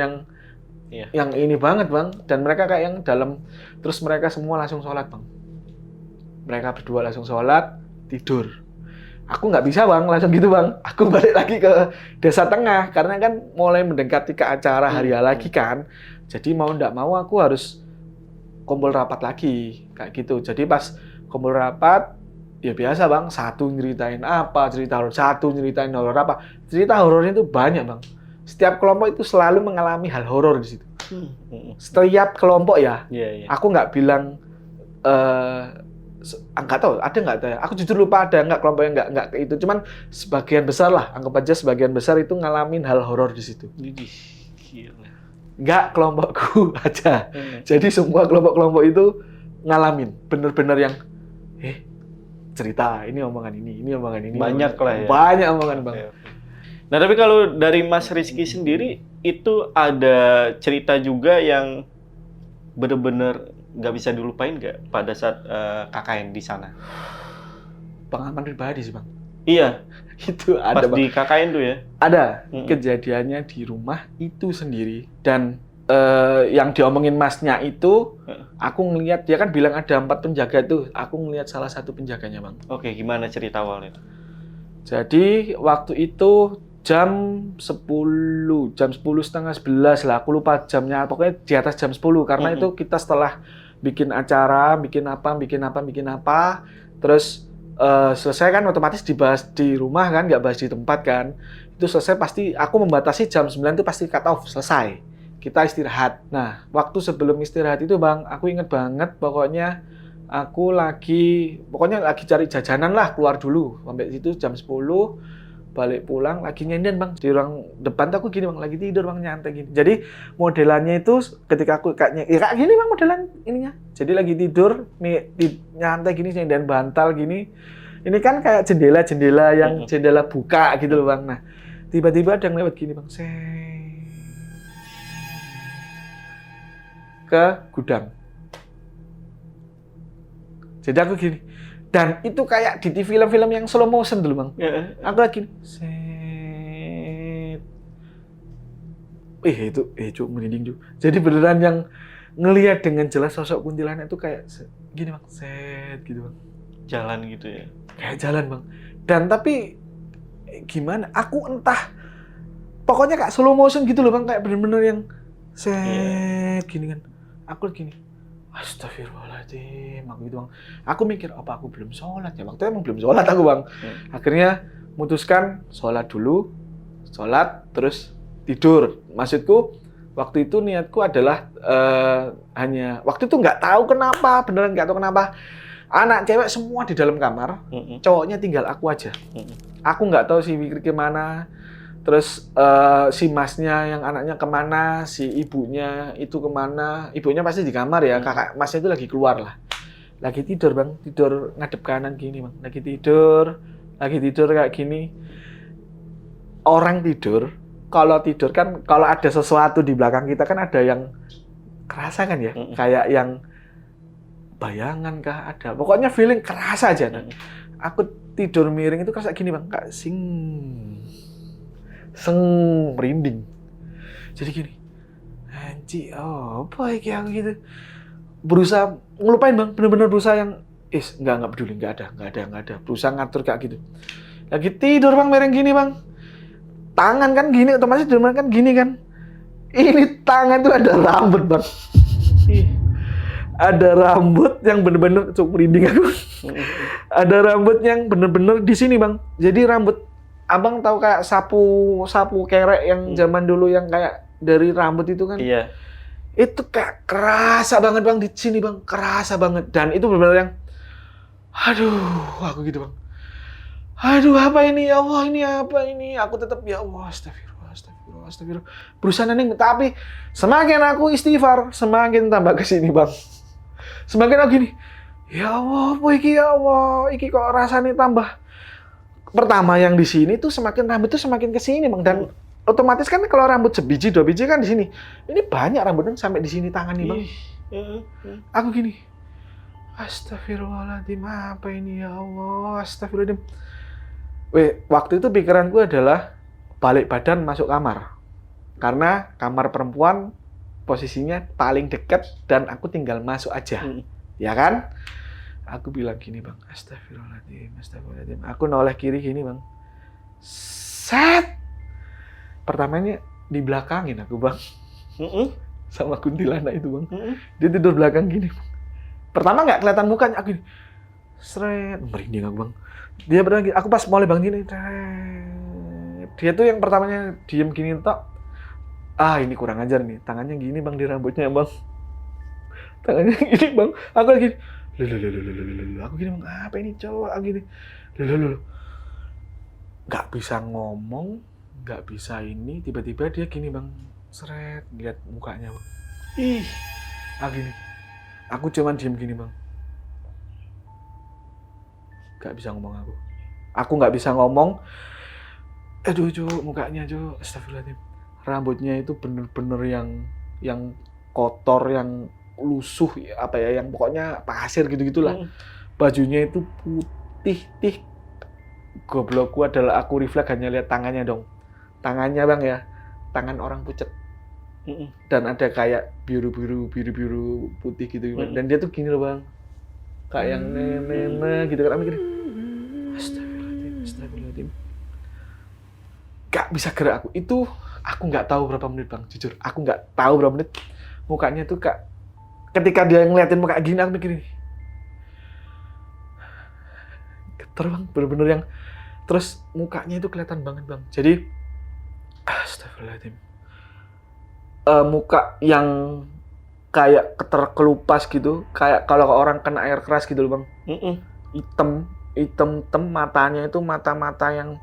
Speaker 1: yang ini banget bang. Dan mereka kayak yang dalam, terus mereka semua langsung sholat bang. Mereka berdua langsung sholat, tidur. Aku nggak bisa bang, langsung gitu bang. Aku balik lagi ke desa tengah karena kan mulai mendekati ke acara hari lagi kan. Jadi mau nggak mau aku harus kumpul rapat lagi kayak gitu. Jadi pas kumpul rapat, ya biasa bang, satu nyeritain apa, cerita horor apa. Cerita horornya itu banyak bang. Setiap kelompok itu selalu mengalami hal horor di situ. Setiap kelompok ya.
Speaker 2: Iya.
Speaker 1: Aku nggak bilang nggak tahu ada nggak ada. Aku jujur lupa ada nggak kelompok yang nggak itu. Cuman sebagian besar lah, anggap aja sebagian besar itu ngalamin hal horor di situ.
Speaker 2: Widih, gila.
Speaker 1: Nggak kelompokku aja. Jadi semua kelompok-kelompok itu ngalamin. Bener-bener yang cerita ini omongan ini omongan ini.
Speaker 2: Banyak lah ya.
Speaker 1: Banyak omongan bang.
Speaker 2: Oke. Nah tapi kalau dari Mas Rizky sendiri itu ada cerita juga yang bener-bener nggak bisa dilupain nggak pada saat KKN di sana?
Speaker 1: Pengalaman pribadi sih bang.
Speaker 2: Iya.
Speaker 1: Itu ada
Speaker 2: Pas
Speaker 1: bang.
Speaker 2: di KKN tuh ya?
Speaker 1: Ada. Kejadiannya di rumah itu sendiri. Dan yang diomongin masnya itu, aku ngelihat dia kan bilang ada 4 penjaga tuh. Aku ngelihat salah satu penjaganya bang.
Speaker 2: Oke, gimana cerita awalnya?
Speaker 1: Jadi waktu itu jam 10:30 lah. Aku lupa jamnya. Pokoknya di atas jam 10 karena itu kita setelah bikin acara, bikin apa. Terus selesai kan otomatis dibahas di rumah kan, nggak bahas di tempat kan. Itu selesai pasti aku membatasi jam 9 itu pasti cut off, selesai. Kita istirahat. Nah, waktu sebelum istirahat itu bang, aku inget banget pokoknya lagi cari jajanan lah, keluar dulu. Sampai situ jam 10, balik pulang, lagi nyenden bang. Di ruang depan tuh aku gini bang, lagi tidur bang, nyantai gini. Jadi modelannya itu ketika aku kayak gini bang modelan ininya. Jadi lagi tidur, nyantai gini, nyenden bantal gini. Ini kan kayak jendela-jendela yang jendela buka gitu loh bang. Nah, tiba-tiba ada yang lewat gini bang, ke gudang. Jadi aku gini. Dan itu kayak di film-film yang slow motion dulu bang. Aku lagi set. Itu merinding juga. Jadi beneran yang ngelihat dengan jelas sosok kuntilanak itu kayak gini bang, set gitu bang.
Speaker 2: Jalan gitu ya?
Speaker 1: Kayak jalan bang. Dan tapi gimana? Aku entah. Pokoknya kayak slow motion gitu loh bang, kayak bener-bener yang set gini kan. Aku gini. Astagfirullahaladzim, aku gitu bang. Aku mikir, apa aku belum sholat ya? Waktu itu emang belum sholat aku bang. Akhirnya memutuskan sholat dulu, terus tidur. Maksudku, waktu itu niatku adalah hanya, waktu itu nggak tahu kenapa, beneran nggak tahu kenapa. Anak cewek semua di dalam kamar, cowoknya tinggal aku aja. Aku nggak tahu si Fikri kemana. Terus si masnya yang anaknya kemana, si ibunya itu kemana. Ibunya pasti di kamar ya, kakak masnya itu lagi keluar lah. Lagi tidur bang, tidur ngadep kanan gini bang. Lagi tidur kayak gini. Orang tidur, kalau tidur kan, kalau ada sesuatu di belakang kita kan ada yang kerasa kan ya. Kayak yang bayangan kah ada. Pokoknya feeling kerasa aja. Nah, aku tidur miring itu kerasa gini bang, kayak merinding. Jadi gini, anjir, apa ya aku gitu. Berusaha ngelupain bang, bener-bener berusaha yang, nggak peduli, nggak ada. Berusaha ngatur kayak gitu. Lagi tidur bang, miring gini bang. Tangan kan gini, otomatis tidur kan gini kan. Ini tangan tuh ada rambut bang. Ada rambut yang bener-bener, cukup merinding aku. Ada rambut yang bener-bener di sini bang. Jadi rambut, abang tahu kayak sapu kerek yang zaman dulu yang kayak dari rambut itu kan? Iya. Itu kayak kerasa banget bang di sini bang, kerasa banget. Dan itu benar-benar yang, aduh, aku gitu bang. Aduh, apa ini ya Allah, ini apa ini? Aku tetap ya Allah, astagfirullah. Berusaha neneng, tapi semakin aku istighfar, semakin tambah ke sini bang. Semakin aku gini, ya Allah, apa iki ya Allah, iki kok rasanya tambah. Pertama yang di sini tuh semakin rambut tuh semakin ke sini bang, dan otomatis kan kalau rambut sebiji 2 biji kan di sini. Ini banyak rambutnya sampai di sini tangan nih bang. Aku gini, astagfirullahaladzim, apa ini ya Allah, astagfirullahaladzim. Waktu itu pikiranku adalah balik badan masuk kamar, karena kamar perempuan posisinya paling dekat dan aku tinggal masuk aja, ya kan? Aku bilang gini bang, astagfirullahaladzim. Aku noleh kiri gini bang. Set. Pertamanya di belakangin aku bang. Sama kuntilanak itu bang. Dia tidur belakang gini bang. Pertama nggak kelihatan mukanya, aku gini. Seret. Merinding aku bang. Dia beneran gini. Aku pas mulai bang gini. Dia tuh yang pertamanya diem gini tok. ini kurang ajar nih, tangannya gini bang di rambutnya bang, tangannya gini bang, aku lagi, aku gini bang, apa ini cowok, aku gini, nggak bisa ngomong, nggak bisa ini, tiba-tiba dia gini bang, seret, lihat mukanya bang, gini, aku cuman diem gini bang, nggak bisa ngomong aku nggak bisa ngomong, aduh Cuk, mukanya Cuk, astagfirullahaladzim, rambutnya itu bener-bener yang kotor, yang lusuh, apa ya, yang pokoknya pasir gitu-gitulah, bajunya itu putih, goblokku adalah aku refleks hanya lihat tangannya dong. Tangannya bang ya, tangan orang pucet. Dan ada kayak biru-biru putih gitu. Dan dia tuh gini loh bang. Kayak yang nenek gitu kan. Aku gini, astagfirullahaladzim. Gak bisa gerak aku. Itu aku gak tahu berapa menit bang, jujur. Aku gak tahu berapa menit. Mukanya tuh ketika dia ngeliatin muka gini, aku mikir, getar bang, bener-bener yang, terus mukanya itu kelihatan banget bang. Jadi, astagfirullahaladzim, muka yang kayak terkelupas gitu, kayak kalau orang kena air keras gitu loh bang. Hitam, matanya itu mata-mata yang,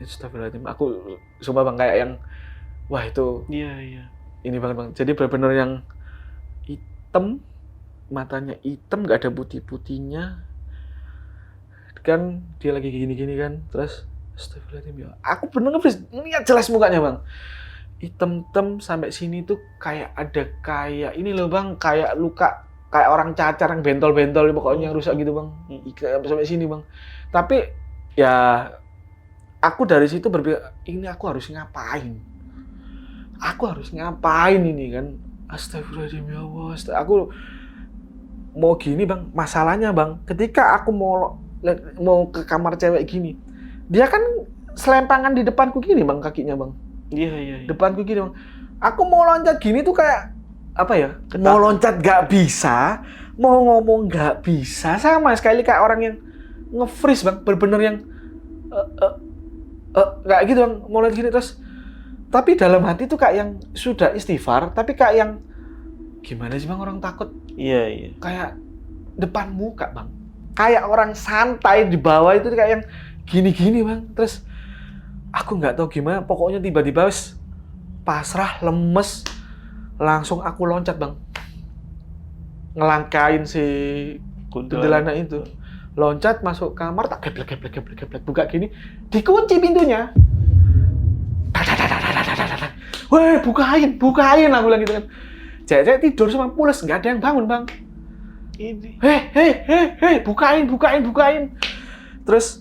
Speaker 1: astagfirullahaladzim, aku sumpah bang kayak yang, wah itu,
Speaker 2: Iya.
Speaker 1: ini banget bang. Jadi benar-benar yang hitam, matanya hitam, nggak ada putih-putihnya. Kan dia lagi gini-gini kan, terus astagfirullahaladzim ya. Aku bener ngeliat jelas mukanya bang. Hitam sampai sini tuh kayak ada kayak ini loh bang, kayak luka, kayak orang cacar yang bentol-bentol pokoknya yang rusak gitu bang. Sampai sini bang. Tapi ya aku dari situ berpikir, ini aku harus ngapain? Aku harus ngapain ini kan? Astagfirullahaladzim ya Allah. Aku mau gini bang, masalahnya bang, ketika aku mau ke kamar cewek gini, dia kan selempangan di depanku gini bang, kakinya bang.
Speaker 2: Iya.
Speaker 1: Depanku gini bang. Aku mau loncat gini tuh kayak apa ya? Mau loncat gak bisa, mau ngomong gak bisa, sama sekali kayak orang yang nge-freeze bang, bener-bener yang kayak gitu bang, mau loncat gini terus. Tapi dalam hati tuh kayak yang sudah istighfar, tapi kayak yang gimana sih bang, orang takut.
Speaker 2: Iya.
Speaker 1: Kayak depan muka bang, kayak orang santai di bawah itu kayak yang gini-gini bang. Terus aku nggak tahu gimana, pokoknya tiba-tiba pasrah, lemes, langsung aku loncat bang, ngelangkain si kuntilanak itu, loncat masuk kamar, tak geblek, buka gini, dikunci pintunya. Weh, bukain, aku bilang gitu kan. Cewek tidur sama pules, nggak ada yang bangun bang. Ini, hei, bukain. Terus,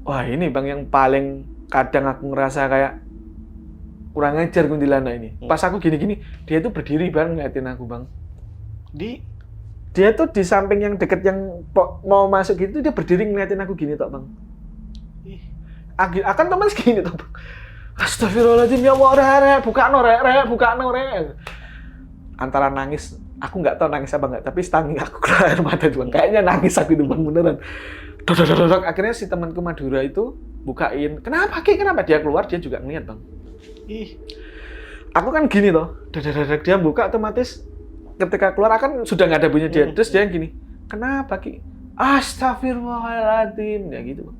Speaker 1: wah ini bang yang paling kadang aku ngerasa kayak kurang ajar kuntilanak ini. Pas aku gini-gini, dia tuh berdiri bang ngeliatin aku bang. Dia tuh di samping yang deket yang mau masuk gitu, dia berdiri ngeliatin aku gini tok bang. Akan teman segini tok bang. Astagfirullahaladzim ya Allah, buka no re. Antara nangis, aku nggak tahu nangis apa nggak, tapi setanging aku keluar air mata bang. Kayaknya nangis aku itu bang beneran. Dodok. Akhirnya si temanku Madura itu bukain. Kenapa dia keluar, dia juga ngeliat bang. Aku kan gini toh, dia buka otomatis ketika keluar akan sudah nggak ada bunyi dia. Terus dia yang gini, kenapa Ki? Astagfirullahaladzim, ya gitu bang.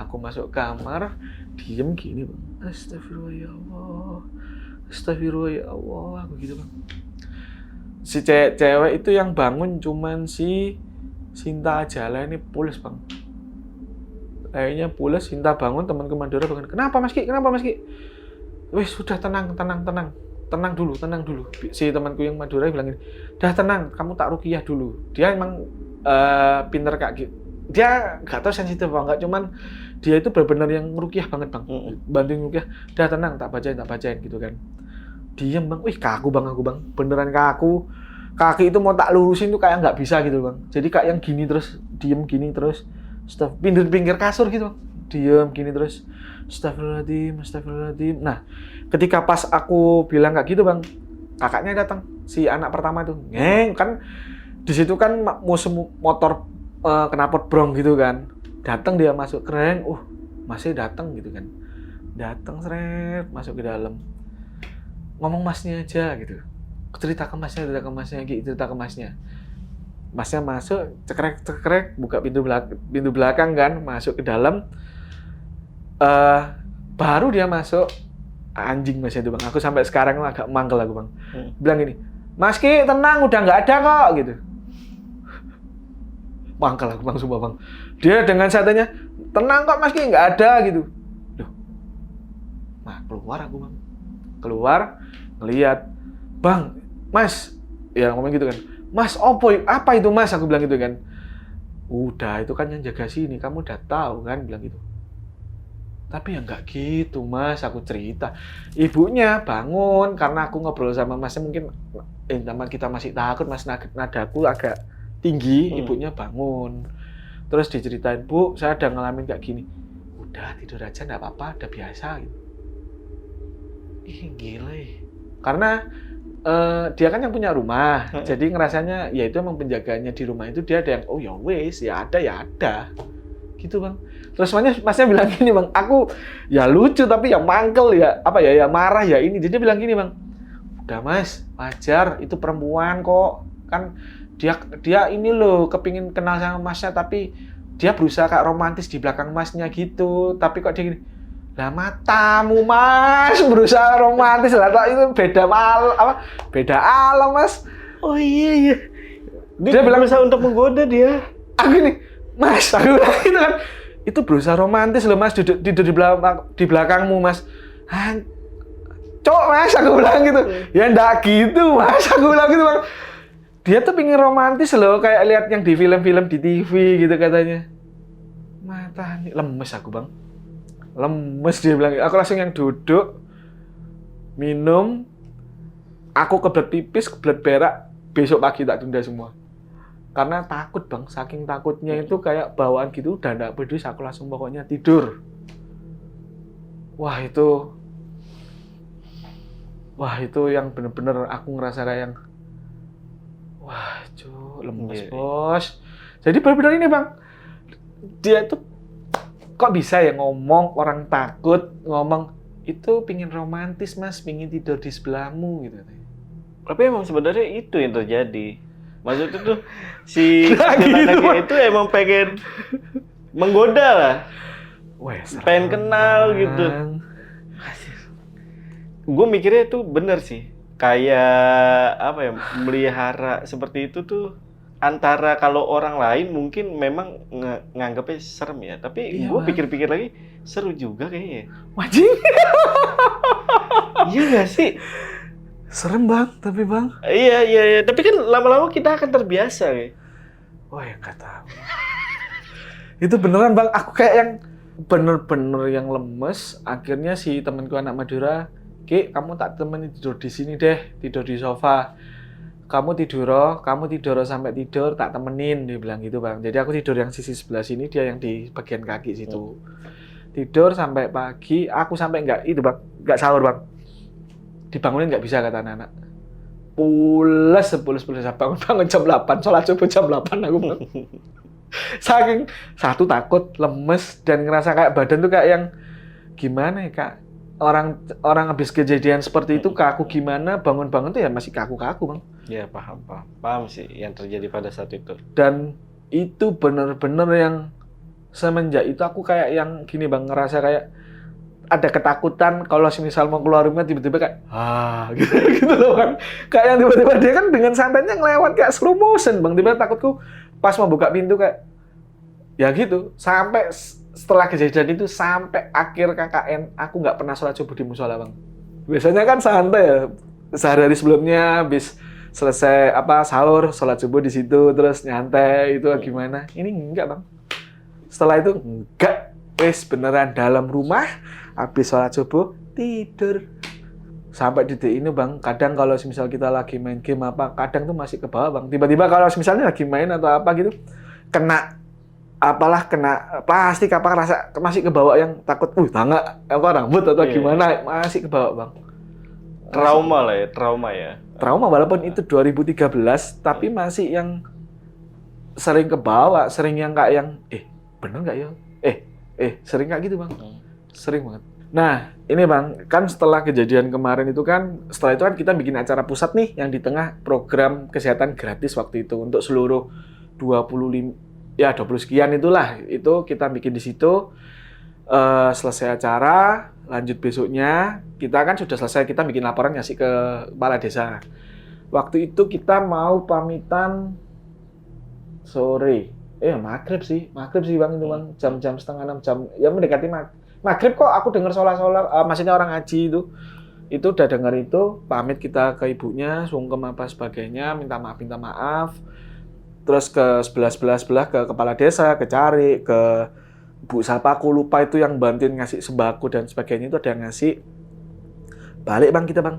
Speaker 1: Aku masuk kamar, diem gini bang. Astagfirullah ya Allah, aku gitu bang. Si cewek itu yang bangun cuman si Sinta aja lah, ini pules bang. Kayaknya pules, Sinta bangun, temanku Madura bangun. Kenapa Mas Ki? Wih sudah tenang dulu. Si temanku yang Madura bilang gini, dah tenang, kamu tak ruqyah dulu. Dia emang pinter kak gitu. Dia nggak tahu sensitif apa enggak, cuman dia itu benar-benar yang ruqyah banget bang, bantuin ruqyah. Dah tenang, tak bacain gitu kan. Diem bang, wih kaku bang, beneran kaku. Kaki itu mau tak lurusin tuh kayak nggak bisa gitu bang. Jadi kayak yang gini terus, diem gini terus, pinggir kasur gitu bang, diem gini terus. Astagfirullahaladzim. Nah, ketika pas aku bilang kayak gitu bang, kakaknya datang, si anak pertama tuh, kan di situ kan musim motor knalpot brong gitu kan, datang dia masuk keren, masih datang gitu kan, seret masuk ke dalam. ngomong masnya aja gitu. Cerita ke masnya, cerita ke masnya. Masnya masuk, cekrek, buka pintu belakang kan, masuk ke dalam. Baru dia masuk, anjing Mas itu Bang. Aku sampai sekarang agak mangkel aku Bang. Bilang gini, Mas Ki tenang, udah nggak ada kok gitu. Mangkel aku Bang, sumpah Bang. Dia dengan santainya, tenang kok Mas Ki, nggak ada gitu. Loh, nah keluar aku Bang. Keluar, ngeliat, Bang, Mas, ya ngomong gitu kan. Mas, apa itu Mas? Aku bilang gitu kan. Udah, itu kan yang jaga sini, kamu udah tahu kan, bilang gitu. Tapi ya nggak gitu Mas, aku cerita. Ibunya bangun, karena aku ngobrol sama Masnya mungkin, teman kita masih takut, Mas, nadaku agak tinggi, ibunya bangun. Terus diceritain, Bu, saya udah ngalamin kayak gini. Udah, tidur aja nggak apa-apa, udah biasa gitu. Ih, gila ya. Karena dia kan yang punya rumah, jadi ngerasanya ya itu emang penjaganya di rumah itu dia ada yang oh ya wes ya ada gitu Bang. Terus masnya bilang gini Bang, aku ya lucu tapi ya mangkel ya apa ya marah ya ini. Jadi dia bilang gini Bang, udah Mas wajar itu perempuan kok kan dia ini loh kepingin kenal sama Masnya tapi dia berusaha kayak romantis di belakang Masnya gitu tapi kok dia gini. Lah matamu Mas berusaha romantis lah itu beda alam Mas. Oh iya. Dia bilang berusaha untuk menggoda dia. Aku nih Mas, aku bilang itu kan itu berusaha romantis loh Mas tidur di belakangmu Mas. Cok Mas aku bilang gitu. Ya enggak gitu Mas aku bilang gitu Bang. Dia tuh pingin romantis loh kayak lihat yang di film-film di TV gitu katanya. Mata nih lemes aku Bang. Lemes dia bilang, aku langsung yang duduk minum, aku kebelet pipis, kebelet berak, besok pagi tak tunda semua. Karena takut Bang, saking takutnya itu kayak bawaan gitu, udah gak peduli, aku langsung pokoknya tidur. Wah itu yang bener-bener aku ngerasa kayak yang, wah lemes bos. Jadi bener-bener ini Bang, dia itu kok bisa ya ngomong orang takut ngomong itu pingin romantis Mas, pingin tidur di sebelahmu gitu.
Speaker 2: Tapi emang sebenarnya itu yang terjadi. Maksudnya tuh si anaknya itu emang pengen menggoda lah. Pengen kenal gitu. Gue mikirnya itu bener sih. Kayak apa ya, melihara seperti itu tuh antara kalau orang lain mungkin memang nganggapnya serem ya, tapi gue pikir-pikir lagi seru juga kayaknya. Wajib. Iya nggak sih?
Speaker 1: Serem Bang, tapi Bang.
Speaker 2: Iya, tapi kan lama-lama kita akan terbiasa ya.
Speaker 1: Wah ya nggak tahu. Itu beneran Bang, aku kayak yang bener-bener yang lemes. Akhirnya si temanku anak Madura, Ki, kamu tak temenin tidur di sini deh, tidur di sofa. Kamu tidur sampai tidur tak temenin, dia bilang gitu Bang. Jadi aku tidur yang sisi sebelah sini, dia yang di bagian kaki situ. Tidur sampai pagi, aku sampai nggak sahur Bang. Dibangunin nggak bisa kata anak-anak. Pules bangun jam 8, sholat subuh jam 8 aku Bang. Saking satu takut, lemes dan ngerasa kayak badan tuh kayak yang gimana ya Kak? Orang habis kejadian seperti itu kaku gimana, bangun-bangun tuh ya masih kaku-kaku Bang.
Speaker 2: Ya paham sih yang terjadi pada saat itu.
Speaker 1: Dan itu bener-bener yang semenjak itu aku kayak yang gini Bang, ngerasa kayak ada ketakutan kalau misal mau keluar rumah tiba-tiba kayak gitu loh Bang. Kayak yang tiba-tiba dia kan dengan santainya ngelewat kayak slow motion Bang. Tiba-tiba takutku pas mau buka pintu kayak ya gitu. Sampai setelah kejadian itu sampai akhir KKN aku nggak pernah sholat subuh di musola Bang. Biasanya kan santai ya, sehari-hari sebelumnya habis selesai sahur sholat subuh di situ terus nyantai itu gimana. Ini enggak Bang. Setelah itu enggak, beneran dalam rumah habis sholat subuh tidur. Sampai detik ini Bang, kadang kalau misal kita lagi main game kadang tuh masih ke bawah Bang. Tiba-tiba kalau misalnya lagi main atau apa gitu kena plastik rasa masih kebawa yang takut tangga rambut atau gimana masih kebawa Bang.
Speaker 2: Trauma ya.
Speaker 1: Trauma walaupun itu 2013 tapi masih yang sering kebawa, sering yang kayak yang bener nggak ya? Sering kayak gitu Bang. Sering banget. Nah, ini bang, kan setelah kejadian kemarin itu kan, setelah itu kan kita bikin acara pusat nih yang di tengah program kesehatan gratis waktu itu untuk seluruh 25 ya 20 sekian itulah, itu kita bikin di situ. Selesai acara, lanjut besoknya kita kan sudah selesai, kita bikin laporan ngasih ke kepala desa. Waktu itu kita mau pamitan sore, maghrib sih bang itu bang, jam-jam setengah 6 jam, ya mendekati maghrib kok aku dengar sholat-sholat, maksudnya orang ngaji itu udah dengar itu, pamit kita ke ibunya, sungkem apa sebagainya, minta maaf, terus ke sebelah ke kepala desa, ke Cari, ke Bu siapa aku lupa itu yang bantuin ngasih sembako dan sebagainya, itu ada yang ngasih. Balik bang kita bang,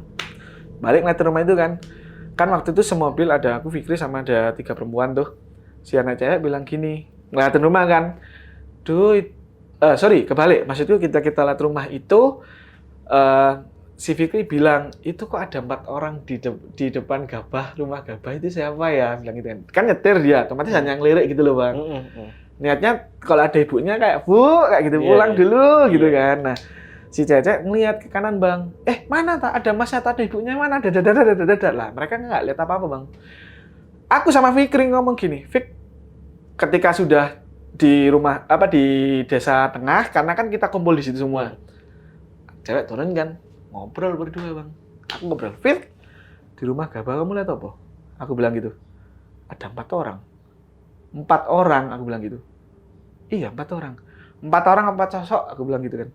Speaker 1: balik ngeliatin rumah itu kan waktu itu semobil ada aku, Fikri sama ada 3 perempuan tuh. Si anak cewek bilang gini, ngeliatin rumah kan, kebalik, maksudku kita lihat rumah itu, si Fikri bilang, itu kok ada 4 orang di depan rumah gabah itu siapa ya, bilang gitu kan nyetir dia, otomatis hanya ngelirik gitu loh bang. Niatnya kalau ada ibunya kayak kayak gitu, pulang dulu gitu kan. Nah si cewek ngelihat ke kanan bang, mana tak ada masnya, tak ada ibunya, mana ada lah, mereka nggak lihat apa-apa bang. Aku sama Fikri ngomong gini, Fik, ketika sudah di rumah di desa tengah, karena kan kita kumpul di situ semua, cewek turun kan, ngobrol berdua bang. Aku ngobrol, Fik, di rumah gabah kamu lihat apa? Aku bilang gitu, ada 4 orang. 4 orang, aku bilang gitu. Iya 4 orang. 4 orang 4 sosok, aku bilang gitu kan.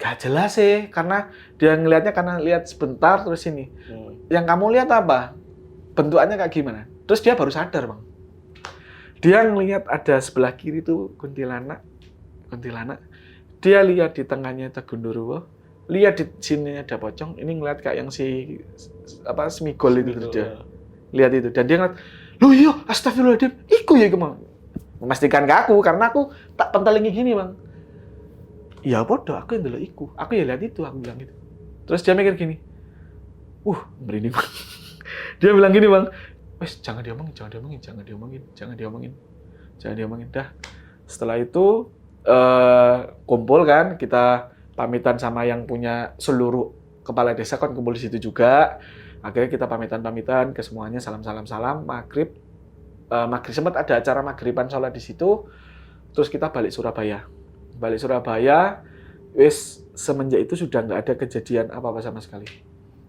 Speaker 1: Gak jelas sih, karena dia ngelihatnya karena lihat sebentar terus ini. Yang kamu lihat apa? Bentukannya kayak gimana? Terus dia baru sadar bang. Dia ngelihat ada sebelah kiri tuh kuntilanak. Dia lihat di tengahnya itu Gundurwo. Lihat di sini ada pocong. Ini ngelihat kayak yang Smigol itu dia. Lihat itu dan dia ngeliat, loh iya, astagfirullahaladzim, iku ya kemang. Memastikan ke aku, karena aku tak pentelingi gini bang. Ya bodoh, aku yang dulu iku. Aku ya lihat itu, aku bilang gitu. Terus dia mikir gini, merinding bang. Dia bilang gini bang, wes jangan diomongin. Dah. Setelah itu kumpul kan, kita pamitan sama yang punya seluruh kepala desa kan kumpul di situ juga. Akhirnya kita pamitan ke semuanya, salam, maghrib sempat ada acara maghriban sholat di situ, terus kita balik Surabaya, wis semenjak itu sudah nggak ada kejadian apa-apa sama sekali.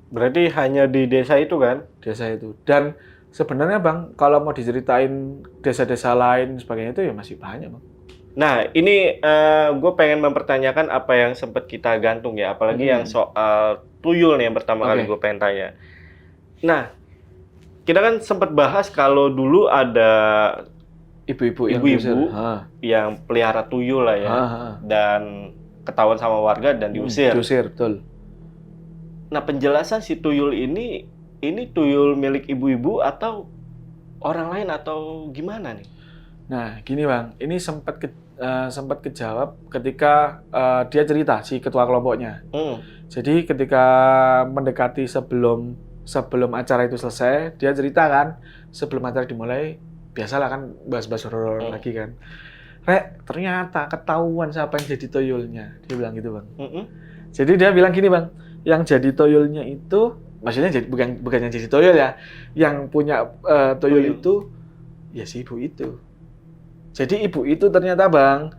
Speaker 2: Berarti hanya di desa itu kan?
Speaker 1: Desa itu, dan sebenarnya bang, kalau mau diceritain desa-desa lain sebagainya itu ya masih banyak bang.
Speaker 2: Nah ini gue pengen mempertanyakan apa yang sempat kita gantung ya, apalagi yang soal tuyul nih yang pertama kali gue pengen tanya. Nah, kita kan sempat bahas kalau dulu ada ibu-ibu yang pelihara tuyul lah ya, dan ketahuan sama warga dan diusir.
Speaker 1: Diusir, betul.
Speaker 2: Nah, penjelasan si tuyul ini tuyul milik ibu-ibu atau orang lain atau gimana nih?
Speaker 1: Nah, gini bang, ini sempat kejawab ketika dia cerita si ketua kelompoknya. Jadi ketika mendekati sebelum acara itu selesai, dia cerita kan, sebelum acara dimulai, biasalah kan bahas-bahas horor lagi kan. Rek, ternyata ketahuan siapa yang jadi tuyulnya. Dia bilang gitu bang. Jadi dia bilang gini bang, yang jadi tuyulnya itu, maksudnya bukan yang jadi tuyul ya, yang punya tuyul itu, ya si ibu itu. Jadi ibu itu ternyata bang,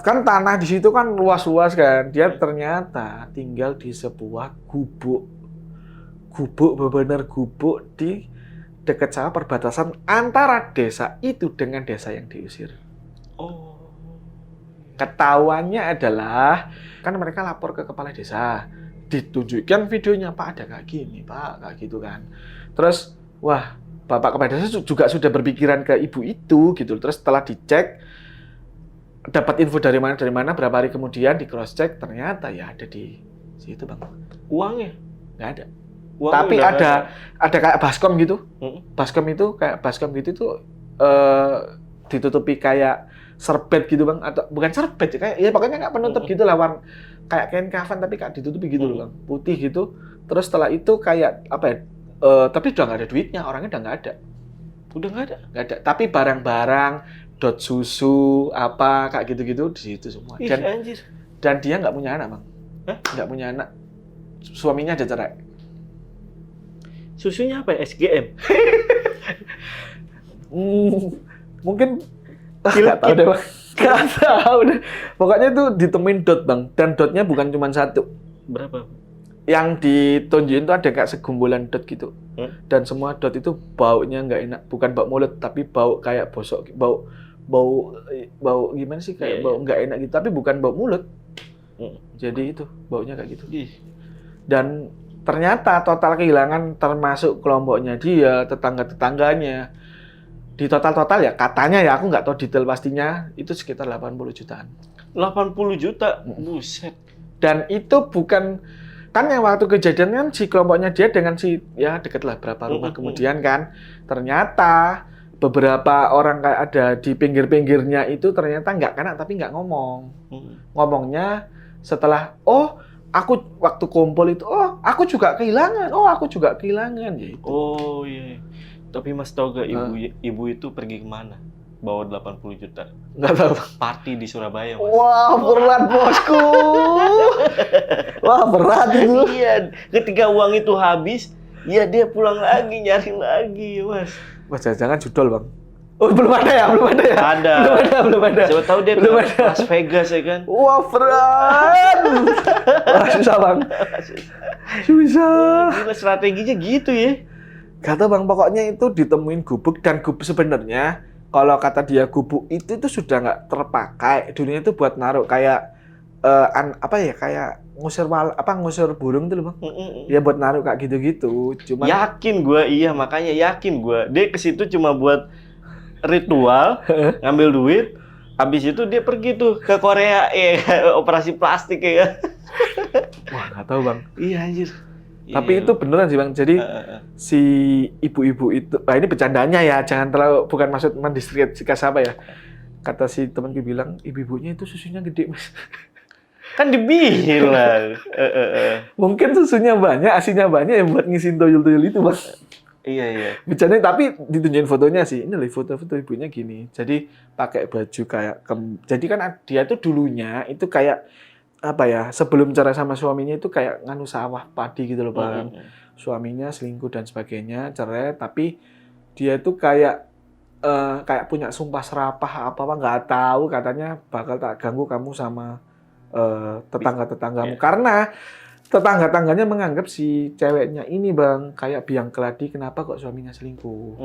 Speaker 1: kan tanah di situ kan luas-luas kan, dia ternyata tinggal di sebuah gubuk, benar-benar gubuk di dekat sama perbatasan antara desa itu dengan desa yang diusir. Ketahuannya adalah, kan mereka lapor ke kepala desa, ditunjukkan videonya, Pak ada kayak gini, Pak, kayak gitu kan. Terus, wah, Bapak kepala desa juga sudah berpikiran ke ibu itu gitu. Terus setelah dicek, dapat info dari mana, berapa hari kemudian di cross check, ternyata ya ada di situ bang.
Speaker 2: Uangnya
Speaker 1: nggak ada. Tapi ada kayak baskom gitu. Baskom itu tuh ditutupi kayak serbet gitu bang, atau bukan serbet kayak ya pokoknya nggak penutup gitu lah, kayak kain kafan tapi kayak ditutupi gitu loh bang, putih gitu. Terus setelah itu kayak apa ya? Tapi udah nggak ada duitnya, orangnya udah nggak ada. Tapi barang-barang, dot susu apa kayak gitu-gitu di situ semua. Dan dia nggak punya anak bang. Nggak punya anak. Suaminya ada cerai.
Speaker 2: Susunya apa ya? SGM?
Speaker 1: Mungkin nggak tahu deh bang. Nggak tahu deh. Pokoknya itu ditemuin dot bang. Dan dotnya bukan cuma satu.
Speaker 2: Berapa?
Speaker 1: Yang ditunjukin itu ada kayak segumpulan dot gitu. Dan semua dot itu baunya nggak enak. Bukan bau mulut, tapi bau kayak bosok. Bau gimana sih? Kayak bau nggak enak gitu. Tapi bukan bau mulut. Jadi itu baunya kayak gitu. Dan ternyata total kehilangan termasuk kelompoknya dia, tetangga-tetangganya. Di total ya katanya ya, aku nggak tahu detail pastinya, itu sekitar 80 jutaan.
Speaker 2: 80 juta? Buset.
Speaker 1: Dan itu bukan, kan yang waktu kejadian kan si kelompoknya dia dengan si, ya deket lah berapa rumah kemudian kan. Ternyata beberapa orang kayak ada di pinggir-pinggirnya itu ternyata nggak kena tapi nggak ngomong. Ngomongnya setelah, aku waktu kumpul itu, aku juga kehilangan, gitu.
Speaker 2: Oh iya. Tapi Mas tau gak ibu itu pergi kemana? Bawa 80 juta.
Speaker 1: Nggak tahu.
Speaker 2: Party di Surabaya, Mas.
Speaker 1: Wah, berat bosku. Wah, berat itu.
Speaker 2: Iya, ketika uang itu habis, ya dia pulang lagi, nyari lagi, Mas.
Speaker 1: Wah, jangan judol, Bang. Oh, belum ada ya?
Speaker 2: Ada.
Speaker 1: Belum ada.
Speaker 2: Siapa tahu dia belum ke Las Vegas ya kan?
Speaker 1: Wah, berat. Wah, susah, Bang. Susah.
Speaker 2: Gila, strateginya gitu ya.
Speaker 1: Gak tau Bang, pokoknya itu ditemuin gubuk, dan gubuk sebenarnya kalau kata dia gubuk itu sudah nggak terpakai. Dulunya itu buat naruh kayak kayak ngusir burung itu loh Bang. Ya buat naruh kayak gitu-gitu. Cuman
Speaker 2: yakin gue, iya makanya yakin gue. Dia ke situ cuma buat ritual, ngambil duit, habis itu dia pergi tuh ke Korea, operasi plastik ya.
Speaker 1: Wah, nggak tahu Bang.
Speaker 2: Iya anjir.
Speaker 1: Tapi itu beneran sih Bang. Jadi si ibu-ibu itu, ini bercandanya ya, jangan terlalu, bukan maksud mendiskreditkan apa ya. Kata si temanku bilang, ibu-ibunya itu susunya gede Mas.
Speaker 2: Kan dibilang.
Speaker 1: Mungkin susunya banyak, asinya banyak yang buat ngisiin tuyul-tuyul itu Bang.
Speaker 2: Iya.
Speaker 1: Bercanda, tapi ditunjukin fotonya sih. Ini loh foto-foto ibunya gini. Jadi pakai baju kayak jadi kan dia tuh dulunya itu kayak apa ya, sebelum cerai sama suaminya itu kayak nganu sawah padi gitu loh Bang. Suaminya selingkuh dan sebagainya, cerai, tapi dia itu kayak punya sumpah serapah apa nggak tahu, katanya bakal tak ganggu kamu sama tetangga-tetanggamu. Karena tetangga-tangganya menganggap si ceweknya ini Bang kayak biang keladi, kenapa kok suaminya selingkuh.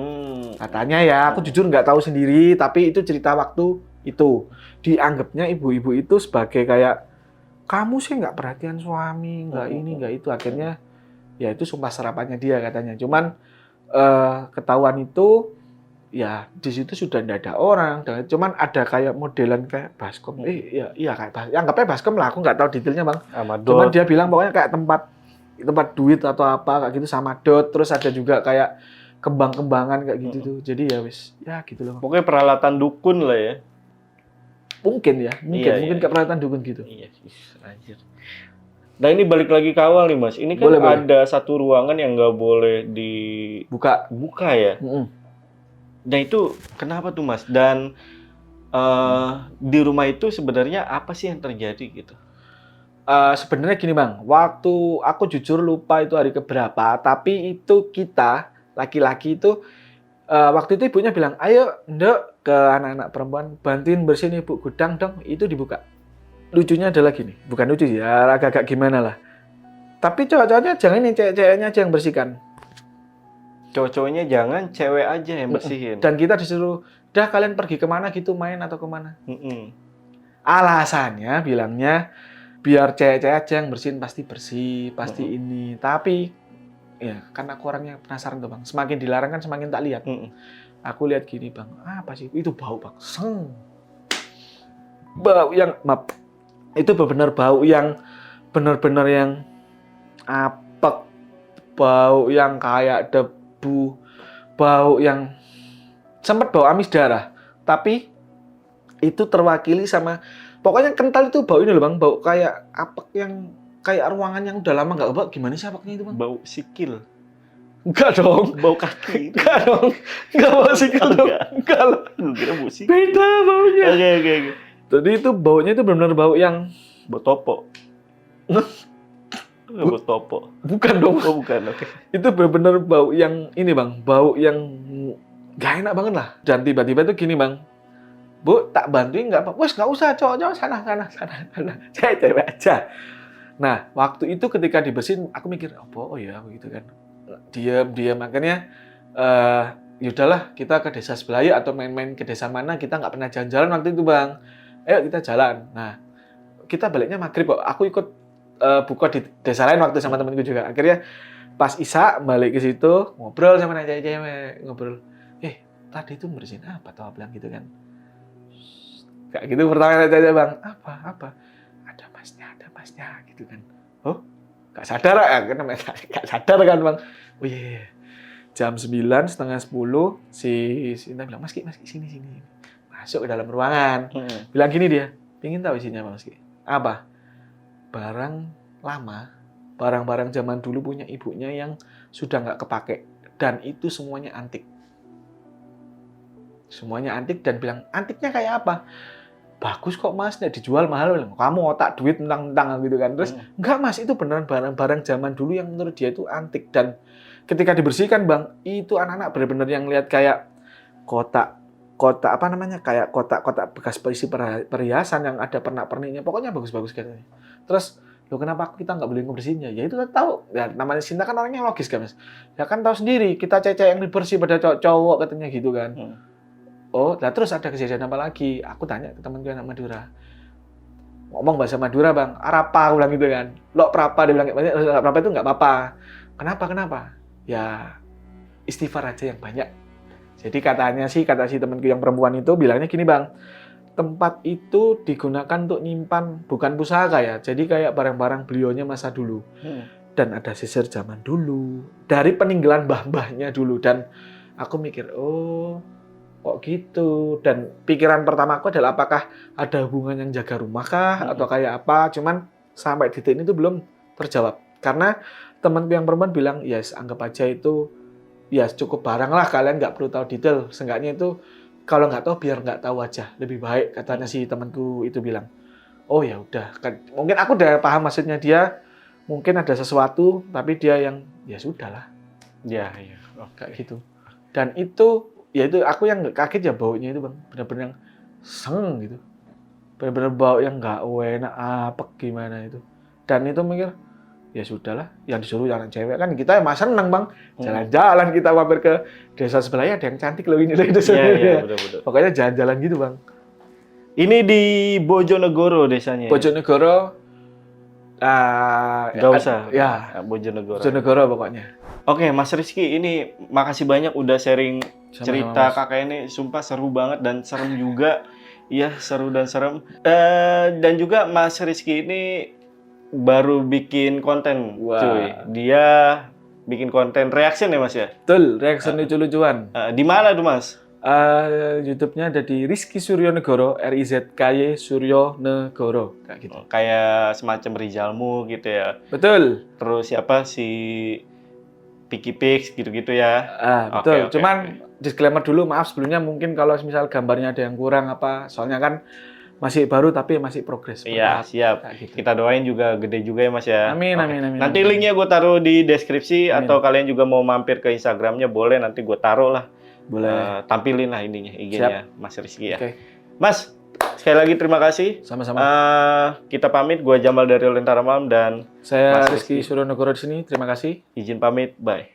Speaker 1: Katanya ya, aku jujur nggak tahu sendiri, tapi itu cerita waktu itu. Dianggapnya ibu-ibu itu sebagai kayak, kamu sih nggak perhatian suami, nggak ini, nggak itu. Akhirnya, ya itu sumpah serapannya dia katanya. Cuman ketahuan itu, ya di situ sudah nggak ada orang. Cuman ada kayak modelan kayak baskom. Iya kayak anggapnya baskom lah. Aku nggak tahu detailnya Bang. Cuman dia bilang pokoknya kayak tempat duit atau apa kayak gitu sama dot. Terus ada juga kayak kembang-kembangan kayak gitu tuh. Jadi ya wis, ya gitu loh.
Speaker 2: Pokoknya peralatan dukun lah ya.
Speaker 1: Mungkin kayak peralatan dukun gitu.
Speaker 2: Iya, anjir. Nah ini balik lagi ke awal nih Mas. Ini kan ada satu ruangan yang nggak boleh dibuka ya. Nah itu kenapa tuh Mas? Dan di rumah itu sebenarnya apa sih yang terjadi gitu?
Speaker 1: Sebenarnya gini Bang, waktu aku jujur lupa itu hari keberapa, tapi itu kita laki-laki itu waktu itu ibunya bilang, ayo nduk ke anak-anak perempuan bantuin bersihin ibu gudang dong, itu dibuka. Lucunya adalah gini, bukan lucu ya, agak-agak gimana lah. Tapi cowok-cowoknya jangan, ini cewek-ceweknya aja yang bersihkan.
Speaker 2: Cowok-cowoknya jangan, cewek aja yang bersihin.
Speaker 1: Dan kita disuruh, udah kalian pergi kemana gitu, main atau kemana. Alasannya bilangnya, biar cewek-cewek aja yang bersihin, pasti bersih, pasti ini. Tapi, ya kan aku orangnya penasaran tuh Bang. Semakin dilarang kan semakin tak lihat. Aku lihat gini Bang, apa sih? Itu bau Bang. Bau yang, maaf, itu benar-benar bau yang benar-benar yang apek, bau yang kayak debu, bau yang sempat bau amis darah, tapi itu terwakili sama, pokoknya kental itu bau ini loh Bang, bau kayak apek yang kayak ruangan yang udah lama nggak bau. Gimana sih apeknya itu Bang?
Speaker 2: Bau sikil.
Speaker 1: Enggak dong.
Speaker 2: Bau kaki.
Speaker 1: Enggak dong. Enggak bau sikil dong. Enggak lah.
Speaker 2: Kira bau sikil.
Speaker 1: Beda baunya.
Speaker 2: Oke.
Speaker 1: Jadi itu baunya itu benar-benar bau yang
Speaker 2: bau topo. Rambut topo.
Speaker 1: Bukan dong.
Speaker 2: Oh, bukan. Oke.
Speaker 1: Itu bener-bener bau yang ini bang, bau yang gak enak banget lah. Dan tiba-tiba tuh gini bang, Bu, tak bantuin nggak apa? Wes nggak usah, cowok-cowok sana. Saya cewek aja. Nah, waktu itu ketika dibersihin, aku mikir, oh ya, aku gitu kan. Diam, makanya ya udahlah kita ke desa sebelah yuk, atau main-main ke desa mana, kita nggak pernah jalan-jalan waktu itu bang. Ayo kita jalan. Nah, kita baliknya maghrib kok. Aku ikut buka di desa lain waktu sama temanku juga. Akhirnya pas Isya balik ke situ, ngobrol sama cewek-cewek, ngobrol. Tadi itu bersihin apa? Tau bilang gitu kan. Kayak gitu pertama aja bang, apa? Ada masnya gitu kan. Oh, gak sadar ya? Gak sadar kan bang. Oh iya. Jam 9, setengah 10, si Sinta bilang, Mas Ki, sini. Masuk ke dalam ruangan. Bilang gini dia, pingin tahu isinya Mas Ki? Apa? Barang lama, barang-barang zaman dulu punya ibunya yang sudah nggak kepake. Dan itu semuanya antik. Semuanya antik dan bilang, antiknya kayak apa? Bagus kok mas, nggak dijual mahal. Kamu otak duit tentang gitu kan. Terus enggak mas, itu beneran barang-barang zaman dulu yang menurut dia itu antik. Dan ketika dibersihkan bang, itu anak-anak benar-benar yang lihat kayak kotak apa namanya, kayak kotak bekas berisi perhiasan yang ada pernak-perniknya. Pokoknya bagus-bagus katanya. Terus loh kenapa kita nggak boleh ngebersihinnya? Ya itu tahu. Ya namanya Sinta kan orangnya logis kan mas. Ya kan tahu sendiri, kita cecek yang dibersih pada cowok katanya gitu kan. Oh, nah terus ada kejadian apa lagi? Aku tanya ke temanku anak Madura. Ngomong bahasa Madura, Bang. Arapa, aku bilang gitu kan. Lo prapa, dia bilang, prapa itu nggak apa-apa. Kenapa? Ya, istighfar aja yang banyak. Jadi kata si temanku yang perempuan itu bilangnya gini, Bang. Tempat itu digunakan untuk nyimpan, bukan pusaka ya. Jadi kayak barang-barang beliaunya masa dulu. Dan ada sisir zaman dulu. Dari peninggalan mbah-mbahnya dulu. Dan aku mikir, oh, kok gitu. Dan pikiran pertama aku adalah apakah ada hubungan yang jaga rumah kah atau kayak apa. Cuman sampai detik ini tuh belum terjawab. Karena temanku yang perempuan bilang, yes, anggap aja itu ya cukup barang lah, kalian nggak perlu tahu detail. Seenggaknya itu kalau nggak tahu biar nggak tahu aja. Lebih baik katanya si temanku itu bilang. Oh ya udah, mungkin aku udah paham maksudnya dia. Mungkin ada sesuatu tapi dia yang ya sudahlah.
Speaker 2: Ya.
Speaker 1: Kayak gitu. Dan itu ya itu aku yang kaget ya baunya itu bang, benar-benar yang seng gitu, benar-benar bau yang nggak enak apa gimana itu. Dan itu mikir ya sudahlah, yang disuruh anak cewek kan kita emang seneng bang, jalan-jalan kita mampir ke desa sebelahnya ada yang cantik loh ini loh itu.
Speaker 2: Iya, betul.
Speaker 1: Pokoknya jalan-jalan gitu bang.
Speaker 2: Ini di Bojonegoro desanya.
Speaker 1: Bojonegoro.
Speaker 2: Nggak usah.
Speaker 1: Ya. Bojonegoro pokoknya.
Speaker 2: Oke, Mas Rizky, ini makasih banyak udah sharing cerita
Speaker 1: Sama-sama,
Speaker 2: kakak ini. Sumpah seru banget dan serem juga. Iya, seru dan serem. Dan juga Mas Rizky ini baru bikin konten, cuy. Dia bikin konten reaction ya, Mas ya?
Speaker 1: Betul, reaction lucu-lucuan.
Speaker 2: Di mana tuh, Mas?
Speaker 1: YouTube-nya ada di Rizky Suryonegoro, RIZKY Suryonegoro, kayak gitu.
Speaker 2: Kayak semacam Rizalmu gitu ya.
Speaker 1: Betul.
Speaker 2: Terus siapa si Piki Pix gitu-gitu ya.
Speaker 1: Betul. Cuman disclaimer dulu, maaf sebelumnya mungkin kalau misal gambarnya ada yang kurang apa, soalnya kan masih baru tapi masih progres.
Speaker 2: Iya, siap.
Speaker 1: Gitu.
Speaker 2: Kita doain juga gede juga ya, Mas ya.
Speaker 1: Amin.
Speaker 2: Nanti linknya gue taruh di deskripsi. Amin. Atau kalian juga mau mampir ke Instagramnya boleh, nanti gue taruh lah.
Speaker 1: Boleh.
Speaker 2: Tampilin lah ininya, IG-nya Mas Rizky ya.
Speaker 1: Okay.
Speaker 2: Mas, sekali lagi terima kasih.
Speaker 1: Sama-sama.
Speaker 2: Kita pamit, gue Jamal dari Lentera Malam dan
Speaker 1: saya Rizky Suryonegoro di sini. Terima kasih.
Speaker 2: Izin pamit, bye.